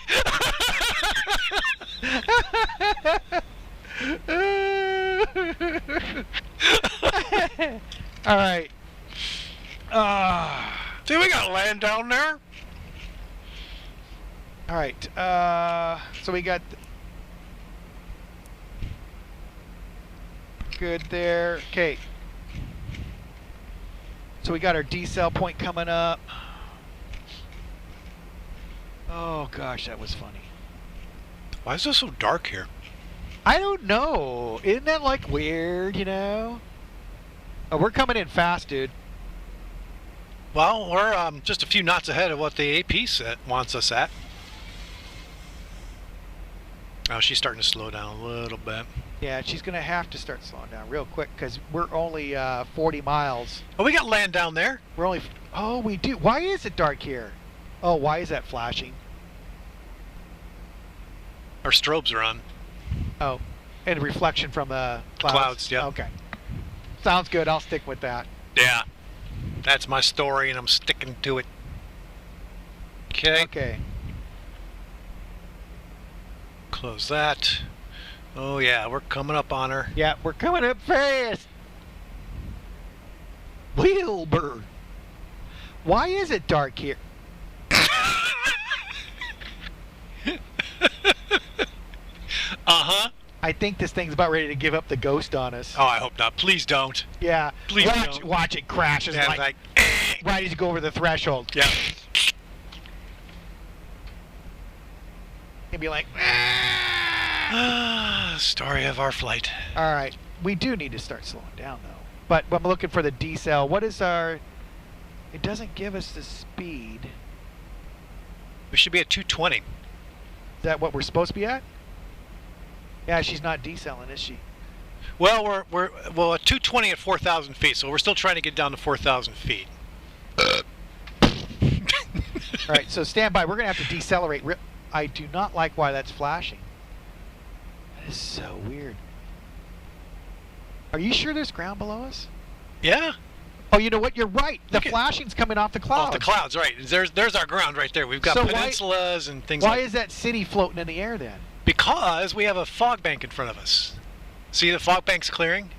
All right. See, we got land down there. All right. So we got good there. Okay. So we got our decel point coming up. Oh gosh, that was funny. Why is it so dark here? I don't know. Isn't that like weird, you know? Oh, we're coming in fast, dude. Well, we're just a few knots ahead of what the AP wants us at. Oh, she's starting to slow down a little bit. Yeah, she's going to have to start slowing down real quick because we're only 40 miles. Oh, we got land down there. We're only... Oh, we do. Why is it dark here? Oh, why is that flashing? Our strobes are on. Oh, and reflection from the clouds. Clouds, yeah. Okay. Sounds good. I'll stick with that. Yeah. That's my story, and I'm sticking to it. Okay. Okay. Close that. Oh, yeah, we're coming up on her. Yeah, we're coming up fast. Wilbur. Why is it dark here? Uh-huh. I think this thing's about ready to give up the ghost on us. Oh, I hope not. Please don't. Yeah. Please don't. Watch it crash. It's Yeah, like right as you go over the threshold. Yeah. And be like, story of our flight. all right. We do need to start slowing down, though. But I'm looking for the decel. What is our... It doesn't give us the speed. We should be at 220. Is that what we're supposed to be at? Yeah, she's not decelling, is she? Well, we're at 220 at 4,000 feet, so we're still trying to get down to 4,000 feet. All right, so stand by. We're going to have to decelerate. I do not like why that's flashing. That is so weird. Are you sure there's ground below us? Yeah. Oh, you know what? You're right. The flashing's coming off the clouds. Off the clouds, right. There's our ground right there. We've got So peninsulas and things Why like is that city floating in the air then? Because we have a fog bank in front of us. See the fog bank's clearing?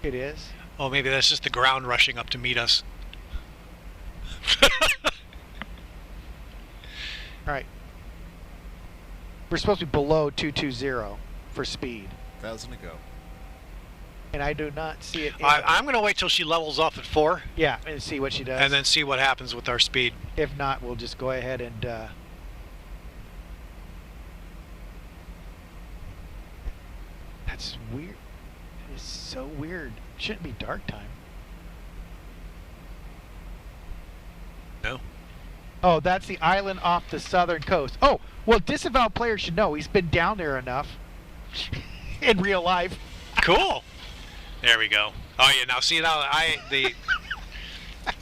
It is. Oh, maybe that's just the ground rushing up to meet us. All right. We're supposed to be below 220 for speed. 1,000 to go. And I do not see it. I'm going to wait till she levels off at 4. Yeah, and see what she does. And then see what happens with our speed. If not, we'll just go ahead and... That's weird. It is so weird. It shouldn't be dark time. No. Oh, that's the island off the southern coast. Oh, well, disavowed player should know. He's been down there enough in real life. Cool. There we go. Oh yeah, now see now the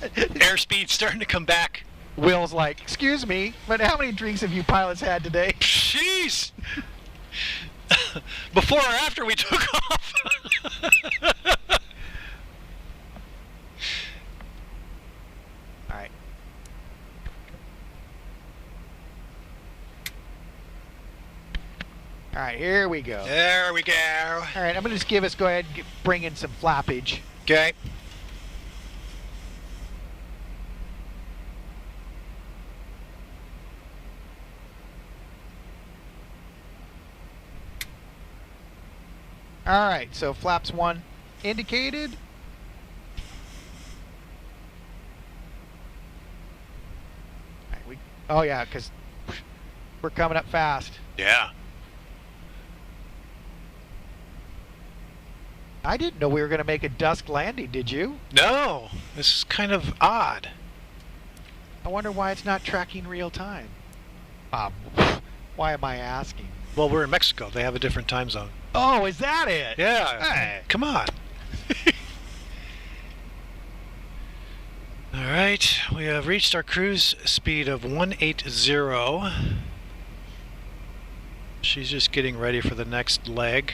airspeed's starting to come back. Will's like, excuse me, but how many drinks have you pilots had today? Jeez. Before or after we took off? All right. All right, here we go. There we go. All right, I'm going to just go ahead and bring in some flappage. Okay. All right, so flaps 1 indicated. All right, oh yeah, because we're coming up fast. Yeah. I didn't know we were going to make a dusk landing, did you? No, this is kind of odd. I wonder why it's not tracking real time. Why am I asking? Well, we're in Mexico. They have a different time zone. Oh, is that it? Yeah. Hey. Come on. All right, we have reached our cruise speed of 180. She's just getting ready for the next leg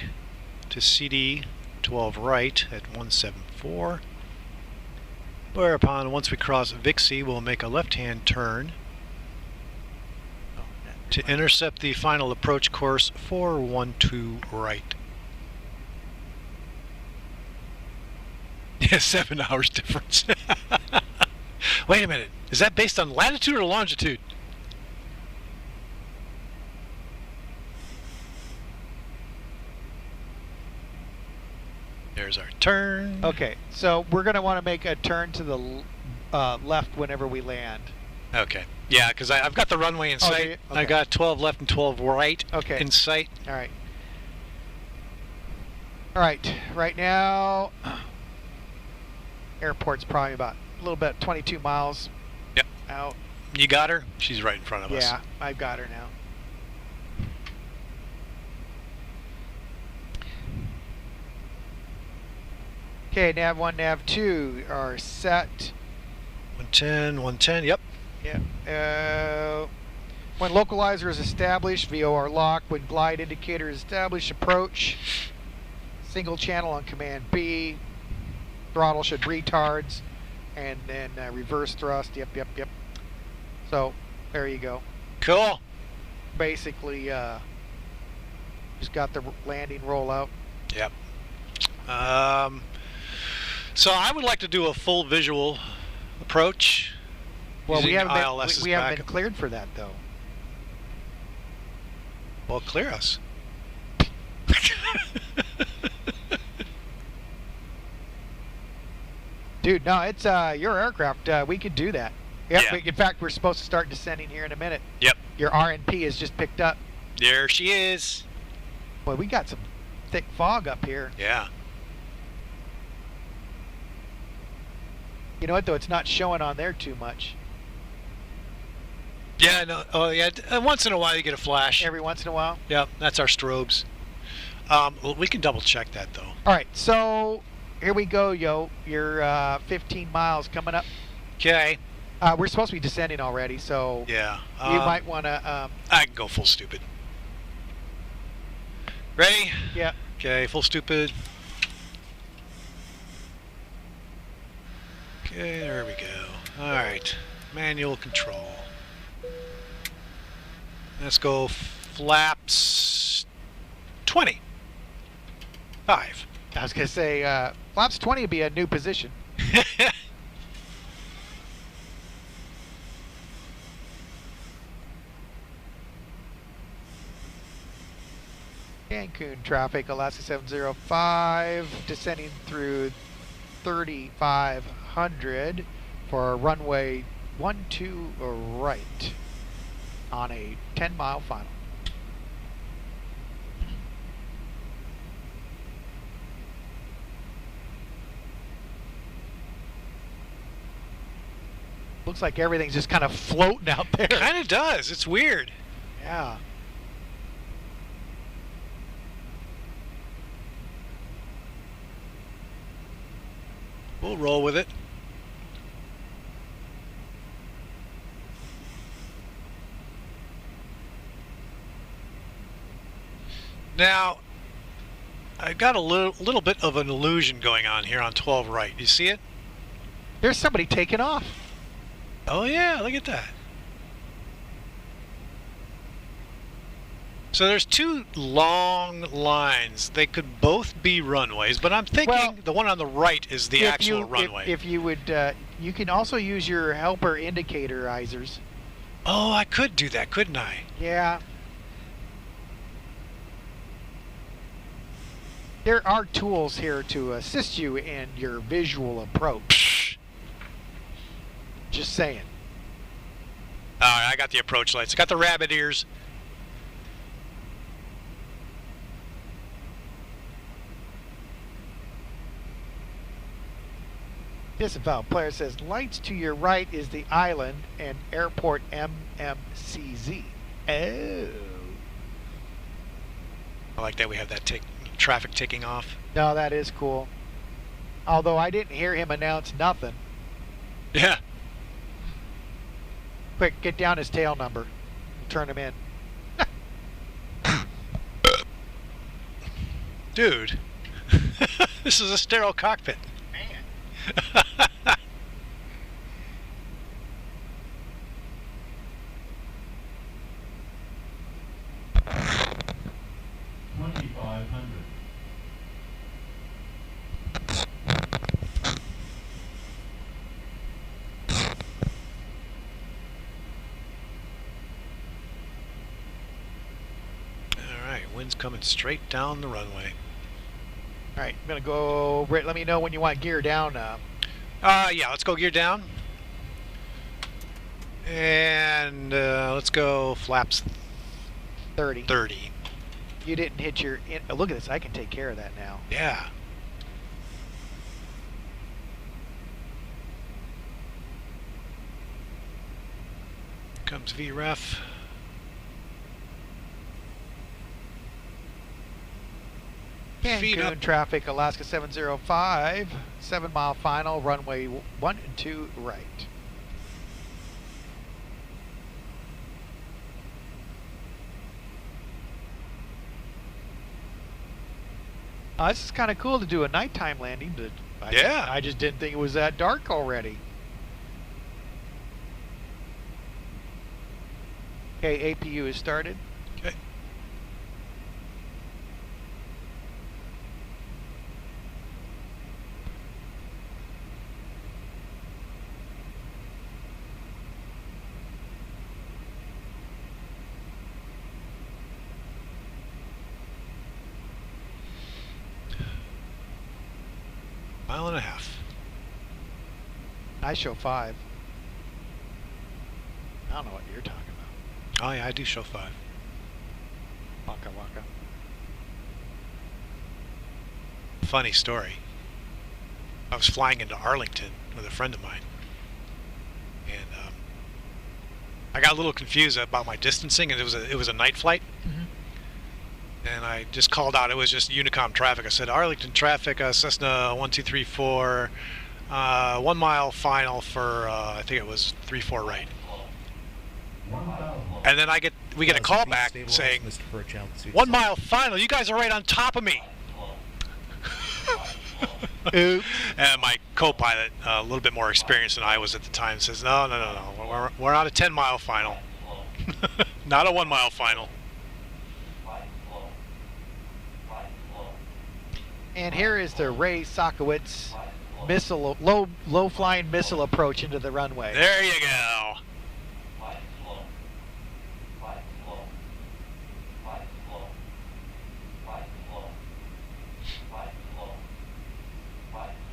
to CD 12 right at 174. Whereupon, once we cross Vixie, we'll make a left-hand turn to intercept the final approach course 412 right. Yeah, 7 hours difference. Wait a minute. Is that based on latitude or longitude? There's our turn. Okay, so we're going to want to make a turn to the left whenever we land. Okay. Yeah, because I've got the runway in sight. Okay. I got 12 left and 12 right in sight. All right. All right. Right now, airport's probably about a little bit, 22 miles out. You got her? She's right in front of us. Yeah, I've got her now. Okay, nav 1, nav 2 are set. 110, 110, yep. Yeah. When localizer is established, VOR lock. When glide indicator is established, approach. Single channel on command B. Throttle should retards. And then reverse thrust. Yep. So, there you go. Cool. Basically, just got the landing rollout. Yep. So I would like to do a full visual approach. Well, we haven't ILS's been cleared for that, though. Well, clear us. Dude, no, it's your aircraft. We could do that. Yep. Yeah. In fact, we're supposed to start descending here in a minute. Yep. Your RNP is just picked up. There she is. Boy, we got some thick fog up here. Yeah. You know what, though? It's not showing on there too much. Yeah, no. Oh, yeah. Once in a while you get a flash. Every once in a while? Yep, that's our strobes. We can double check that, though. All right, so here we go, yo. You're 15 miles coming up. Okay. We're supposed to be descending already, so yeah, you might want to... I can go full stupid. Ready? Yeah. Okay, full stupid. Okay, there we go. All right, manual control. Let's go flaps 20. 5. I was going to say, flaps 20 would be a new position. Cancun traffic, Alaska 705, descending through 3500 for runway 12 right on a 10-mile final. Looks like everything's just kind of floating out there. Kind of does. It's weird. Yeah. We'll roll with it. Now, I've got a little bit of an illusion going on here on 12 right. You see it? There's somebody taking off. Oh yeah, look at that. So there's two long lines. They could both be runways, but I'm thinking the one on the right is the actual runway. If you would, you can also use your helper indicatorizers. Oh, I could do that, couldn't I? Yeah. there are tools here to assist you in your visual approach. Just saying. Alright, I got the approach lights. I got the rabbit ears. Disavowed player says, lights to your right is the island and airport MMCZ. Oh. I like that we have that traffic ticking off. No, that is cool. Although I didn't hear him announce nothing. Yeah. Quick, get down his tail number. We'll turn him in. Dude. This is a sterile cockpit. Man. 2,500. Alright, wind's coming straight down the runway. Alright, I'm going to go... Britt, let me know when you want gear down. Yeah, let's go gear down. And let's go flaps 30. 30. You didn't hit your... look at this, I can take care of that now. Yeah. Comes VREF. Cancun traffic, Alaska 705, 7 mile final, runway 1 and 2 right. This is kind of cool to do a nighttime landing, but I just didn't think it was that dark already. Okay, APU is started. Okay. Mile and a half. I show 5. I don't know what you're talking about. Oh yeah, I do show 5. Waka waka. Funny story. I was flying into Arlington with a friend of mine, and I got a little confused about my distancing, and it was a night flight. And I just called out. It was just Unicom traffic. I said, Arlington traffic, Cessna 1234, 1 mile final for I think it was 34 right. And then we get a call back saying, 1 mile final. You guys are right on top of me. Oops. And my co-pilot, a little bit more experienced than I was at the time, says, no. We're on a 10 mile final, not a 1 mile final. And here is the Ray Sokowitz missile, low flying missile approach into the runway. There you go.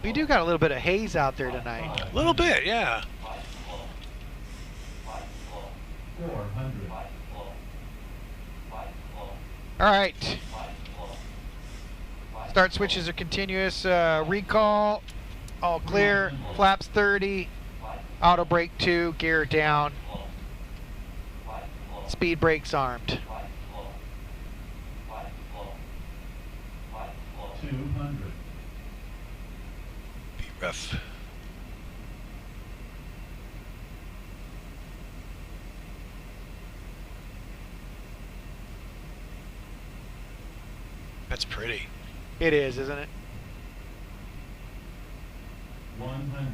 We do got a little bit of haze out there tonight. A little bit, yeah. 400. All right. Start switches are continuous. Recall, all clear. Flaps 30. Auto brake 2. Gear down. Speed brakes armed. 200. Rough. That's pretty. It is, isn't it? 100.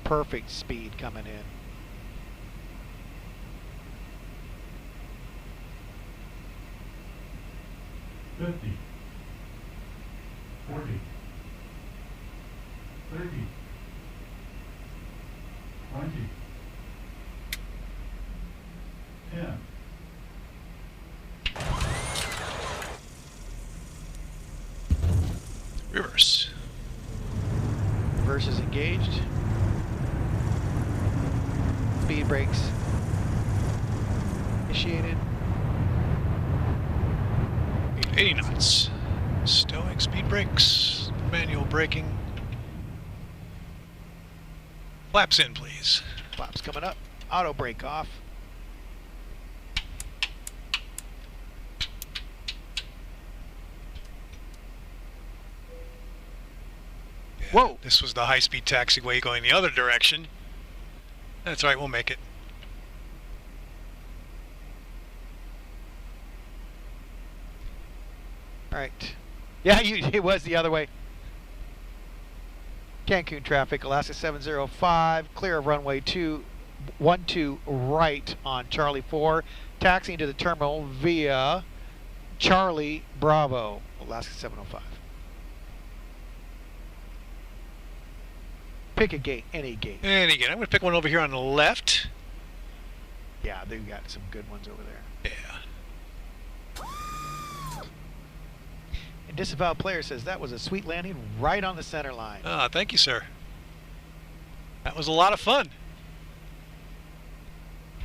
Perfect speed coming in. $50, 40, 30, 20, 10, engaged. Speed brakes initiated. 80 knots. Stowing, speed brakes, manual braking. Flaps in, please. Flaps coming up. Auto brake off. Yeah, whoa! This was the high-speed taxiway going the other direction. That's right, we'll make it. All right. Yeah, it was the other way. Cancun traffic, Alaska 705, clear of runway 12 right on Charlie 4, taxiing to the terminal via Charlie Bravo, Alaska 705. Pick a gate, any gate. Any gate. I'm going to pick one over here on the left. Yeah, they've got some good ones over there. Yeah. And Disavowed Player says that was a sweet landing right on the center line. Ah, thank you, sir. That was a lot of fun.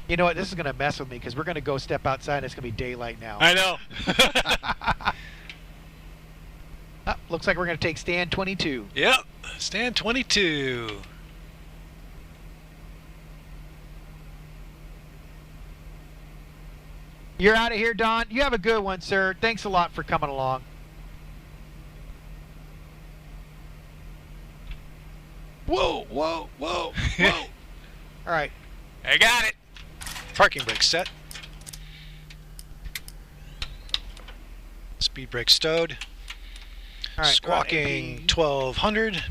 You know what? This is going to mess with me because we're going to go step outside and it's going to be daylight now. I know. Looks like we're going to take stand 22. Yep. Stand 22. You're out of here, Don. You have a good one, sir. Thanks a lot for coming along. Whoa, whoa, whoa, whoa. All right. I got it. Parking brake set. Speed brake stowed. All right, squawking 1200.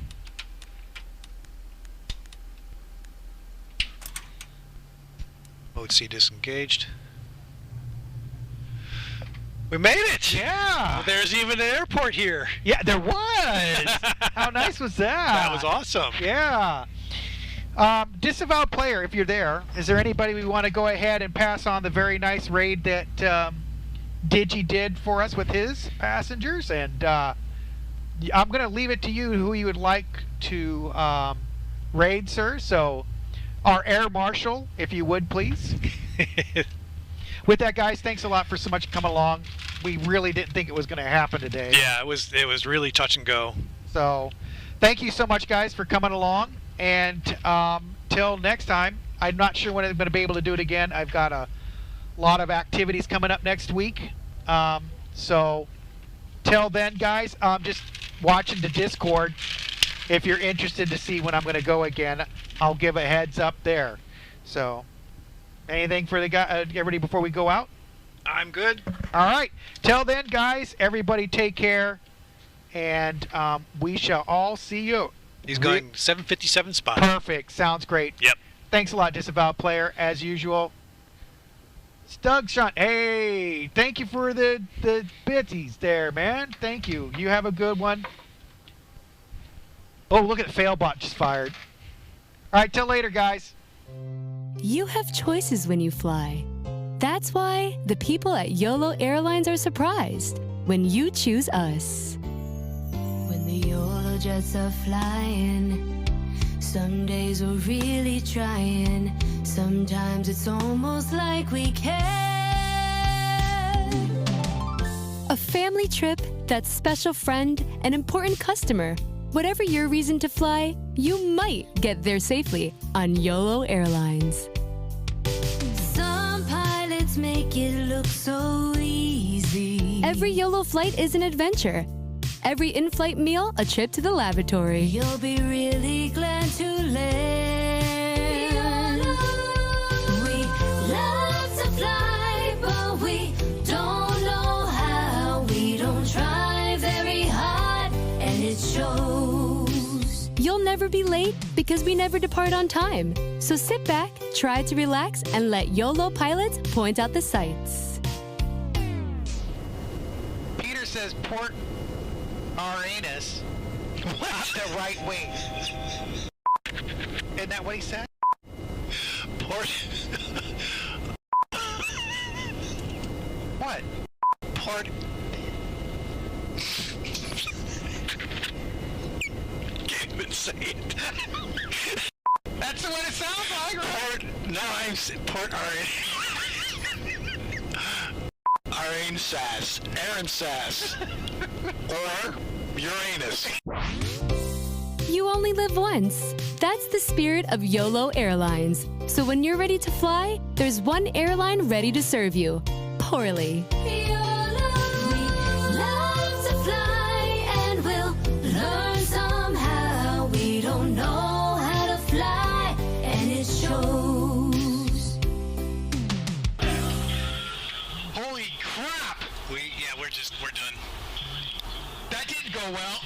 Mode C disengaged. We made it! Yeah! Well, there's even an airport here. Yeah, there was! How nice was that? That was awesome. Yeah. Disavowed Player, if you're there, is there anybody we want to go ahead and pass on the very nice raid that Digi did for us with his passengers? And I'm going to leave it to you who you would like to raid, sir. So, our Air Marshal, if you would, please. With that, guys, thanks a lot for so much coming along. We really didn't think it was going to happen today. Yeah, it was really touch and go. So, thank you so much, guys, for coming along. And till next time, I'm not sure when I'm going to be able to do it again. I've got a lot of activities coming up next week. So, till then, guys, I'm just watching the Discord. If you're interested to see when I'm going to go again, I'll give a heads up there. So, anything for the guy, everybody before we go out? I'm good. All right. Till then, guys, everybody take care, and we shall all see you. He's going 757 spot. Perfect. Sounds great. Yep. Thanks a lot, Disavowed Player, as usual. Stug Sean, hey, thank you for the bitties there, man. Thank you. You have a good one. Oh, look at the Failbot just fired. All right, till later, guys. You have choices when you fly. That's why the people at YOLO Airlines are surprised when you choose us. When the YOLO jets are flying, some days we're really trying. Sometimes it's almost like we care. A family trip, that special friend, an important customer. Whatever your reason to fly, you might get there safely on YOLO Airlines. Some pilots make it look so easy. Every YOLO flight is an adventure. Every in-flight meal, a trip to the lavatory. You'll be really glad to land. We love to fly, but we don't know how. We don't try very hard, and it shows. You'll never be late because we never depart on time. So sit back, try to relax, and let YOLO pilots point out the sights. Peter says port our anus, not the right wing. Isn't that what he said? Port. What? Port. Damn it. say it. That's what it sounds like, right? Port Arane Sass. Aaron Sass. Or Uranus. You only live once. That's the spirit of YOLO Airlines. So when you're ready to fly, there's one airline ready to serve you. Poorly. Love to fly and we'll learn somehow. We don't know how to fly and it shows. Holy crap! We're done. That didn't go well.